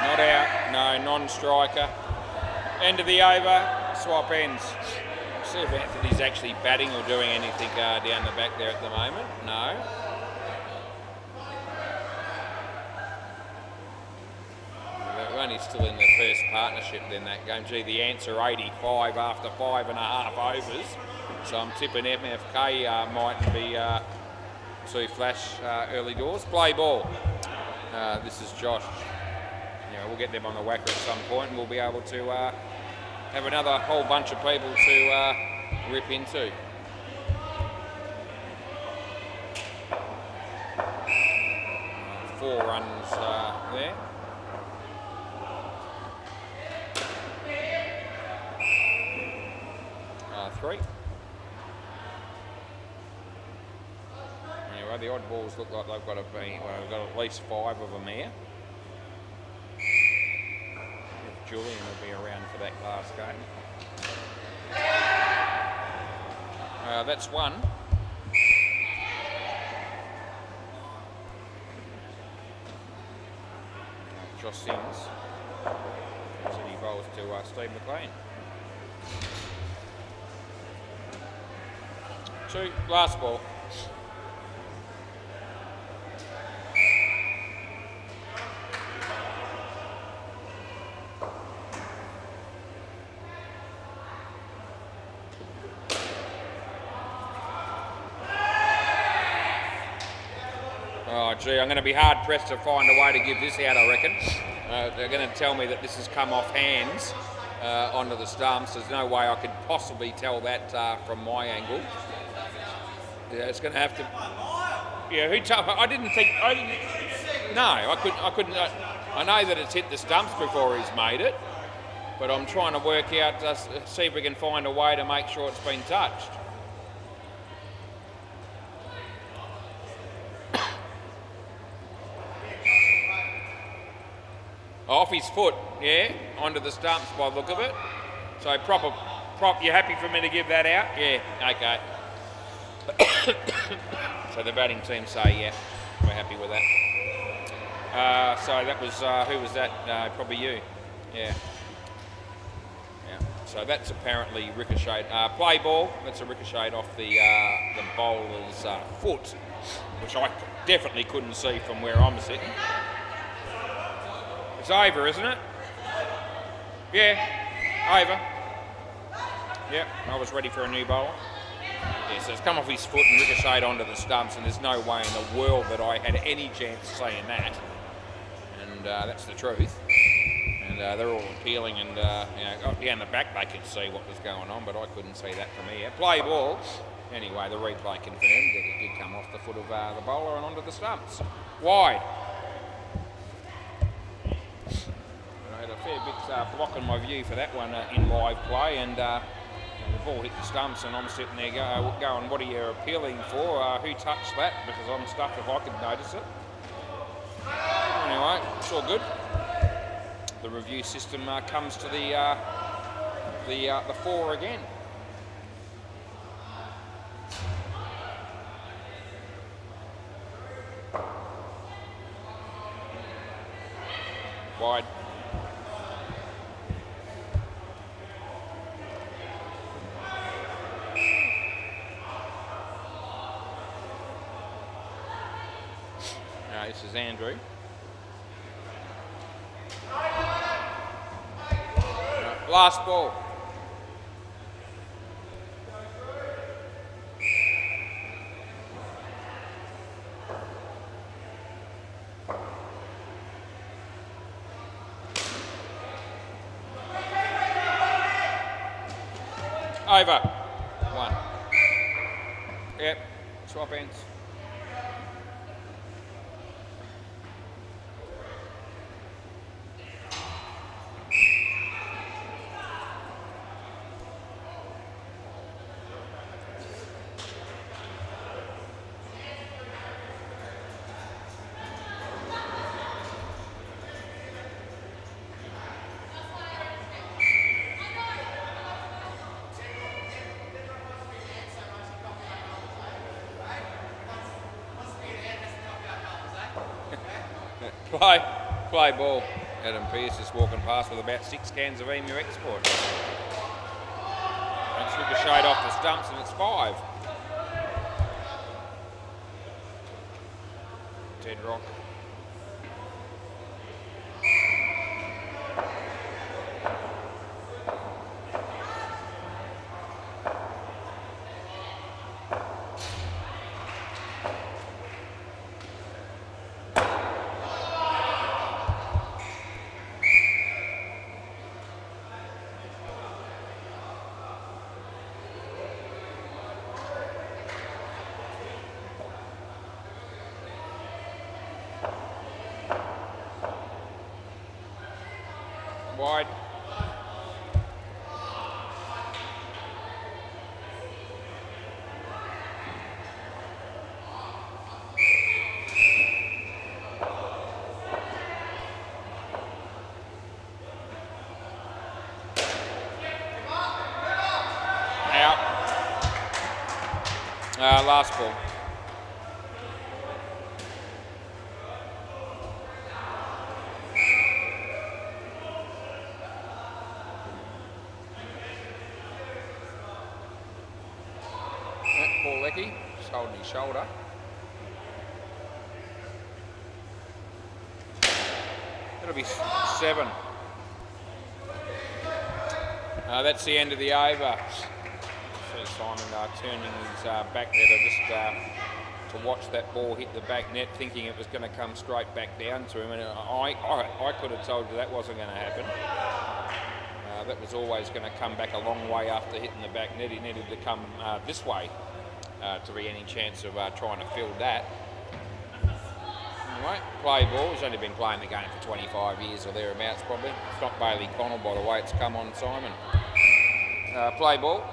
Not out, no, non-striker. End of the over, swap ends. See if Anthony's actually batting or doing anything down the back there at the moment. No. We're only still in the first partnership in that game. Gee, the answer 85 after 5.5 overs. So I'm tipping MFK mightn't be too flash early doors. Play ball. This is Josh. We'll get them on the WACA at some point, and we'll be able to have another whole bunch of people to rip into. Four runs there. Three. Anyway, the odd balls look like they've got to be, well, we've got at least 5 of them here. Julian will be around for that last game. That's one. Josh Sims. City bowls to Steve McLean. 2, last ball. Oh, gee, I'm going to be hard pressed to find a way to give this out, I reckon. They're going to tell me that this has come off hands onto the stumps. There's no way I could possibly tell that from my angle. Yeah, it's going to have to. Yeah, who told? I didn't think. No, I couldn't. I know that it's hit the stumps before he's made it, but I'm trying to work out, see if we can find a way to make sure it's been touched. Off his foot, yeah, onto the stumps by the look of it. So proper, you happy for me to give that out? Yeah, okay. So the batting team say yeah. We're happy with that. So that was, who was that? Probably you. Yeah. So that's apparently ricocheted. Play ball, that's a ricochet off the bowler's foot, which I definitely couldn't see from where I'm sitting. It's over, isn't it? Yeah, over. Yep, I was ready for a new bowler. Yeah, so it's come off his foot and ricocheted onto the stumps, and there's no way in the world that I had any chance of seeing that. And that's the truth. And they're all appealing, and down the back they could see what was going on, but I couldn't see that from here. Play ball. Anyway, the replay confirmed that it did come off the foot of the bowler and onto the stumps. Wide. I had a fair bit blocking my view for that one in live play, and the ball hit the stumps, and I'm sitting there going, what are you appealing for? Who touched that? Because I'm stuck if I could notice it. Anyway, it's all good. The review system comes to the fore again. Wide. This is Andrew. Last ball. Over. One. Yep. Swap ends. Play ball. Adam Pearce is walking past with about 6 cans of Emu Export. It's ricocheted off the stumps, and it's 5. Dead rock. Wide. Out. Last ball. Just holding his shoulder. That'll be 7. That's the end of the over. See Simon turning his back there to watch that ball hit the back net, thinking it was going to come straight back down to him, and I could have told you that wasn't going to happen. That was always going to come back a long way after hitting the back net. He needed to come this way to be any chance of trying to fill that. Anyway, play ball. He's only been playing the game for 25 years or thereabouts probably. It's not Bailey Connell by the way it's come on, Simon. Play ball.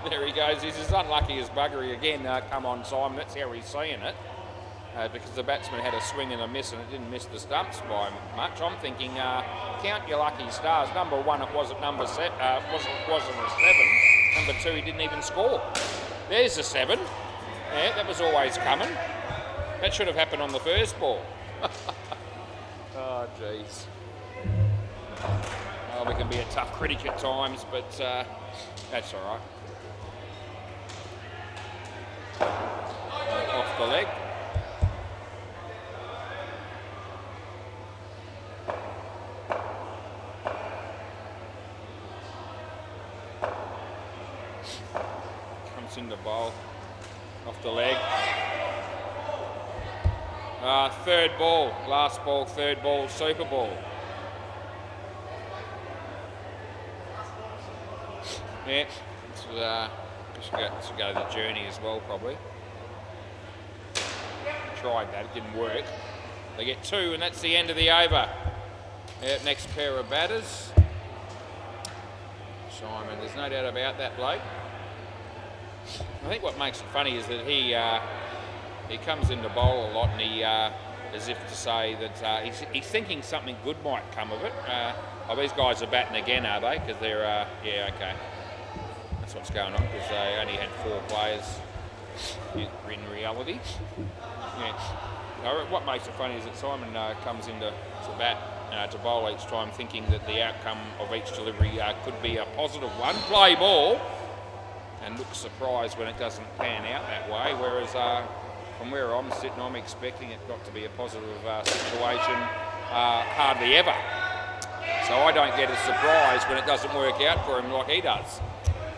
There he goes. He's as unlucky as buggery again. Come on, Simon. That's how he's seeing it. Because the batsman had a swing and a miss, and it didn't miss the stumps by much. I'm thinking, count your lucky stars. Number 1, it was at number 7. Wasn't a 7. Number 2, he didn't even score. There's the 7. Yeah, that was always coming. That should have happened on the first ball. Oh, jeez. Oh, we can be a tough critic at times, but that's all right. Off the leg. Comes in the bowl. Off the leg. Third ball. Last ball, third ball, super ball. Yeah, just go the journey as well, probably. Tried that, it didn't work. They get 2, and that's the end of the over. Yeah, next pair of batters. Simon, there's no doubt about that bloke. I think what makes it funny is that he comes into bowl a lot, and he, as if to say that he's thinking something good might come of it. These guys are batting again, are they? Because they're, yeah, okay. That's what's going on, because they only had 4 players in reality. Yeah. What makes it funny is that Simon comes into bat to bowl each time thinking that the outcome of each delivery could be a positive one. Play ball, and looks surprised when it doesn't pan out that way, whereas from where I'm sitting, I'm expecting it got to be a positive situation hardly ever. So I don't get as surprised when it doesn't work out for him like he does.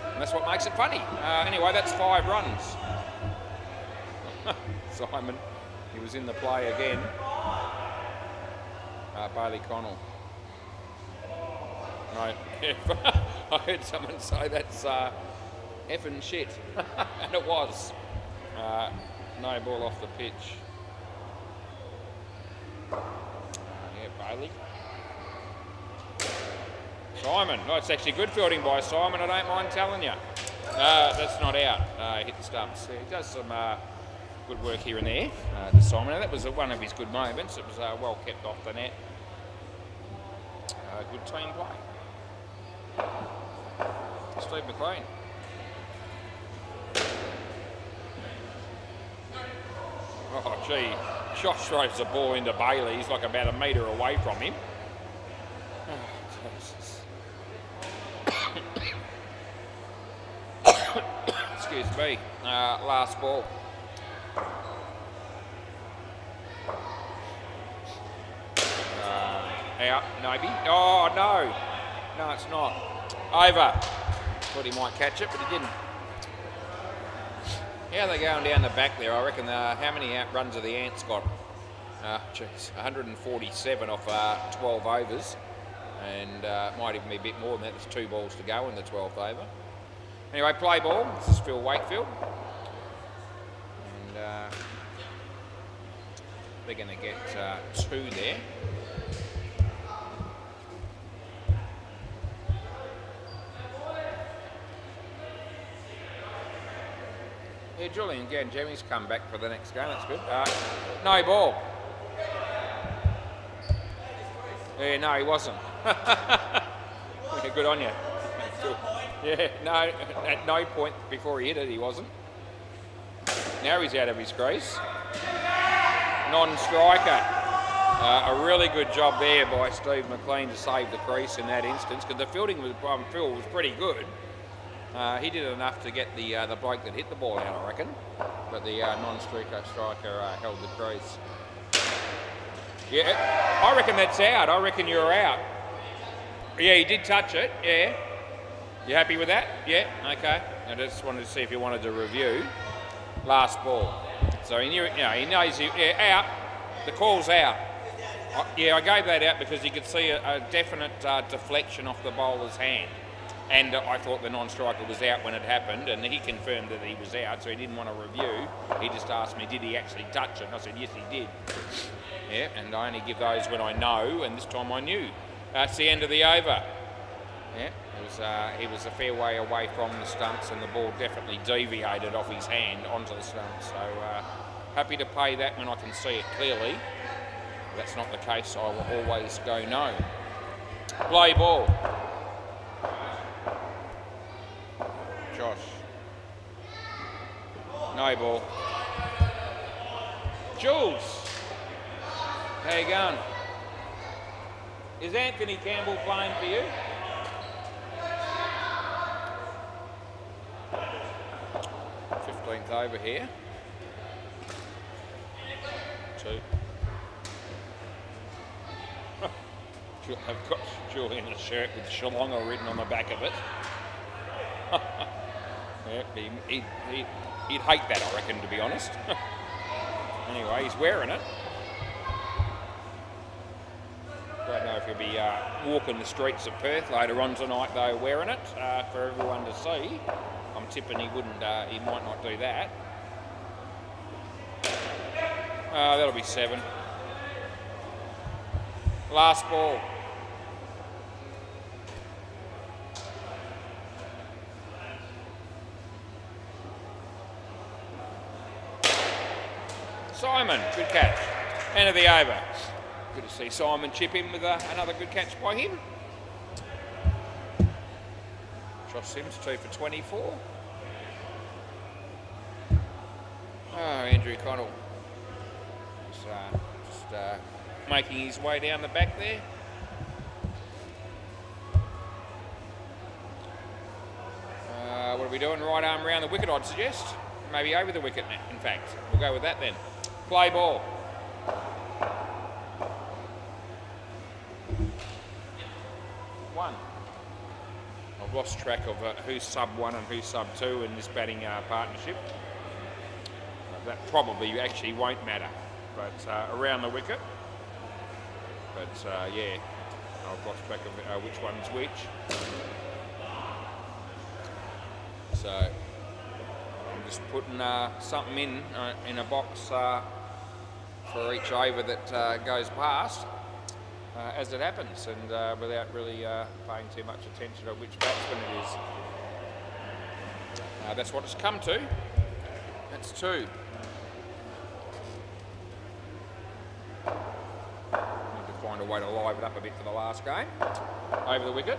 And that's what makes it funny. Anyway, that's 5 runs. Simon, he was in the play again. Bailey Connell. No, I heard someone say that's effing shit. And it was. No ball off the pitch. Yeah, Bailey. Simon. Oh, it's actually good fielding by Simon, I don't mind telling you. That's not out. Hit the stumps. He does some good work here and there, to Simon. And that was one of his good moments. It was well kept off the net. Good team play. Steve McLean. Oh, gee. Josh throws the ball into Bailey. He's like about a metre away from him. Excuse me. Last ball. Out, maybe. Oh, no. No, it's not. Over. Thought he might catch it, but he didn't. How are they going down the back there? I reckon how many out runs have the Ants got? Geez, 147 off 12 overs. And might even be a bit more than that. There's 2 balls to go in the 12th over. Anyway, play ball. This is Phil Wakefield. And they're going to get 2 there. Yeah, Julian Gangemi's come back for the next game. That's good. No ball. Yeah, no, he wasn't. Yeah, good on you. Yeah, no, at no point before he hit it, he wasn't. Now he's out of his crease. Non-striker. A really good job there by Steve McLean to save the crease in that instance, because the fielding was, Phil was pretty good. He did enough to get the bloke that hit the ball out, I reckon. But the non-striker held the crease. Yeah, I reckon that's out. I reckon you're out. Yeah, he did touch it, yeah. You happy with that? Yeah, okay. I just wanted to see if you wanted to review. Last ball. So he knew, he knows, out. The call's out. Yeah, I gave that out because you could see a definite deflection off the bowler's hand. And I thought the non-striker was out when it happened, and he confirmed that he was out, so he didn't want to review. He just asked me, did he actually touch it? And I said, yes, he did. Yeah, and I only give those when I know, and this time I knew. That's the end of the over. Yeah, he was a fair way away from the stumps, and the ball definitely deviated off his hand onto the stumps. So happy to pay that when I can see it clearly. If that's not the case, I will always go no. Play ball. Josh. No ball. Jules, how you going? Is Anthony Campbell playing for you? Over here. 2. I've got Julian a shirt with Shillonga written on the back of it. Yeah, he'd hate that, I reckon, to be honest. Anyway, he's wearing it. Don't know if he'll be walking the streets of Perth later on tonight, though, wearing it for everyone to see. I'm tipping he wouldn't. He might not do that. That'll be 7. Last ball. Simon, good catch. End of the over. Good to see Simon chip in with another good catch by him. Josh Sims, 2 for 24. Oh, Andrew Connell just making his way down the back there. What are we doing? Right arm around the wicket, I'd suggest. Maybe over the wicket, in fact. We'll go with that then. Play ball. One. I've lost track of who's sub 1 and who's sub 2 in this batting partnership. That probably actually won't matter, but around the wicket. But yeah, I've lost track of which one's which. So I'm just putting something in a box for each over that goes past. As it happens, and without really paying too much attention to which batsman it is. That's what it's come to. That's 2. Need to find a way to live it up a bit for the last game. Over the wicket.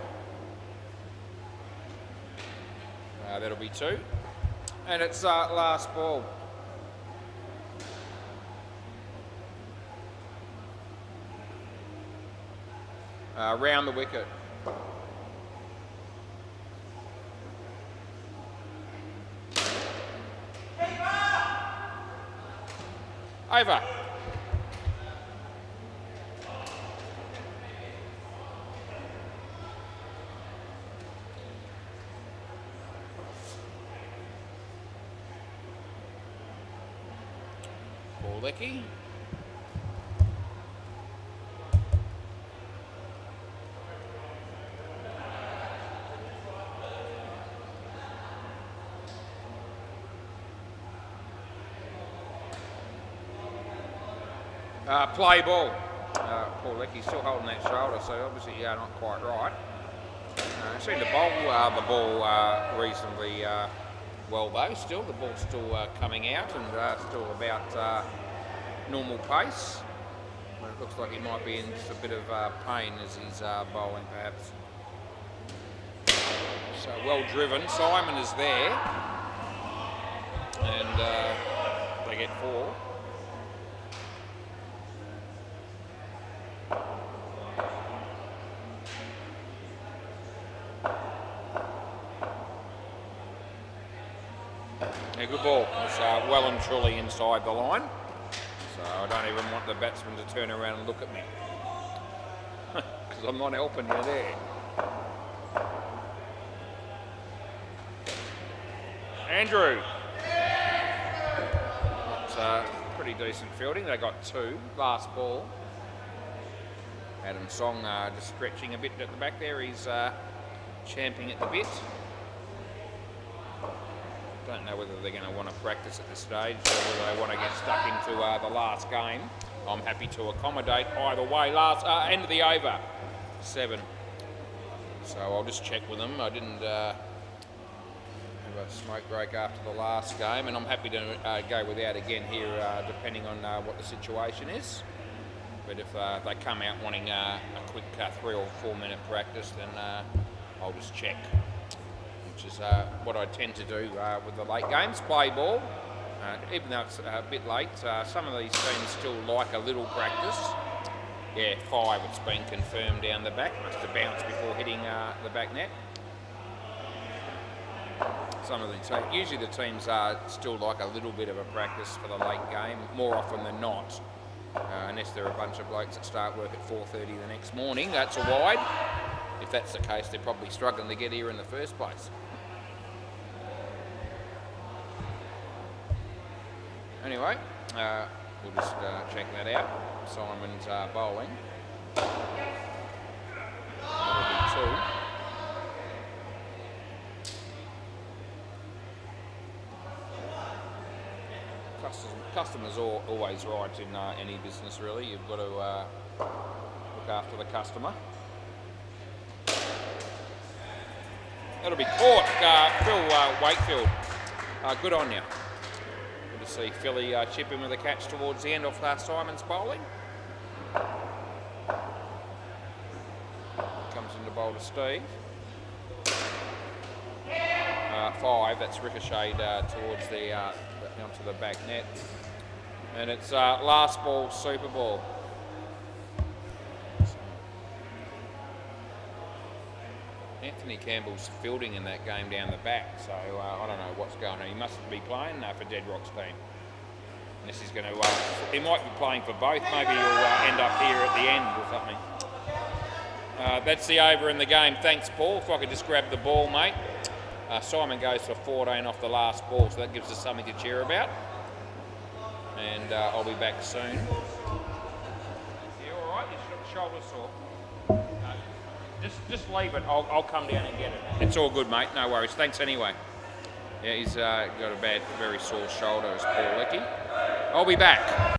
That'll be 2. And it's last ball. Round the wicket. Over. Lecky. Play ball. Paul Lecky's still holding that shoulder, so obviously not quite right. Seemed to bowl the ball reasonably well though. Still, the ball's still coming out and still about normal pace. But it looks like he might be in just a bit of pain as he's bowling, perhaps. So well driven. Simon is there, and they get 4. Yeah, good ball. It's well and truly inside the line. So I don't even want the batsman to turn around and look at me. Because I'm not helping you there. Andrew. It's pretty decent fielding. They got 2. Last ball. Adam Song just stretching a bit at the back there. He's champing at the bit. Don't know whether they're going to want to practice at this stage or whether they want to get stuck into the last game. I'm happy to accommodate either way. Last end of the over, 7. So I'll just check with them. I didn't have a smoke break after the last game, and I'm happy to go without again here, depending on what the situation is. But if they come out wanting a quick 3 or 4 minute practice, then I'll just check. Which is what I tend to do with the late games. Play ball. Even though it's a bit late, some of these teams still like a little practice. Yeah, 5, it's been confirmed down the back. Must have bounced before hitting the back net. Some of these, so usually the teams still like a little bit of a practice for the late game, more often than not. Unless there are a bunch of blokes that start work at 4:30 the next morning, that's a wide. If that's the case, they're probably struggling to get here in the first place. Anyway, we'll just check that out. Simon's bowling. That'll be 2. Customers are always right in any business, really. You've got to look after the customer. That'll be caught. Phil Wakefield, good on you. Good to see Philly chip in with a catch towards the end of Simon's bowling. Comes into bowl to Steve. 5, that's ricocheted towards the onto the back net. And it's last ball, super ball. Anthony Campbell's fielding in that game down the back, so I don't know what's going on. He must be playing for Dead Rock's team. Unless he's going to, he might be playing for both. Maybe he'll end up here at the end or something. That's the over in the game. Thanks, Paul. If I could just grab the ball, mate. Simon goes for 14 off the last ball, so that gives us something to cheer about. And I'll be back soon. You all right? Your shoulder's sore. Just leave it. I'll come down and get it. It's all good, mate. No worries. Thanks anyway. Yeah, he's got a very sore shoulder, as Paul Leckie. I'll be back.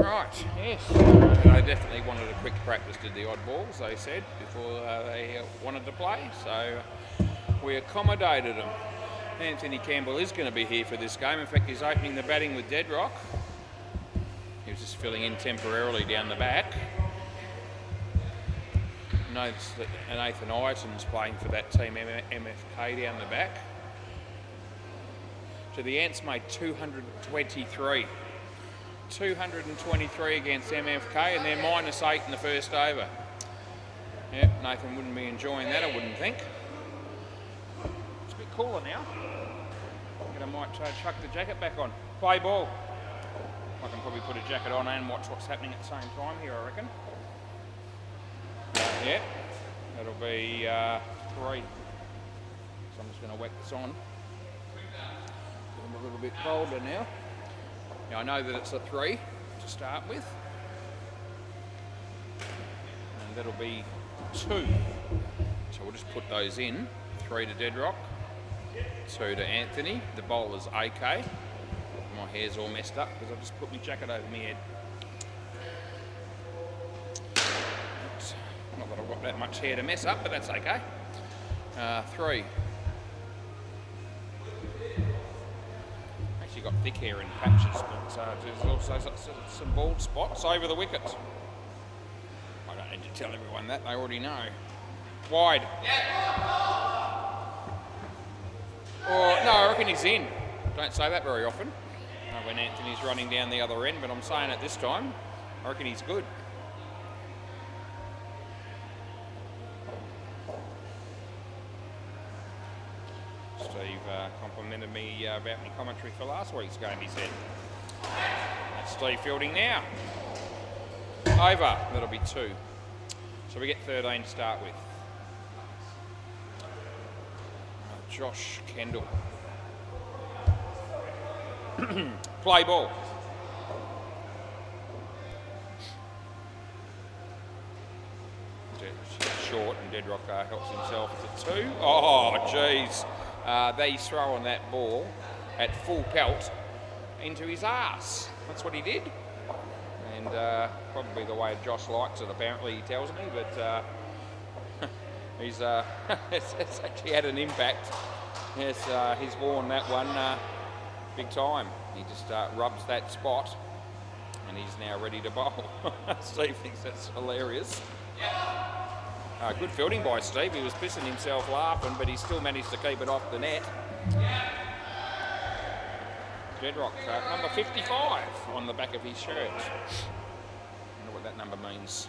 Right, yes. They definitely wanted a quick practice, did the odd balls, they said, before they wanted to play, so we accommodated them. Anthony Campbell is going to be here for this game. In fact, he's opening the batting with Deadrock. He was just filling in temporarily down the back. Notice that Nathan Ireton's playing for that team, MFK, down the back. So the Ants made 223. 223 against MFK, and they're -8 in the first over. Yep, Nathan wouldn't be enjoying that, I wouldn't think. It's a bit cooler now. I might chuck the jacket back on. Play ball. I can probably put a jacket on and watch what's happening at the same time here, I reckon. Yeah, that'll be 3. So I'm just going to whack this on. I'm a little bit colder now. Now I know that it's a 3 to start with. And that'll be 2. So we'll just put those in. 3 to Deadrock. 2 to Anthony. The bowler's AK. My hair's all messed up because I've just put my jacket over my head. Not that I've got that much hair to mess up, but that's okay. 3. Actually got thick hair in patches, but there's also some bald spots over the wicket. I don't need to tell everyone that, they already know. Wide. Or, no, I reckon he's in. Don't say that very often when Anthony's running down the other end, but I'm saying it this time. I reckon he's good. Steve complimented me about my commentary for last week's game, he said. That's Steve fielding now. Over, that'll be 2. So we get 13 to start with. Josh Kendall. Play ball. Short, and Deadrock helps himself to 2. Oh, jeez. He's throwing that ball at full pelt into his arse. That's what he did. And probably the way Josh likes it, apparently, he tells me, but he's it's actually had an impact. Yes, he's worn that one big time. He just rubs that spot, and he's now ready to bowl. Steve thinks that's hilarious. Good fielding by Steve. He was pissing himself laughing, but he still managed to keep it off the net. Deadrock, number 55 on the back of his shirt. I wonder what that number means.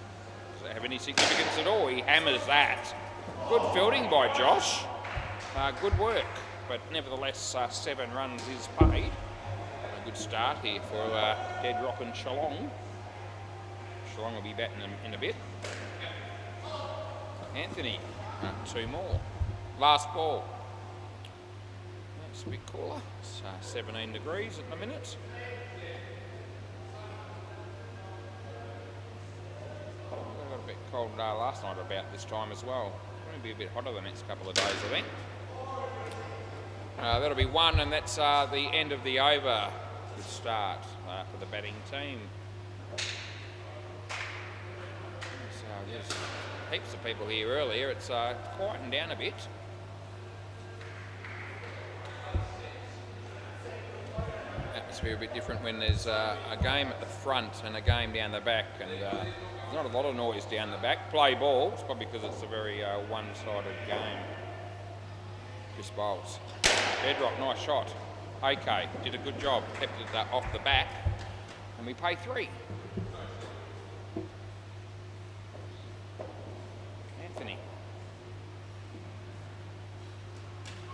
Does it have any significance at all? He hammers that. Good fielding by Josh. Good work, but nevertheless 7 runs is paid. A good start here for Deadrock and Geelong. Geelong will be batting them in a bit. Anthony, 2 more. Last ball. That's a bit cooler. It's 17 degrees at the minute. It got a bit cold last night about this time as well. It's going to be a bit hotter the next couple of days, I think. That'll be 1, and that's the end of the over. Good start for the batting team. So there's heaps of people here earlier. It's quietened down a bit. Atmosphere a bit different when there's a game at the front and a game down the back, and there's not a lot of noise down the back. Play ball. It's probably because it's a very one-sided game. Chris Bowles. Deadrock, nice shot. AK did a good job, kept it off the back, and we pay 3. Anthony.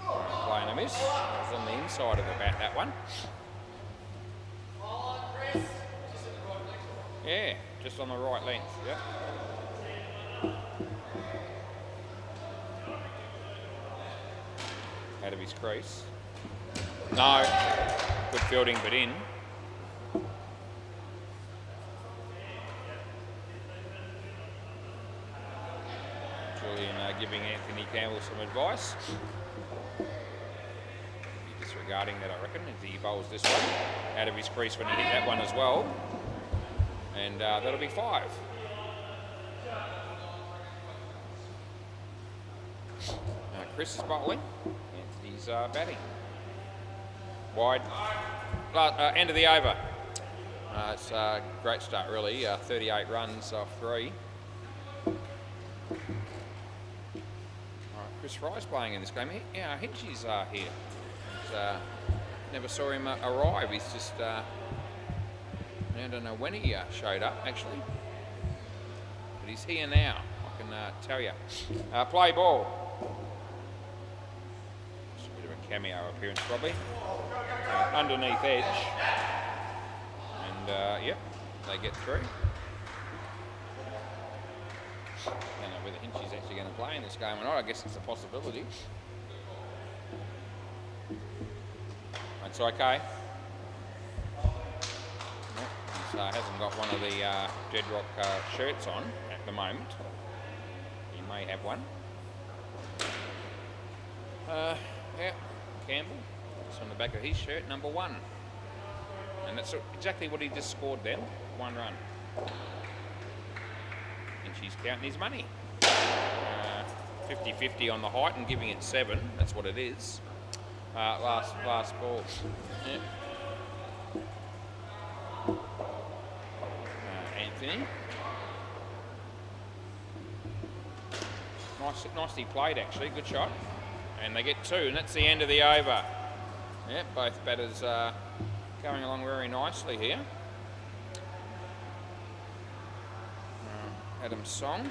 Playing a miss. It was on the inside of the bat, that one. Yeah, just on the right length, yeah. Out of his crease. No, good fielding, but in. Julian giving Anthony Campbell some advice. He's disregarding that, I reckon, as he bowls this one. Out of his crease when he hit that one as well. And that'll be 5. Chris is bowling. Anthony's batting. Wide. End of the over. It's a great start, really. 38 runs off 3. Chris Fry's playing in this game. Hinchy's here. Never saw him arrive. He's just, I don't know when he showed up, actually. But he's here now, I can tell you. Play ball. Just a bit of a cameo appearance, probably. Underneath edge. And, yep, they get through. I don't know whether Hinchy's actually going to play in this game or not. I guess it's a possibility. It's okay. He hasn't got one of the Dead Rock shirts on at the moment. He may have one. Yeah, Campbell. It's on the back of his shirt, number 1. And that's exactly what he just scored then. 1 run. And she's counting his money. 50-50 on the height and giving it 7. That's what it is. Last ball. Yeah. Anthony. Nicely played, actually. Good shot. And they get 2, and that's the end of the over. Yeah, both batters going along very nicely here. Adam's song.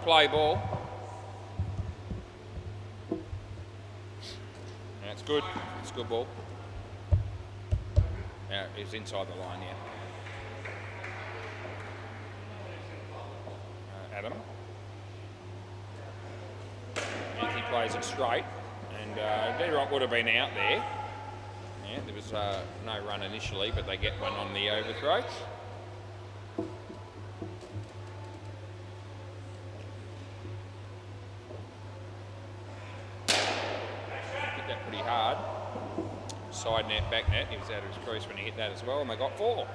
Play ball. That's good. It's a good ball. Yeah, it's inside the line, yeah. Adam. Anthony plays it straight, and Deadrock would have been out there. Yeah, there was no run initially, but they get one on the overthrow. Hit that pretty hard. Side net, back net. He was out of his crease when he hit that as well, and they got 4.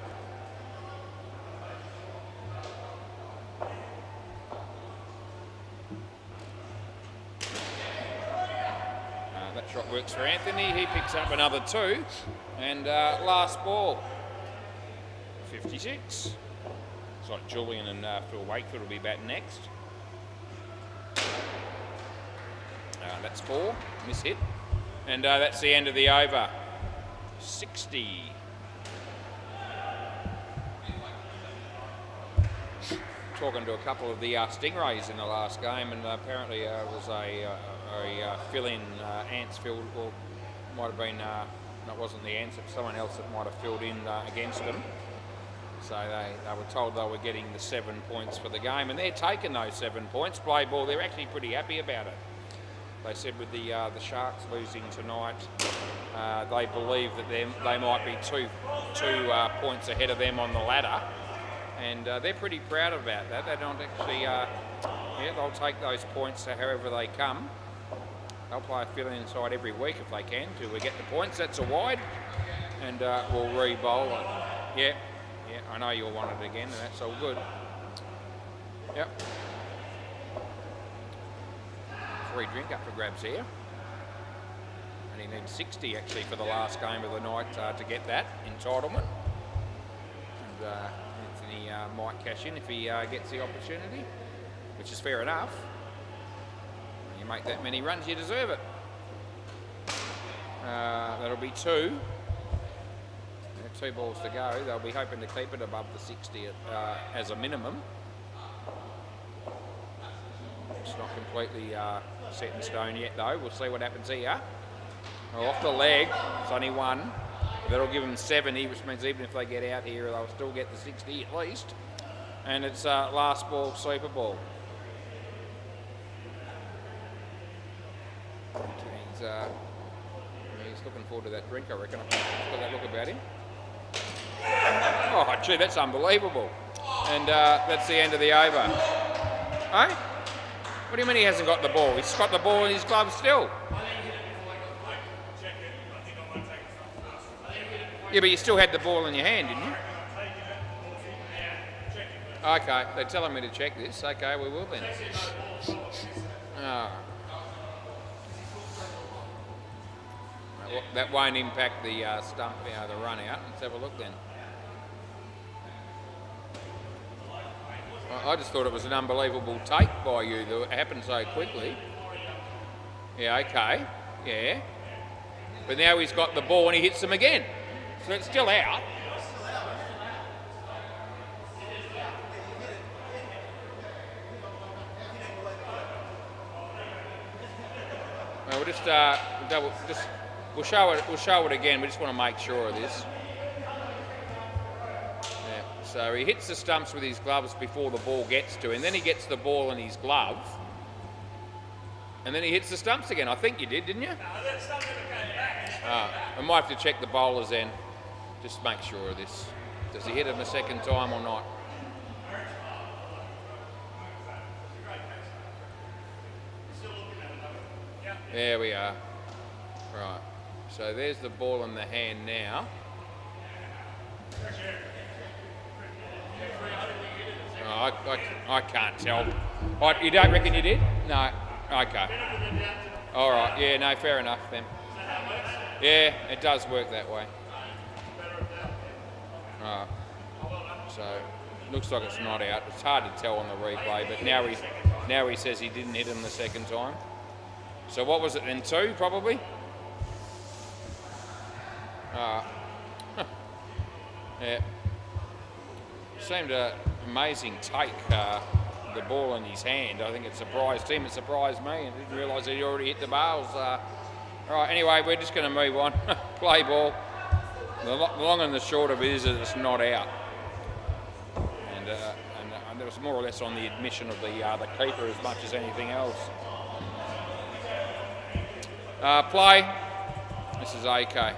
That shot works for Anthony. He picks up another 2. And last ball, 56. It's like Julian and Phil Wakefield will be batting next. That's 4. Miss hit. And that's the end of the over. 60. Talking to a couple of the Stingrays in the last game, and apparently it was a fill-in Ants filled, or might have been, it wasn't the Ants, it was someone else that might have filled in against them. So they were told they were getting the 7 points for the game, and they're taking those 7 points. Play ball, they're actually pretty happy about it. They said with the Sharks losing tonight, they believe that they might be two points ahead of them on the ladder, and they're pretty proud about that. They don't actually, they'll take those points however they come. They'll play a fill-in side every week if they can till we get the points. That's a wide, and we'll re-bowl it. Yeah, I know you'll want it again, and that's all good. Yep. Free drink up for grabs here. And he needs 60 actually for the last game of the night to get that entitlement. And Anthony might cash in if he gets the opportunity, which is fair enough. When you make that many runs, you deserve it. That'll be 2. 2 balls to go. They'll be hoping to keep it above the 60 as a minimum. It's not completely set in stone yet, though. We'll see what happens here. Well, off the leg, it's only 1. That'll give them 70, which means even if they get out here, they'll still get the 60 at least. And it's last ball, super ball. He's looking forward to that drink, I reckon. Look at that look about him. Oh, gee, that's unbelievable. And that's the end of the over. Hey? What do you mean he hasn't got the ball? He's got the ball in his glove still. Yeah, but you still had the ball in your hand, didn't you? Okay, they're telling me to check this. Okay, we will then. Oh. That won't impact the stump, the run out. Let's have a look then. I just thought it was an unbelievable take by you that it happened so quickly. Yeah, okay, yeah. But now he's got the ball and he hits them again. So it's still out. Well, we'll show it again. We just want to make sure of this. Yeah. So he hits the stumps with his gloves before the ball gets to him. Then he gets the ball in his glove. And then he hits the stumps again. I think you did, didn't you? I might have to check the bowlers then. Just make sure of this. Does he hit him a second time or not? There we are. Right. So there's the ball in the hand now. Oh, I can't tell. You don't reckon you did? No. Okay. All right. Yeah, no, fair enough then. Yeah, it does work that way. Right. So, looks like it's not out. It's hard to tell on the replay, but now he says he didn't hit him the second time. So what was it then, 2 probably? Yeah. Seemed an amazing take, the ball in his hand. I think it surprised him, it surprised me, and didn't realise he'd already hit the bales. All right, anyway, we're just going to move on. Play ball. The long and the short of it is that it's not out. And that was more or less on the admission of the keeper as much as anything else. Play. This is AK.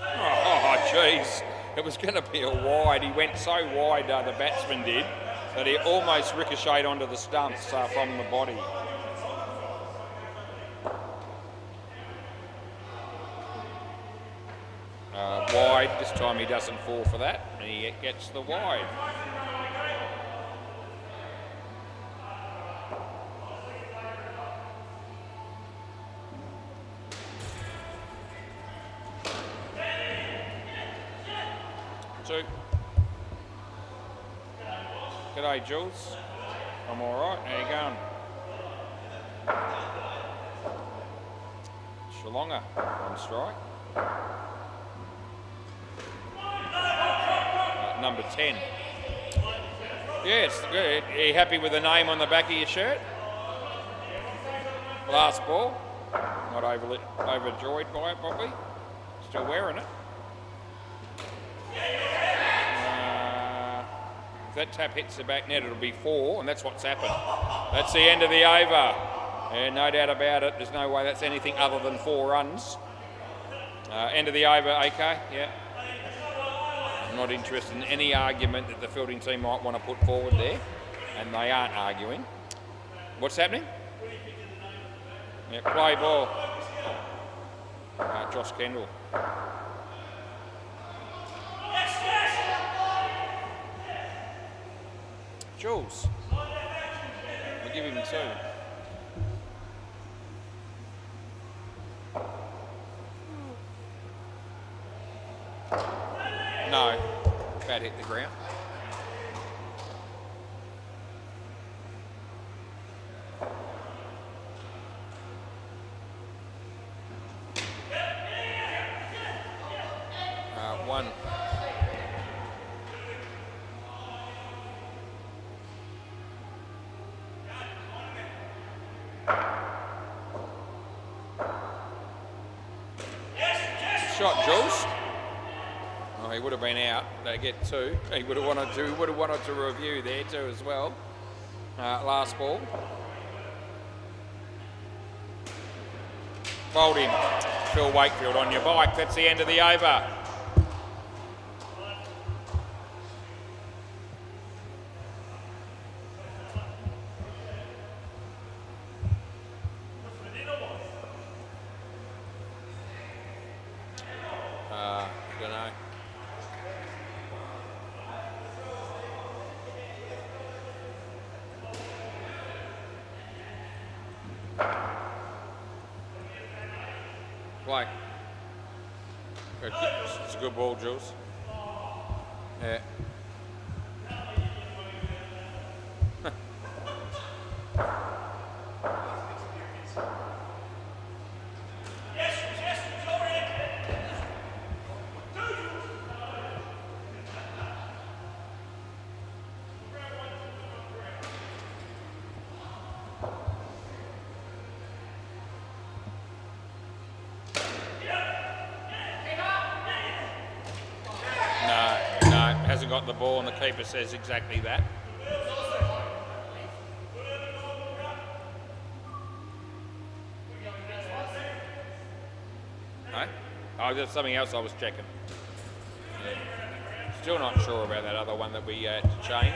Oh, jeez. It was going to be a wide. He went so wide, the batsman did, that he almost ricocheted onto the stumps from the body. Wide. This time he doesn't fall for that, and he gets the wide. G'day, Jules. I'm all right. How you going? Shalonga on strike. Number 10. Yes, good. Are you happy with the name on the back of your shirt? Last ball. Not overjoyed by it, probably. Still wearing it. If that tap hits the back net, it'll be 4, and that's what's happened. That's the end of the over. And no doubt about it, there's no way that's anything other than 4 runs. End of the over, AK, yeah. I'm not interested in any argument that the fielding team might want to put forward there, and they aren't arguing. What's happening? Yeah, play ball. Josh Kendall. Jules, we'll give him 2. No, bat hit the ground. One. Shot, Jules. Oh, he would have been out. They get 2. He would have wanted to review there too as well. Last ball. Bowled him. Phil Wakefield on your bike. That's the end of the over. play. It's a good ball, Jules. Yeah. Hasn't got the ball, and the keeper says exactly that. No? Oh, there's something else I was checking. Yeah. Still not sure about that other one that we had to change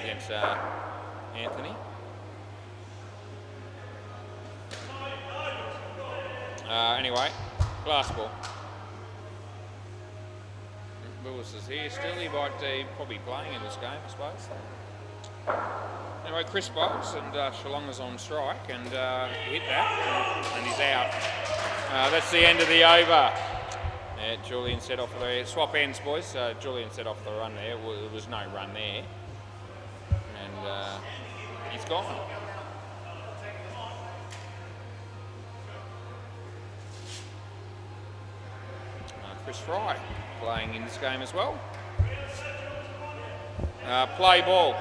against Anthony. Anyway, glass ball. Lewis is here still. He might probably playing in this game, I suppose. Anyway, Chris bowls and Shalonga's on strike and hit that and he's out. That's the end of the over. Yeah, Julian set off the swap ends, boys. Julian set off the run there. Well, there was no run there, and he's gone. Chris Fry playing in this game as well. Play ball.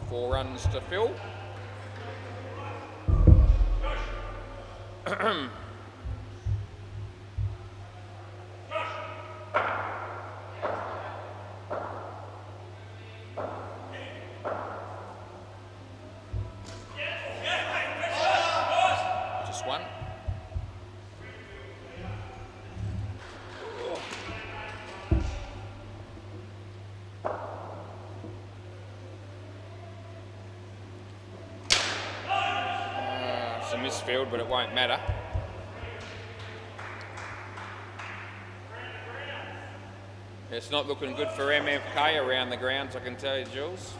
Four runs to Phil. Just one. It's a misfield, but it won't matter. It's not looking good for MFK around the grounds, I can tell you, Jules.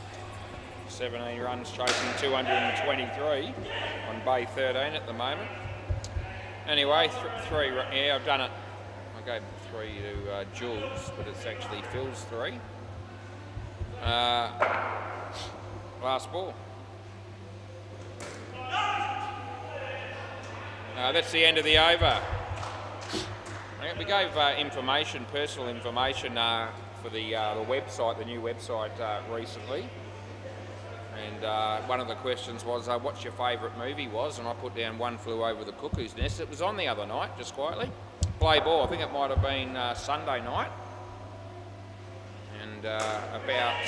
17 runs chasing 223 on Bay 13 at the moment. Anyway, three, yeah, I've done it. I gave 3 to Jules, but it's actually Phil's 3. Last ball. That's the end of the over. We gave information, personal information for the website, the new website recently. And one of the questions was, what's your favourite movie was? And I put down One Flew Over the Cuckoo's Nest. It was on the other night, just quietly. Play ball, I think it might have been Sunday night. And about,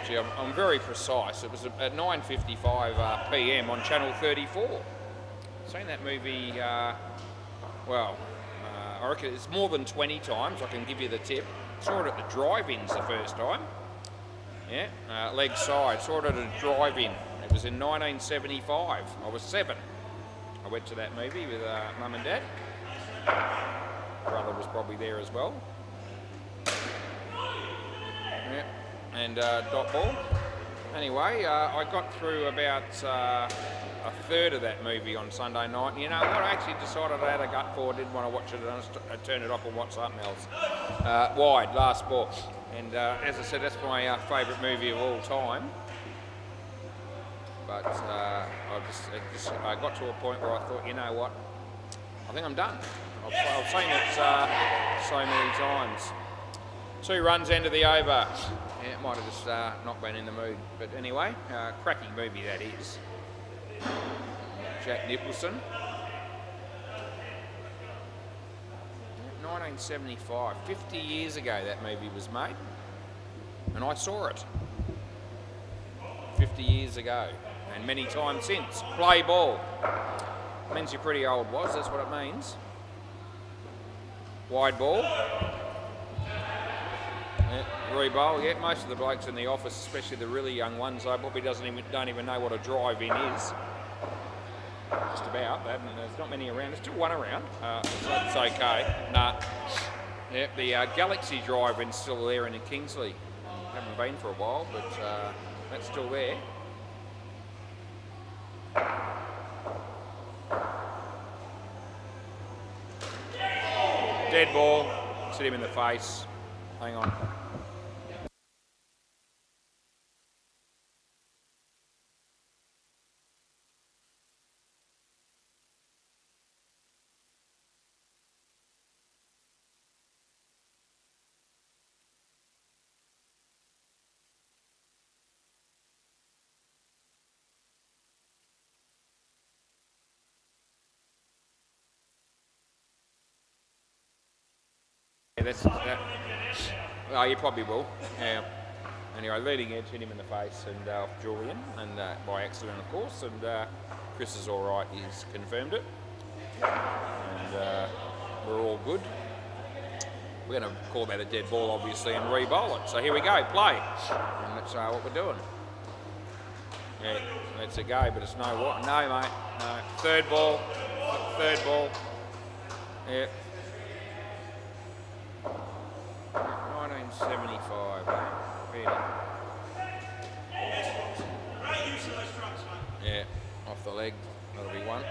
gee, I'm very precise, it was at 9:55 PM on Channel 34. Seen that movie, well, I reckon it's more than 20 times, I can give you the tip. Saw it at the drive-ins the first time. Yeah, leg side, saw it at a drive-in. It was in 1975. I was 7. I went to that movie with Mum and Dad. Brother was probably there as well. Yeah, and dot ball. Anyway, I got through about a third of that movie on Sunday night. And you know what? I actually decided I had a gut for. Didn't want to watch it, and I turned it off and watched something else. Wide, last ball. And as I said, that's my favourite movie of all time. But I got to a point where I thought, you know what? I think I'm done. I've seen it so many times. 2 runs, end of the over. Yeah, it might have just not been in the mood. But anyway, cracking movie that is. Jack Nicholson. 1975, 50 years ago that movie was made, and I saw it 50 years ago, and many times since. Play ball. Means you're pretty old, was, that's what it means. Wide ball. Yeah, re-bowl. Yeah, most of the blokes in the office, especially the really young ones, they probably don't even know what a drive-in is. Just about. There's not many around. There's still one around. So it's okay. Nah. Yep, the Galaxy drive-in's still there in Kingsley. Haven't been for a while, but that's still there. Dead ball. Hit him in the face. Hang on. Yeah, oh, you probably will. Yeah. Anyway, leading edge hit him in the face and off Julian, and by accident, of course. And Chris is all right. He's confirmed it, and we're all good. We're going to call that a dead ball, obviously, and re-bowl it. So here we go, play, and that's what we're doing. Yeah, that's a go, but it's no what? No, mate. No. Third ball. Yeah. 1975. Yeah, off the leg. That'll be one.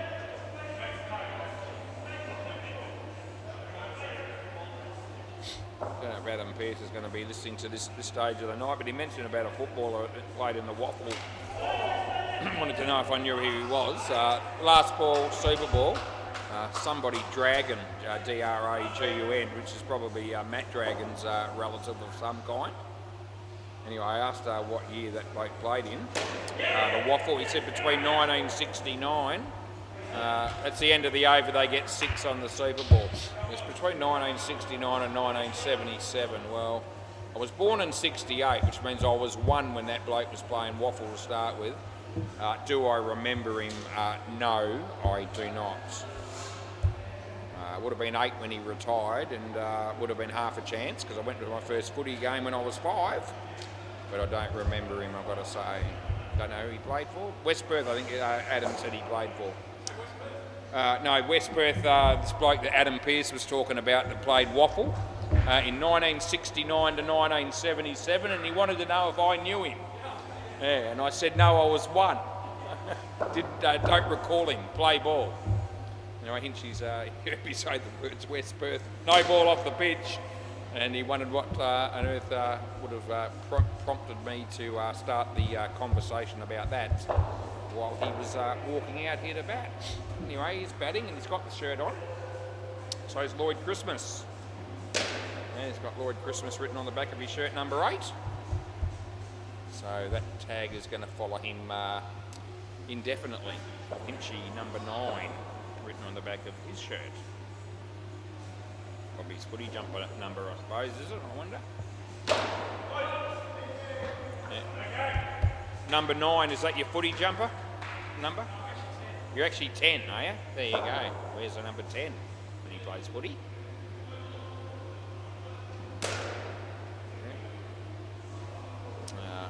I don't know if Adam Pearce is going to be listening to this stage of the night, but he mentioned about a footballer that played in the Waffle. Wanted to know if I knew who he was. Last ball, Super Bowl. Somebody Dragon, D-R-A-G-U-N, which is probably Matt Dragon's relative of some kind. Anyway, I asked what year that bloke played in. The Waffle, he said between 1969. At the end of the over, they get 6 on the Super Bowl. It's between 1969 and 1977. Well, I was born in 68, which means I was 1 when that bloke was playing Waffle to start with. Do I remember him? No, I do not. Would have been 8 when he retired, and would have been half a chance because I went to my first footy game when I was 5. But I don't remember him, I've got to say. Don't know who he played for. West Perth, I think Adam said he played for. No, West Perth, this bloke that Adam Pearce was talking about that played Waffle in 1969 to 1977, and he wanted to know if I knew him. Yeah, and I said, no, I was 1. Don't recall him, play ball. I think she's heard me say the words West Perth, no ball off the pitch, and he wondered what on earth would have prompted me to start the conversation about that while he was walking out here to bat. Anyway, he's batting and he's got the shirt on. So is Lloyd Christmas. And he's got Lloyd Christmas written on the back of his shirt, number 8. So that tag is going to follow him indefinitely. Hinchy, number 9. Written on the back of his shirt. Probably his footy jumper number, I suppose, is it? I wonder. Yeah. Number 9, is that your footy jumper number? You're actually 10, are you? There you go. Where's the number 10 when he plays footy?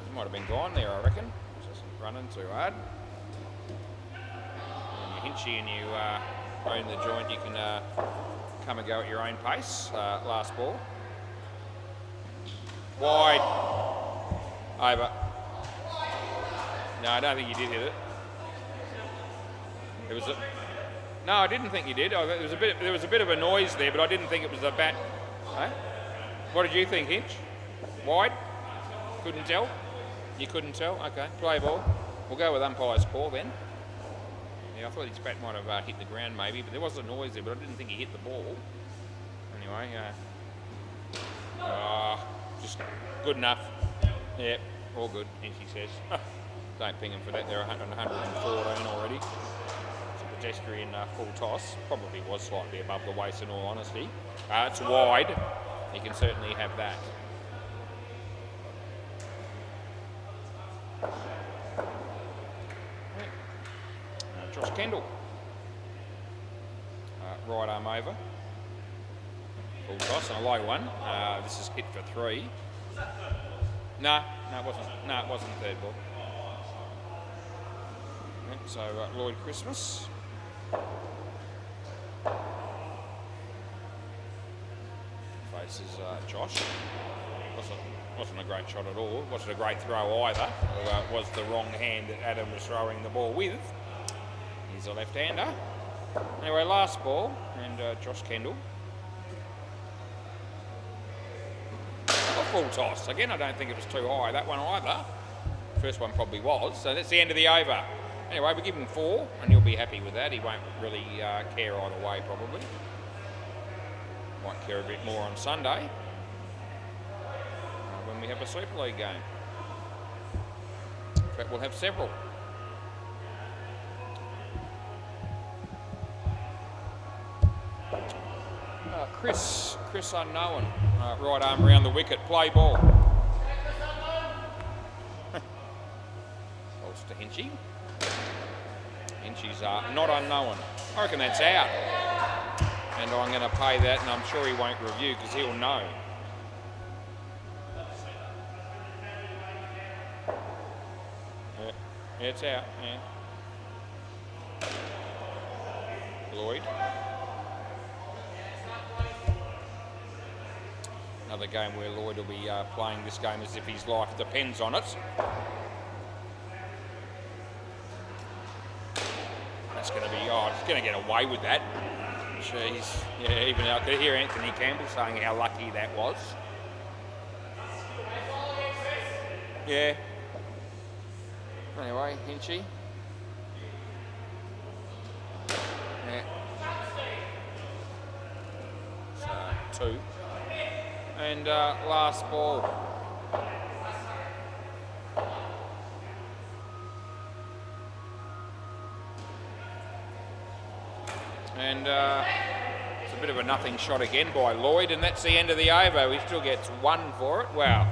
He might have been gone there, I reckon. Just running too hard. Hinchy and you own the joint, you can come and go at your own pace. Last ball. Wide. Over. No, I don't think you did hit it. It was no, I didn't think you did. There was a bit of a noise there, but I didn't think it was a bat. Huh? What did you think, Hinch? Wide? Couldn't tell? You couldn't tell? Okay, play ball. We'll go with umpire's call then. Yeah, I thought his bat might have hit the ground maybe, but there was a noise there, but I didn't think he hit the ball. Anyway, just good enough. Yeah, all good, Hinchy says. Don't ping him for that, they're 114 already. It's a pedestrian full toss. Probably was slightly above the waist in all honesty. It's wide. You can certainly have that. Josh Kendall. Right arm over. Full toss and a low one. This is hit for 3. No, it wasn't. No, it wasn't third ball. Yep, so Lloyd Christmas. Face This is Josh. Wasn't a great shot at all. Wasn't a great throw either. Although it was the wrong hand that Adam was throwing the ball with. He's a left-hander. Anyway, last ball, and Josh Kendall. A full toss. Again, I don't think it was too high, that one either. First one probably was. So that's the end of the over. Anyway, we give him 4, and he'll be happy with that. He won't really care either way, probably. Might care a bit more on Sunday when we have a Super League game. In fact, we'll have several. Chris Unknown, right arm around the wicket, play ball. Balls to Hinchy. Hinchy's not unknown. I reckon that's out. And I'm going to pay that, and I'm sure he won't review because he'll know. Yeah, it's out, yeah. Lloyd. Another game where Lloyd will be playing this game as if his life depends on it. That's going to be, he's going to get away with that. Jeez. Yeah, even I could hear Anthony Campbell saying how lucky that was. Yeah. Anyway, Hinchy. Yeah. So, 2. And last ball. And it's a bit of a nothing shot again by Lloyd, and that's the end of the over. He still gets 1 for it. Wow.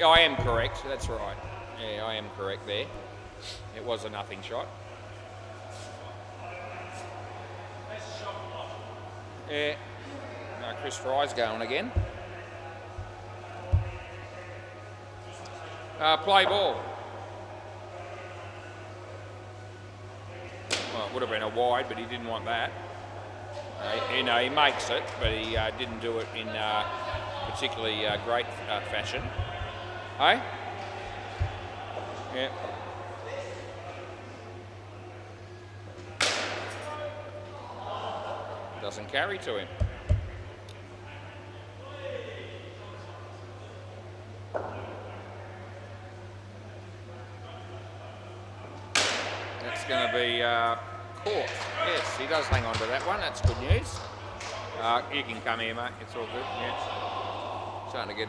I am correct. That's right. Yeah, I am correct there. It was a nothing shot. Yeah. No, Chris Fry's going again. Play ball. Well, it would have been a wide, but he didn't want that. He makes it, but he didn't do it in particularly great fashion. Hey? Yeah. Doesn't carry to him. That's going to be Court. Yes, he does hang on to that one. That's good news. You can come here, mate. It's all good. Yeah. Starting to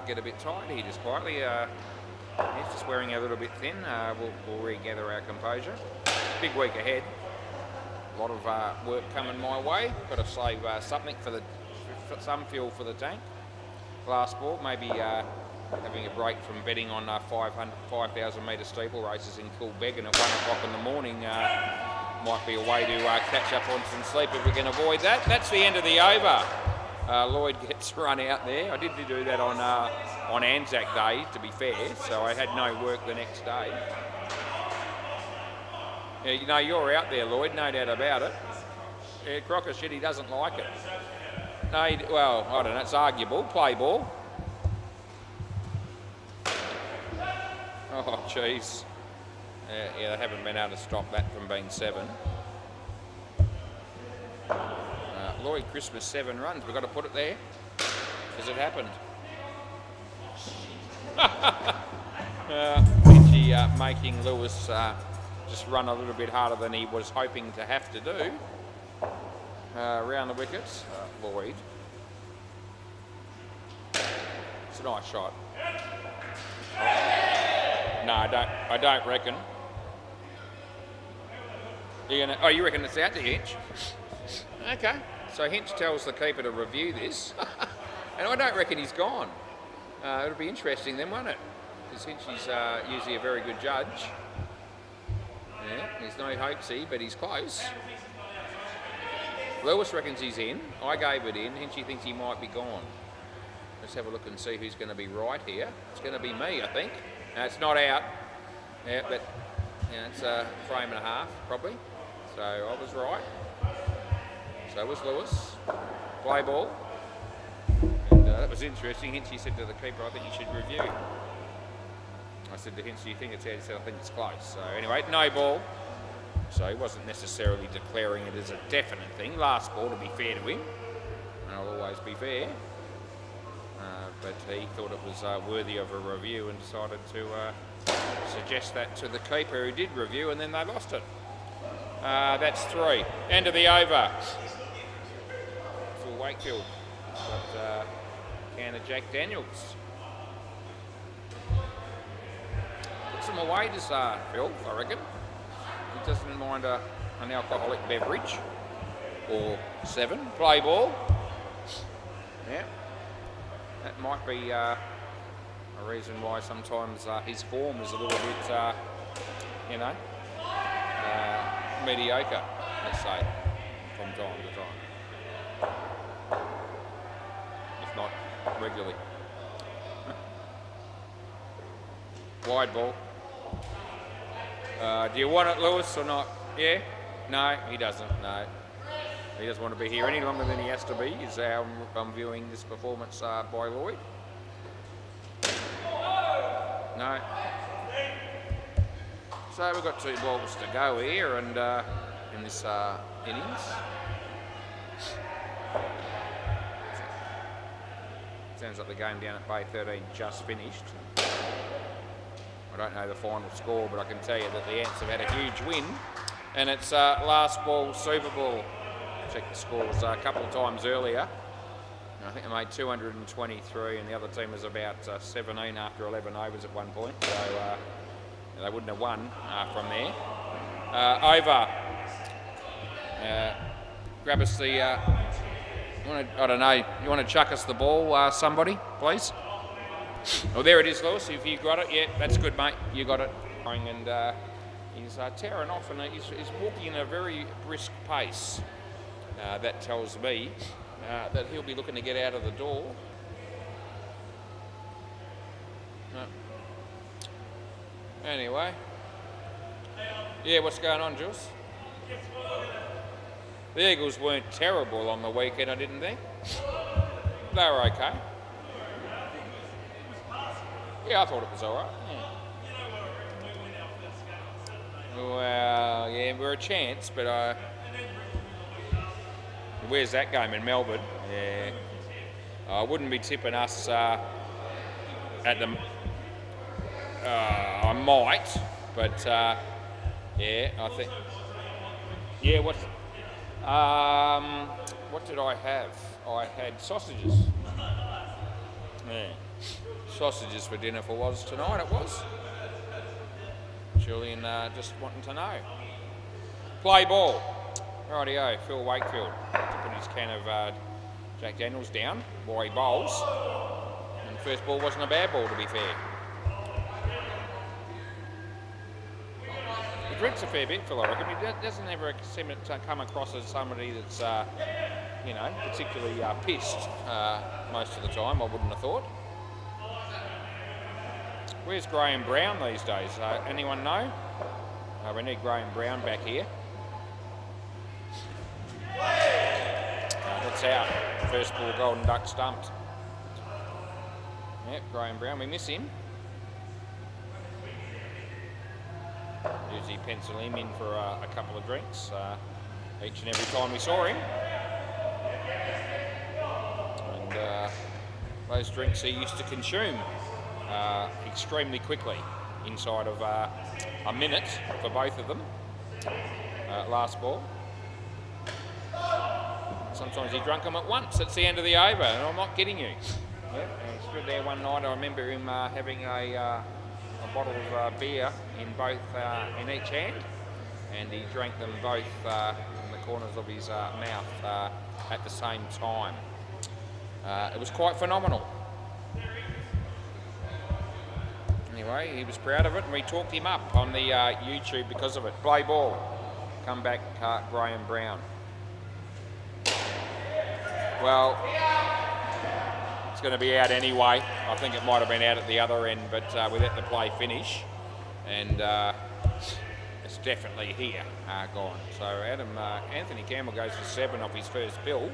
get a bit tired here just quietly. He's just wearing a little bit thin. We'll regather our composure. Big week ahead. A lot of work coming my way. Got to save something for some fuel for the tank. Last ball, maybe having a break from betting on 5,000 metre steeple races in Coolbegan at 1 o'clock in the morning might be a way to catch up on some sleep if we can avoid that. That's the end of the over. Lloyd gets run out there. I did do that on Anzac Day, to be fair, so I had no work the next day. Yeah, you know, you're out there, Lloyd, no doubt about it. Yeah, Crocker shit, he doesn't like it. No, well, I don't know, it's arguable. Play ball. Oh, jeez. Yeah, they haven't been able to stop that from being 7. Lloyd Christmas 7 runs. We've got to put it there because it happened. Benji making Lewis just run a little bit harder than he was hoping to have to do around the wickets. Lloyd. It's a nice shot. No, I don't reckon. You reckon it's out to Hinch? Okay. So Hinch tells the keeper to review this, and I don't reckon he's gone. It'll be interesting then, won't it? Because Hinch is usually a very good judge. Yeah, there's no hoaxy, but he's close. Lewis reckons he's in. I gave it in. Hinchy thinks he might be gone. Let's have a look and see who's going to be right here. It's going to be me, I think. No, it's not out. Yeah, but it's a frame and a half, probably. So I was right. So was Lewis. Play ball. was interesting, Hinchy said to the keeper, I think you should review. I said to Hinchy, do you think it's out? He said, I think it's close. So anyway, no ball. So he wasn't necessarily declaring it as a definite thing. Last ball, to be fair to him. And I'll always be fair. But he thought it was worthy of a review and decided to suggest that to the keeper, who did review, and then they lost it. That's 3. End of the over. For Wakefield. Got Canner Jack Daniels. Puts him away to Phil, I reckon. He doesn't mind an alcoholic beverage. Or 7. Play ball. Yeah. That might be a reason why sometimes his form is a little bit, mediocre, let's say, from time to time. If not regularly. Wide ball. Do you want it, Lewis, or not? Yeah? No, he doesn't. No. He doesn't want to be here any longer than he has to be, is how I'm viewing this performance by Lloyd. No. So we've got 2 balls to go here, and in this innings. Sounds like the game down at Bay 13 just finished. I don't know the final score, but I can tell you that the Ants have had a huge win, and it's last ball Super Bowl. Checked the scores a couple of times earlier. I think they made 223, and the other team was about 17 after 11 overs at one point, so they wouldn't have won from there. Over. Grab us the. I don't know. You want to chuck us the ball, somebody, please? Oh, there it is, Lewis. If you got it, yeah, that's good, mate. You got it. And he's tearing off, and he's walking at a very brisk pace. That tells me that he'll be looking to get out of the door. Anyway. Yeah, what's going on, Jules? The Eagles weren't terrible on the weekend, I didn't think. They were okay. Yeah, I thought it was all right. Yeah. Well, yeah, we're a chance, but where's that game? In Melbourne? Yeah. I wouldn't be tipping us at the... I might, but yeah, I think... Yeah, what did I have? I had sausages. Yeah. Sausages for dinner for was tonight, it was. Julian just wanting to know. Play ball. Rightio, Phil Wakefield. To put his can of Jack Daniels down while he bowls. And the first ball wasn't a bad ball, to be fair. He drinks a fair bit, Phil, I reckon. He doesn't ever seem to come across as somebody that's, particularly pissed most of the time, I wouldn't have thought. Where's Graham Brown these days? Anyone know? We need Graham Brown back here. That's out. First ball, Golden Duck stumped. Yep, Graham Brown, we miss him. Usually pencil him in for a couple of drinks each and every time we saw him. And those drinks he used to consume extremely quickly, inside of a minute for both of them. Last ball. Sometimes he drunk them at once. It's the end of the over, and I'm not kidding you. Yep. And he stood there one night. I remember him having a bottle of beer in both in each hand, and he drank them both in the corners of his mouth at the same time. It was quite phenomenal. Anyway, he was proud of it, and we talked him up on the YouTube because of it. Play ball. Come back, Graham Brown. Well, it's going to be out anyway. I think it might have been out at the other end, but we let the play finish, and it's definitely here, gone. So Anthony Campbell goes for 7 off his first bill.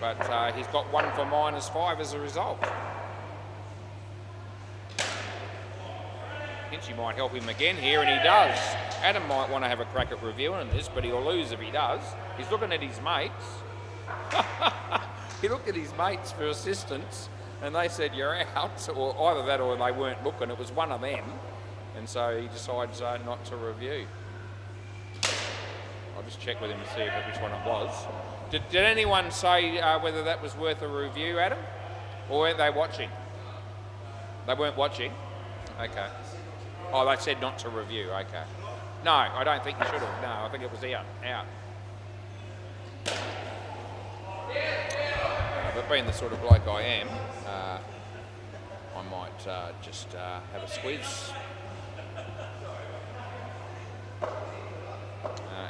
but he's got 1 for -5 as a result. Hinchy might help him again here, and he does. Adam might want to have a crack at reviewing this, but he'll lose if he does. He's looking at his mates. He looked at his mates for assistance, and they said, "You're out," or either that or they weren't looking. It was one of them, and so he decides not to review. I'll just check with him to see which one it was. Did anyone say whether that was worth a review, Adam? Or weren't they watching? They weren't watching? Okay. Oh, they said not to review, okay. No, I don't think you should have. No, I think it was out. But being the sort of bloke I am, I might just have a squeeze.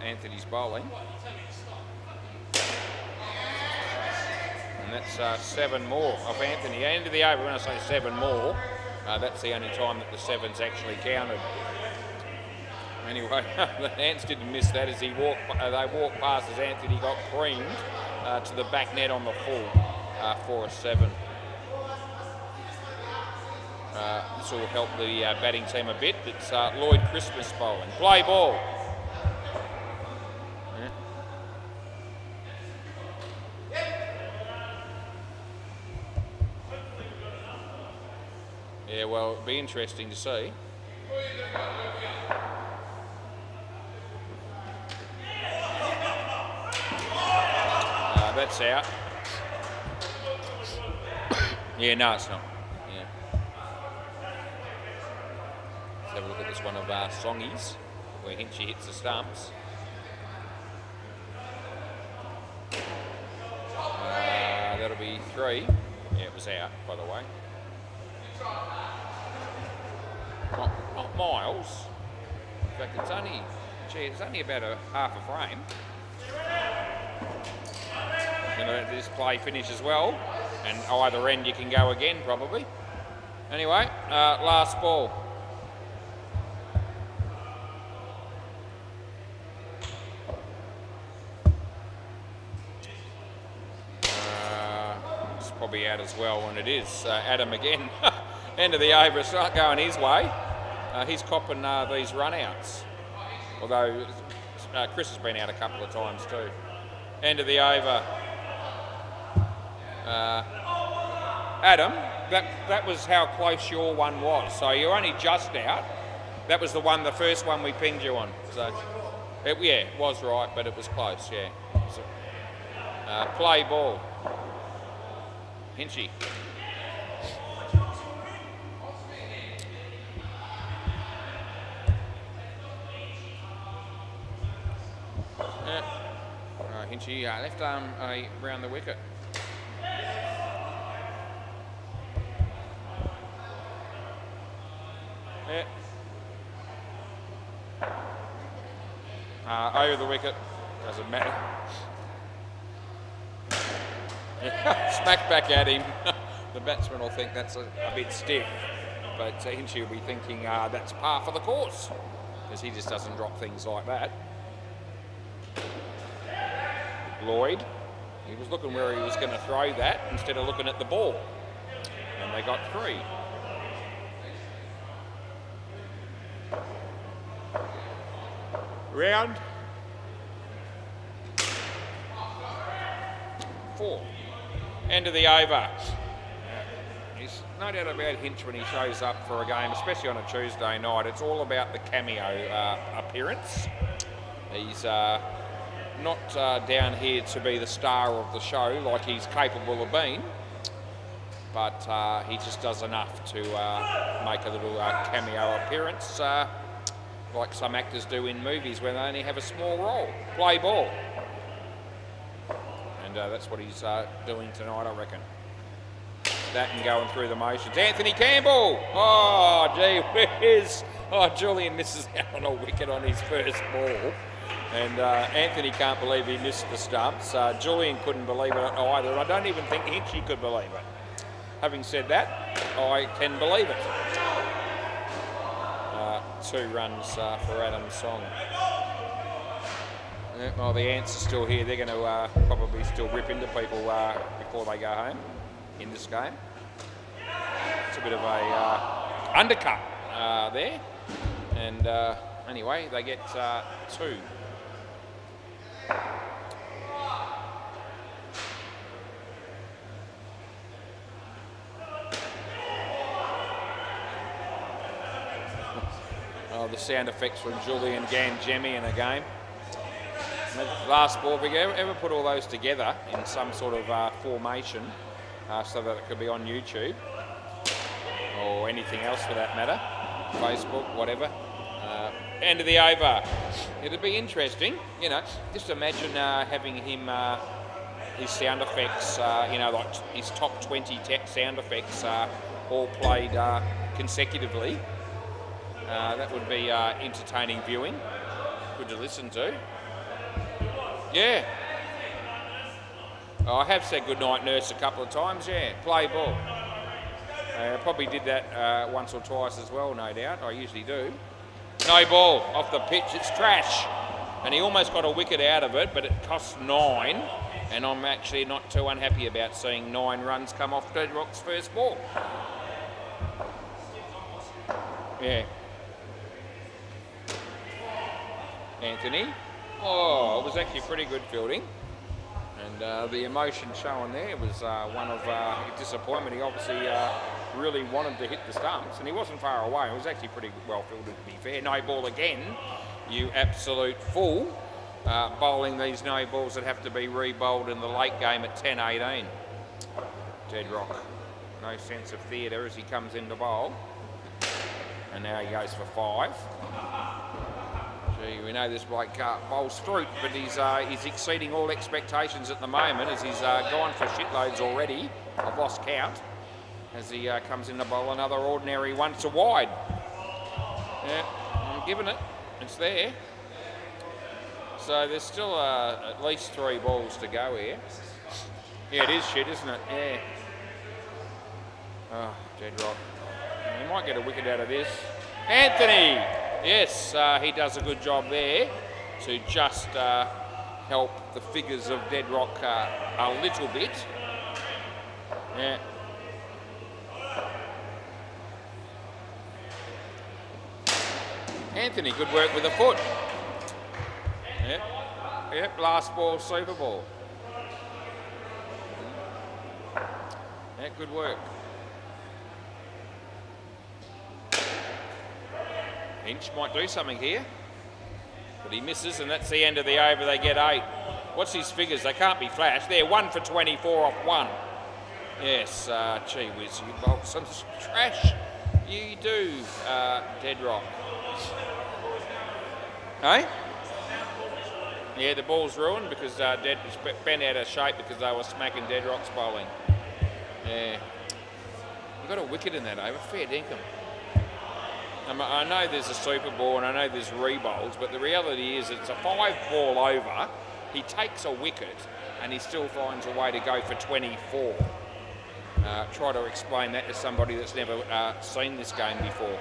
Anthony's bowling. And that's 7 more off Anthony. End of the over, when I say 7 more, that's the only time that the 7's actually counted. Anyway, the Ants didn't miss that as they walked past as Anthony got creamed to the back net on the full for a 7. This will help the batting team a bit. It's Lloyd Christmas bowling. Play ball. Yeah, well, it'll be interesting to see. That's out. Yeah, no, it's not. Yeah. Let's have a look at this one of Songy's, where Hinchy hits the stumps. That'll be 3. Yeah, it was out, by the way. Not miles. In fact, it's only about a half a frame. This play finishes well, and either end you can go again probably. Anyway, last ball. It's probably out as well, and it is. Adam again. End of the over. It's not going his way. He's copping these run-outs. Although Chris has been out a couple of times too. End of the over. Adam, that was how close your one was. So you're only just out. That was the first one we pinged you on. So, it was right, but it was close, yeah. So, play ball. Hinchy. Hinchy, left arm around the wicket. Over the wicket, doesn't matter. Smack back at him. The batsman will think that's a bit stiff, but Hinchy will be thinking that's par for the course, because he just doesn't drop things like that. Lloyd, he was looking where he was going to throw that instead of looking at the ball, and they got 3. Round 4. End of the over. He's no doubt about Hinch when he shows up for a game, especially on a Tuesday night. It's all about the cameo appearance. He's not down here to be the star of the show like he's capable of being, but he just does enough to make a little cameo appearance, like some actors do in movies where they only have a small role. Play ball. And that's what he's doing tonight, I reckon. That and going through the motions. Anthony Campbell! Oh, gee whiz! Oh, Julian misses out on a wicket on his first ball. And Anthony can't believe he missed the stumps. Julian couldn't believe it either. I don't even think Hinchy could believe it. Having said that, I can believe it. 2 runs for Adam Song. Well, the ants are still here. They're going to probably still rip into people before they go home in this game. It's a bit of a undercut there. And anyway, they get 2. The sound effects from Julian Gangemi in a game. Last ball, if we ever put all those together in some sort of formation so that it could be on YouTube or anything else for that matter, Facebook, whatever. End of the over. It'd be interesting, you know, just imagine having him, his sound effects, you know, like his top 20 sound effects all played consecutively. That would be entertaining viewing. Good to listen to. Yeah. I have said goodnight, nurse, a couple of times, yeah. Play ball. I probably did that once or twice as well, no doubt. I usually do. No ball off the pitch, it's trash. And he almost got a wicket out of it, but it costs 9. And I'm actually not too unhappy about seeing 9 runs come off Dead Rock's first ball. Yeah. Anthony. Oh, it was actually pretty good fielding. And the emotion shown there was one of disappointment. He obviously really wanted to hit the stumps, and he wasn't far away. It was actually pretty well fielded, to be fair. No ball again, you absolute fool. Bowling these no balls that have to be re-bowled in the late game at 10-18. Dead Rock. No sense of theatre as he comes into bowl. And now he goes for 5. Gee, we know this bloke bowls fruit, but he's exceeding all expectations at the moment as he's gone for shitloads already. I've lost count as he comes in to bowl another ordinary one to wide. Yeah, I'm giving it. It's there. So there's still at least 3 balls to go here. Yeah, it is shit, isn't it? Yeah. Oh, Dead Rock. He might get a wicket out of this. Anthony! Yes, he does a good job there to just help the figures of Dead Rock a little bit. Yeah. Anthony, good work with the foot. Yep, yep, last ball, Super Ball. Yeah, good work. Hinch might do something here, but he misses, and that's the end of the over. They get 8. What's his figures? They can't be flash. They're 1 for 24 off 1. Yes, gee whiz, you bowl some trash. You do, Dead Rock. Hey? Yeah, the ball's ruined because Dead was bent out of shape because they were smacking Dead Rock's bowling. Yeah. You got a wicket in that over. Fair dinkum. I know there's a Super Ball and I know there's re-bowls, but the reality is it's a 5-ball over. He takes a wicket and he still finds a way to go for 24. Try to explain that to somebody that's never seen this game before.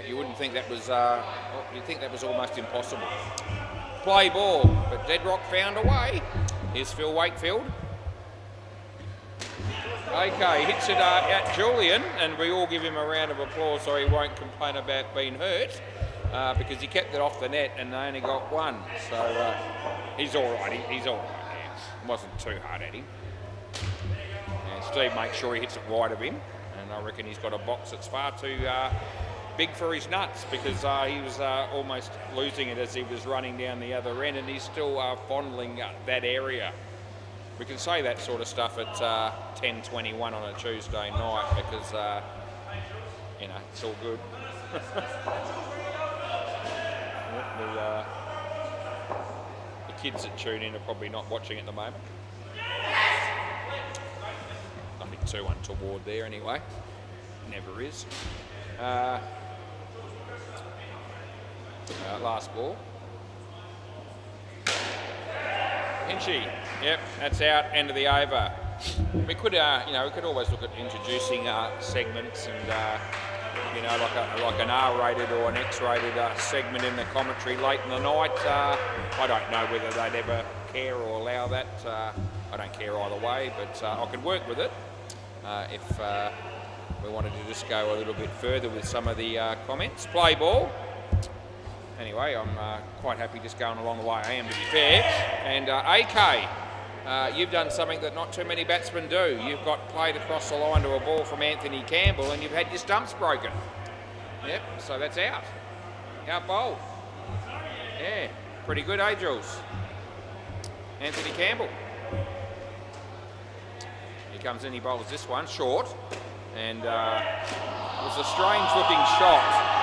You wouldn't think that was, you'd think that was almost impossible. Play ball, but Dead Rock found a way. Here's Phil Wakefield. Okay, hits it at Julian, and we all give him a round of applause so he won't complain about being hurt because he kept it off the net and they only got 1. So he's all right. He's all right now. It wasn't too hard at him. And Steve makes sure he hits it wide of him, and I reckon he's got a box that's far too big for his nuts because he was almost losing it as he was running down the other end, and he's still fondling that area. We can say that sort of stuff at 10:21 on a Tuesday night because, you know, it's all good. The kids that tune in are probably not watching at the moment. Nothing too untoward there anyway. Never is. Last ball. Hinchy, yep, that's out, end of the over. We could, you know, we could always look at introducing segments and you know, like an R-rated or an X-rated segment in the commentary late in the night. I don't know whether they'd ever care or allow that. I don't care either way, but I could work with it if we wanted to just go a little bit further with some of the comments. Play ball. Anyway, I'm quite happy just going along the way I am, to be fair. And AK, you've done something that not too many batsmen do. You've got played across the line to a ball from Anthony Campbell and you've had your stumps broken. Yep, so that's out. Out bowl. Yeah, pretty good, eh, Jules? Anthony Campbell. He comes in, he bowls this one, short. And it was a strange looking shot.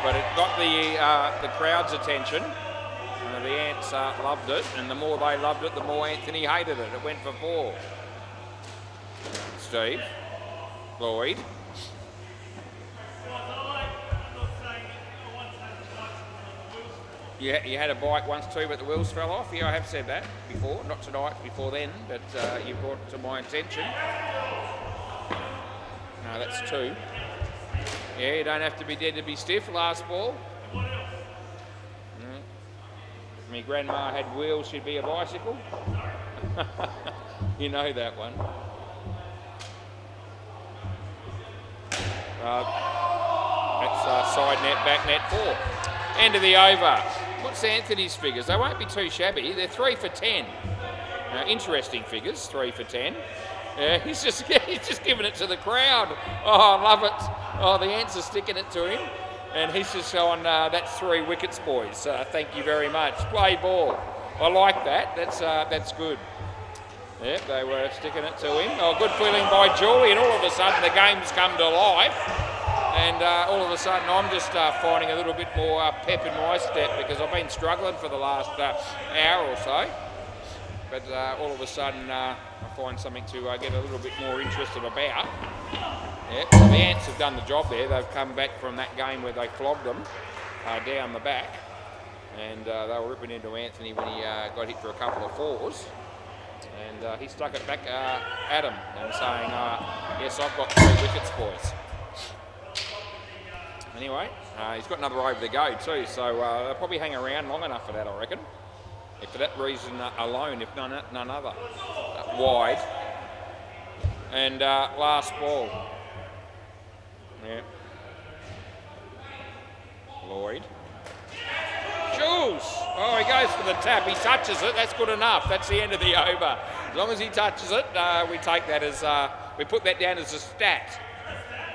But it got the crowd's attention. The Ants loved it, and the more they loved it, the more Anthony hated it. It went for 4. Steve, Lloyd. You had a bike once too, but the wheels fell off. Yeah, I have said that before. Not tonight, before then, but you brought it to my attention. No, that's 2. Yeah, you don't have to be dead to be stiff. Last ball. If my grandma had wheels, she'd be a bicycle. You know that one. That's side net, back net 4. End of the over. What's Anthony's figures? They won't be too shabby. They're 3 for 10. Interesting figures, 3 for 10. Yeah, he's just giving it to the crowd. Oh, I love it. Oh, the Ants are sticking it to him. And he's just going, that's 3 wickets, boys. Thank you very much. Play ball. I like that. That's good. Yep, they were sticking it to him. Oh, good feeling by Julie, and all of a sudden the game's come to life. And all of a sudden I'm just finding a little bit more pep in my step because I've been struggling for the last hour or so. But all of a sudden I find something to get a little bit more interested about. Yep, so the Ants have done the job there. They've come back from that game where they flogged them down the back. And they were ripping into Anthony when he got hit for a couple of 4s. And he stuck it back at him and saying, yes, I've got 3 wickets, boys. Anyway, he's got another over to go too, so they'll probably hang around long enough for that, I reckon. If for that reason alone, if none other. Wide. And last ball. Yeah. Lloyd. Jules! Oh, he goes for the tap. He touches it. That's good enough. That's the end of the over. As long as he touches it, we take that as... we put that down as a stat.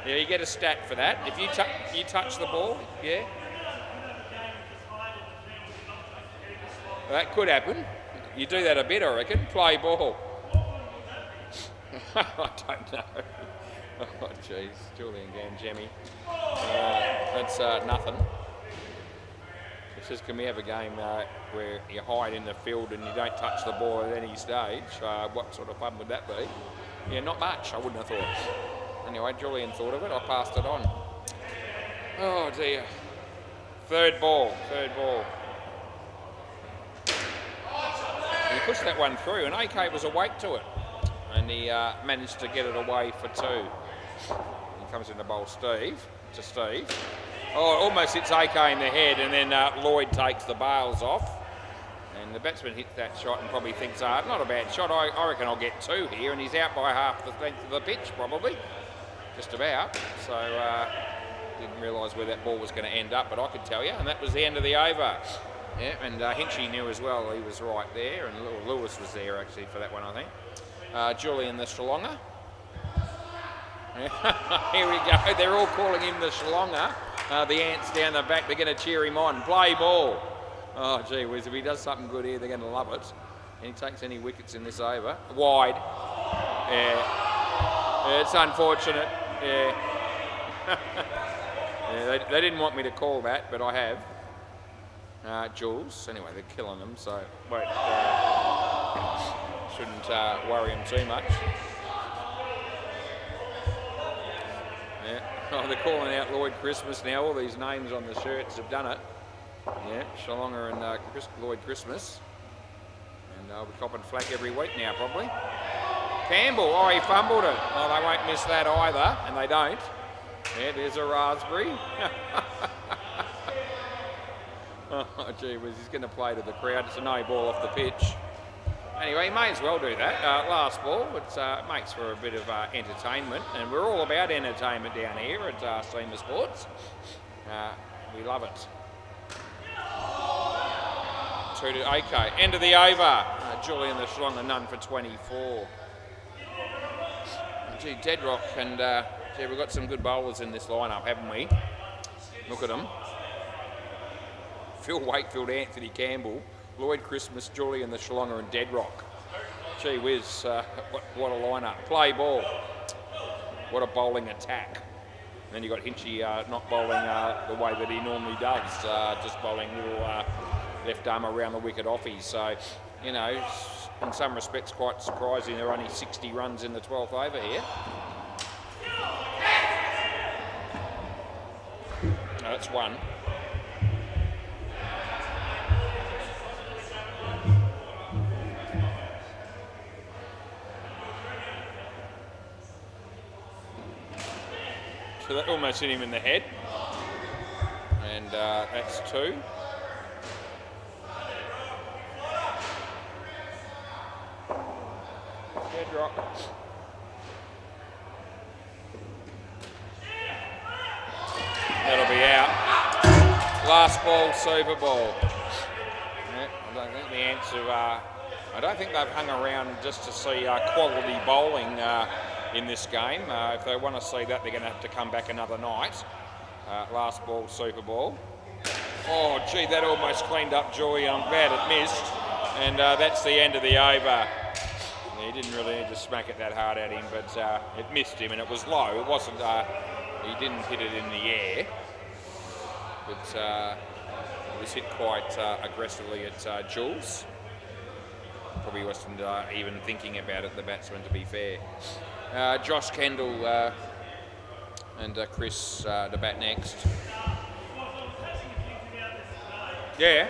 Yeah, you get a stat for that. If you touch the ball, yeah. Well, that could happen. You do that a bit, I reckon. Play ball. I don't know. Oh, jeez. Julian Ganjemi. That's nothing. It says, can we have a game where you hide in the field and you don't touch the ball at any stage? What sort of fun would that be? Yeah, not much, I wouldn't have thought. Anyway, Julian thought of it. I passed it on. Oh, dear. Third ball. He pushed that one through, and AK was awake to it. And he managed to get it away for 2. He comes in to bowl Steve. Oh, it almost hits AK in the head, and then Lloyd takes the bails off. And the batsman hits that shot and probably thinks, not a bad shot. I reckon I'll get 2 here, and he's out by half the length of the pitch, probably. Just about. So, didn't realise where that ball was going to end up, but I could tell you, and that was the end of the over. Yeah, and Hinchy knew as well. He was right there, and Lewis was there actually for that one, I think. Julian the Shalonga. Here we go. They're all calling him the Shalonga. The Ants down the back, they're going to cheer him on. Play ball. Oh, gee whiz, if he does something good here, they're going to love it. And he takes any wickets in this over. Wide. Yeah, it's unfortunate. Yeah. Yeah, they didn't want me to call that, but I have. Jules. Anyway, they're killing them, so shouldn't worry them too much. Yeah. Oh, they're calling out Lloyd Christmas now. All these names on the shirts have done it. Yeah, Shalonga and Lloyd Christmas. And I'll be copping flack every week now, probably. Campbell, oh, he fumbled it. Oh, they won't miss that either, and they don't. Yeah, there's a raspberry. Oh, gee whiz, he's going to play to the crowd. It's a no ball off the pitch. Anyway, he may as well do that. Last ball, it makes for a bit of entertainment, and we're all about entertainment down here at SEMA Sports. We love it. 2 to OK. End of the over. Julian the Schlonger, none for 24. Gee, Deadrock and gee, we've got some good bowlers in this lineup, haven't we? Look at them. Phil Wakefield, Anthony Campbell, Lloyd Christmas, Julian the Schlonger and Deadrock. Gee whiz, what a lineup. Play ball. What a bowling attack. And then you've got Hinchy not bowling the way that he normally does, just bowling little left arm around the wicket offies. So, you know, in some respects quite surprising there are only 60 runs in the 12th over here. No, that's one. So that almost hit him in the head. And that's 2. Deadrock. That'll be out. Last ball, Super Bowl. Yeah, I don't think the answer. I don't think they've hung around just to see quality bowling in this game. If they want to see that, they're going to have to come back another night. Last ball, Super Bowl. Oh, gee, that almost cleaned up Joy. I'm glad it missed. And that's the end of the over. He didn't really need to smack it that hard at him, but it missed him, and it was low. It wasn't. He didn't hit it in the air, but it was hit quite aggressively at Jules. Probably wasn't even thinking about it, the batsman, to be fair. Josh Kendall and Chris to bat next. Yeah.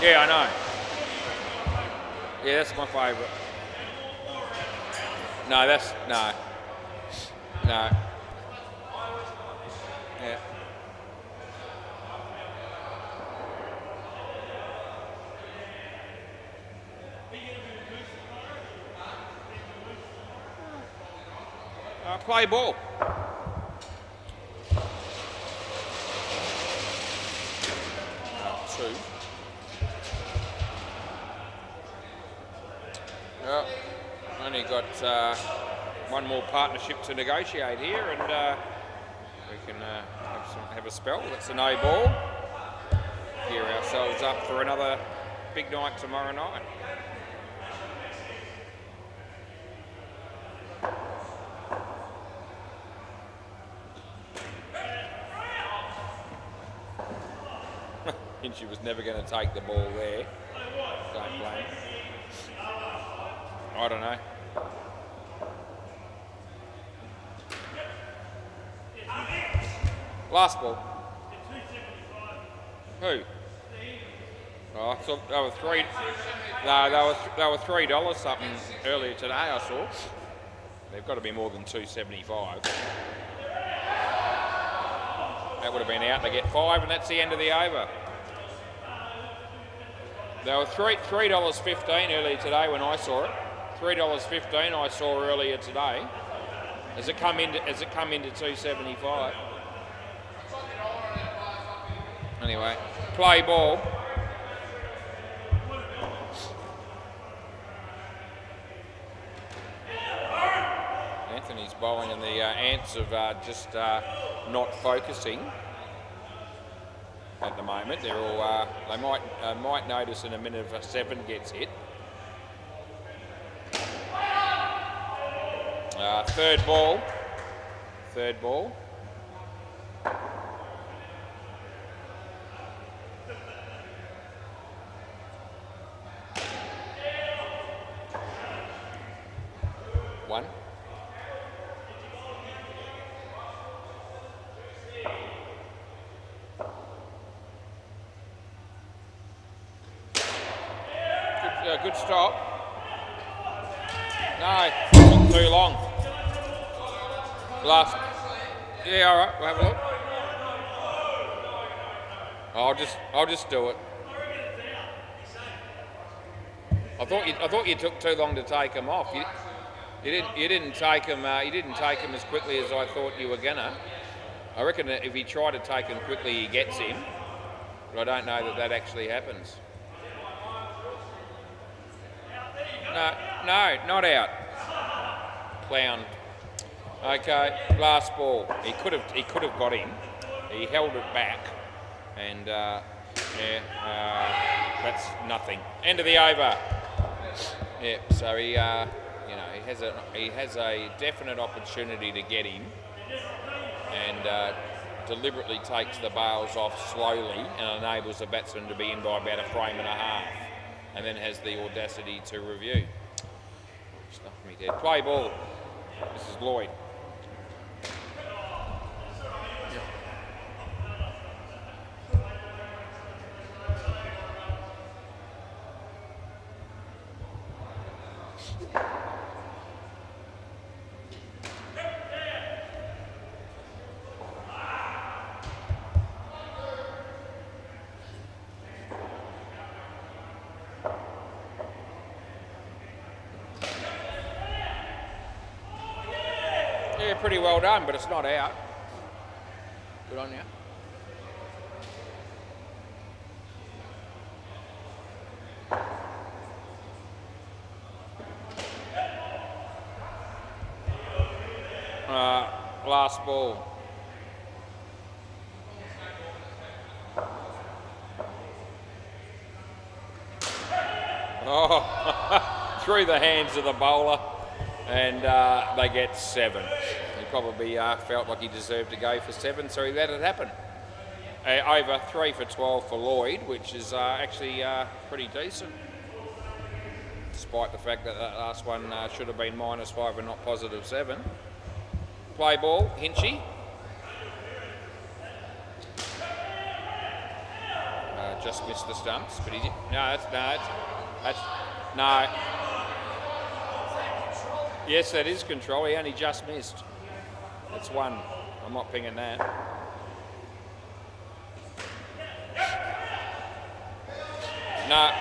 Yeah, I know. Yeah, that's my favourite. No, that's... No. No. Yeah. Play ball. Two. Well, only got one more partnership to negotiate here, and we can have a spell. That's a no ball. Gear ourselves up for another big night tomorrow night. She was never going to take the ball there. Don't blame. I don't know. Last ball. Who? Oh, I thought they were $3. No, they were $3 something earlier today. I saw. They've got to be more than $2.75. That would have been out. They get 5, and that's the end of the over. They were $3.15 earlier today when I saw it. $3.15 I saw earlier today. Has it come into $2.75? Anyway, play ball. Anthony's bowling, and the Ants have just not focusing. At the moment, they're all. They might notice in a minute if a 7 gets hit. Third ball. Third ball. One. Good stop. No, took too long. Last. Yeah, all right. We'll have a look. I'll just do it. I thought you took too long to take him off. You didn't take him. You didn't take him as quickly as I thought you were gonna. I reckon that if he tried to take him quickly, he gets him. But I don't know that actually happens. No, not out. Clown. Okay, last ball. He could have got him. He held it back, and that's nothing. End of the over. Yeah, so he has a definite opportunity to get him, and deliberately takes the bails off slowly and enables the batsman to be in by about a frame and a half, and then has the audacity to review. Stuffed me dead. Play ball. This is Lloyd. Yeah, pretty well done, but it's not out. Good on you. Last ball. Oh, through the hands of the bowler, and they get 7. He probably felt like he deserved to go for 7, so he let it happen. Over 3 for 12 for Lloyd, which is actually pretty decent, despite the fact that that last one should have been -5 and not +7. Play ball, Hinchy. Just missed the stumps, but he did. No. Yes, that is control. He only just missed. That's 1. I'm not pinging that. No.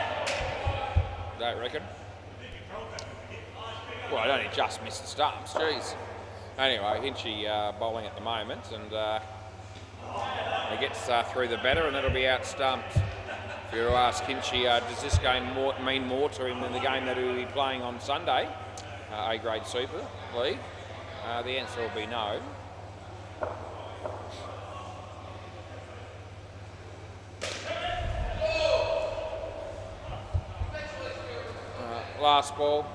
Don't reckon. Well, I only just missed the stumps. Jeez. Anyway, Hinchy bowling at the moment, and he gets through the batter, and that'll be out stumped. If you were to ask Hinchy, does this game mean more to him than the game that he'll be playing on Sunday, A-grade Super League? The answer will be no. Last ball.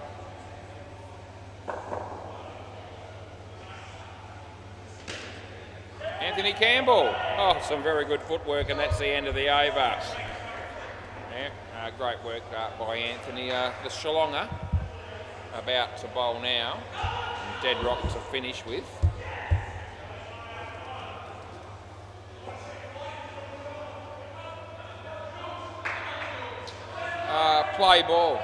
Anthony Campbell. Oh, some very good footwork, and that's the end of the over. Yeah, great work by Anthony. The Shillonga about to bowl now. And dead rock to finish with. Play ball.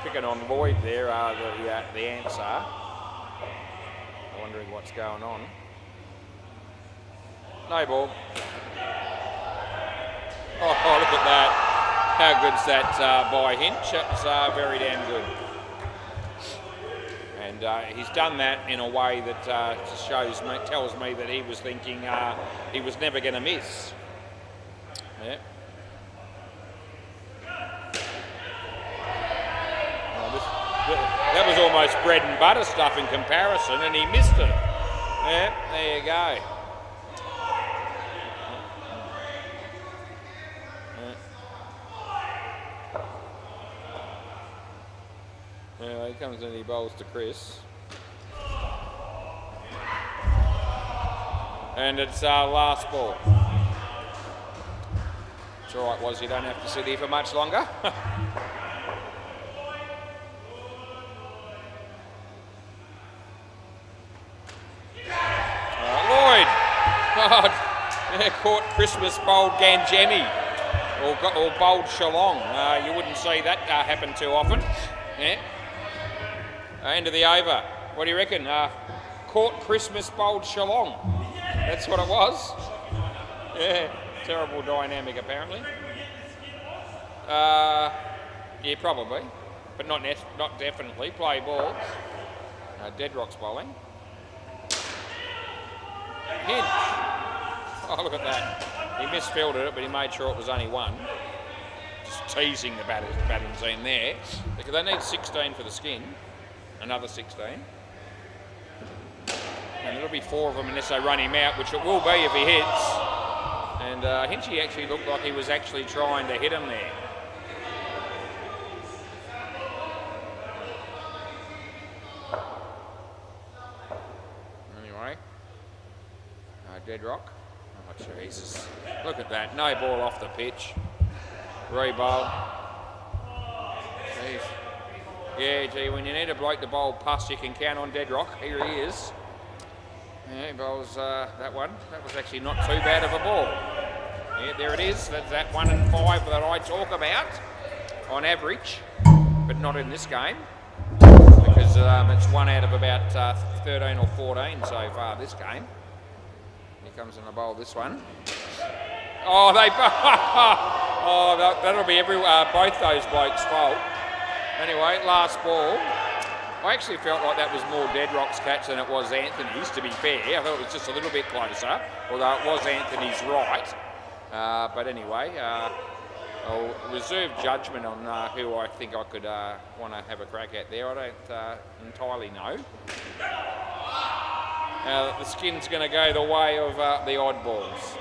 Picking on Lloyd there are the answer. Wondering what's going on. No ball. Oh, look at that. How good's that by Hinch? That's very damn good. And he's done that in a way that just tells me that he was thinking he was never going to miss. Yeah. That was almost bread and butter stuff in comparison, and he missed it. Yeah, there you go. Yeah, he comes in and he bowls to Chris. And it's last ball. It's all right, Woz, you don't have to sit here for much longer. Oh, yeah, Court Christmas bowled Ganjemi or bowled Shillong. You wouldn't see that happen too often. Yeah. End of the over. What do you reckon? Court Christmas bowled Shillong. That's what it was. Yeah, terrible dynamic apparently. Yeah, probably, but not definitely. Play ball. Deadrock's bowling. Hinch. Oh, look at that. He misfielded it, but he made sure it was only one. Just teasing the batting team there. Because they need 16 for the skin. Another 16. And it'll be 4 of them unless they run him out, which it will be if he hits. And Hinchy actually looked like he was actually trying to hit him there. Anyway, Deadrock. Oh, Jesus. Look at that. No ball off the pitch. Re-bowl. Jeez. Yeah, gee, when you need a bloke to bowl past, you can count on Deadrock. Here he is. Yeah, he bowls that one. That was actually not too bad of a ball. Yeah, there it is. That's that 1 and 5 that I talk about on average, but not in this game because it's 1 out of about 13 or 14 so far this game. Here comes in the bowl this one. Oh, oh, that'll be both those blokes' fault. Anyway, last ball. I actually felt like that was more Deadrock's catch than it was Anthony's, to be fair. I thought it was just a little bit closer, although it was Anthony's right. But anyway, I'll reserve judgment on who I think I could want to have a crack at there. I don't entirely know. The skin's going to go the way of the oddballs.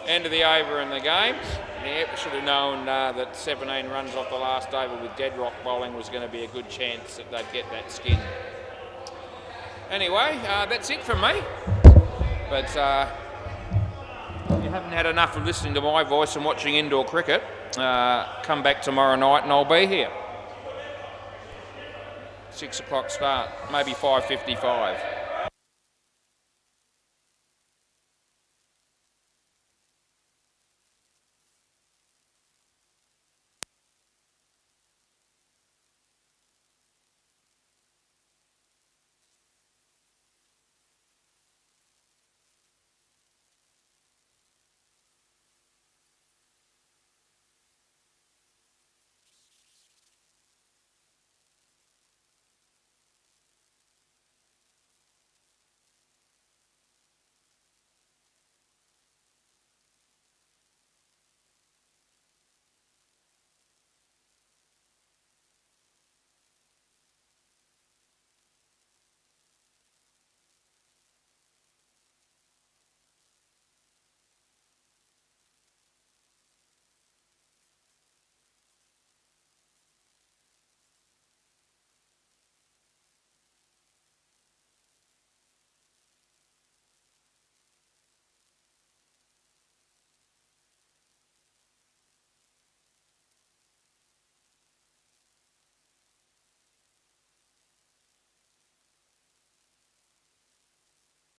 End of the over in the game. Yeah, we should have known that 17 runs off the last over with Deadrock bowling was going to be a good chance that they'd get that skin. Anyway, that's it from me. But if you haven't had enough of listening to my voice and watching indoor cricket, come back tomorrow night and I'll be here. 6 o'clock start, maybe 5:55.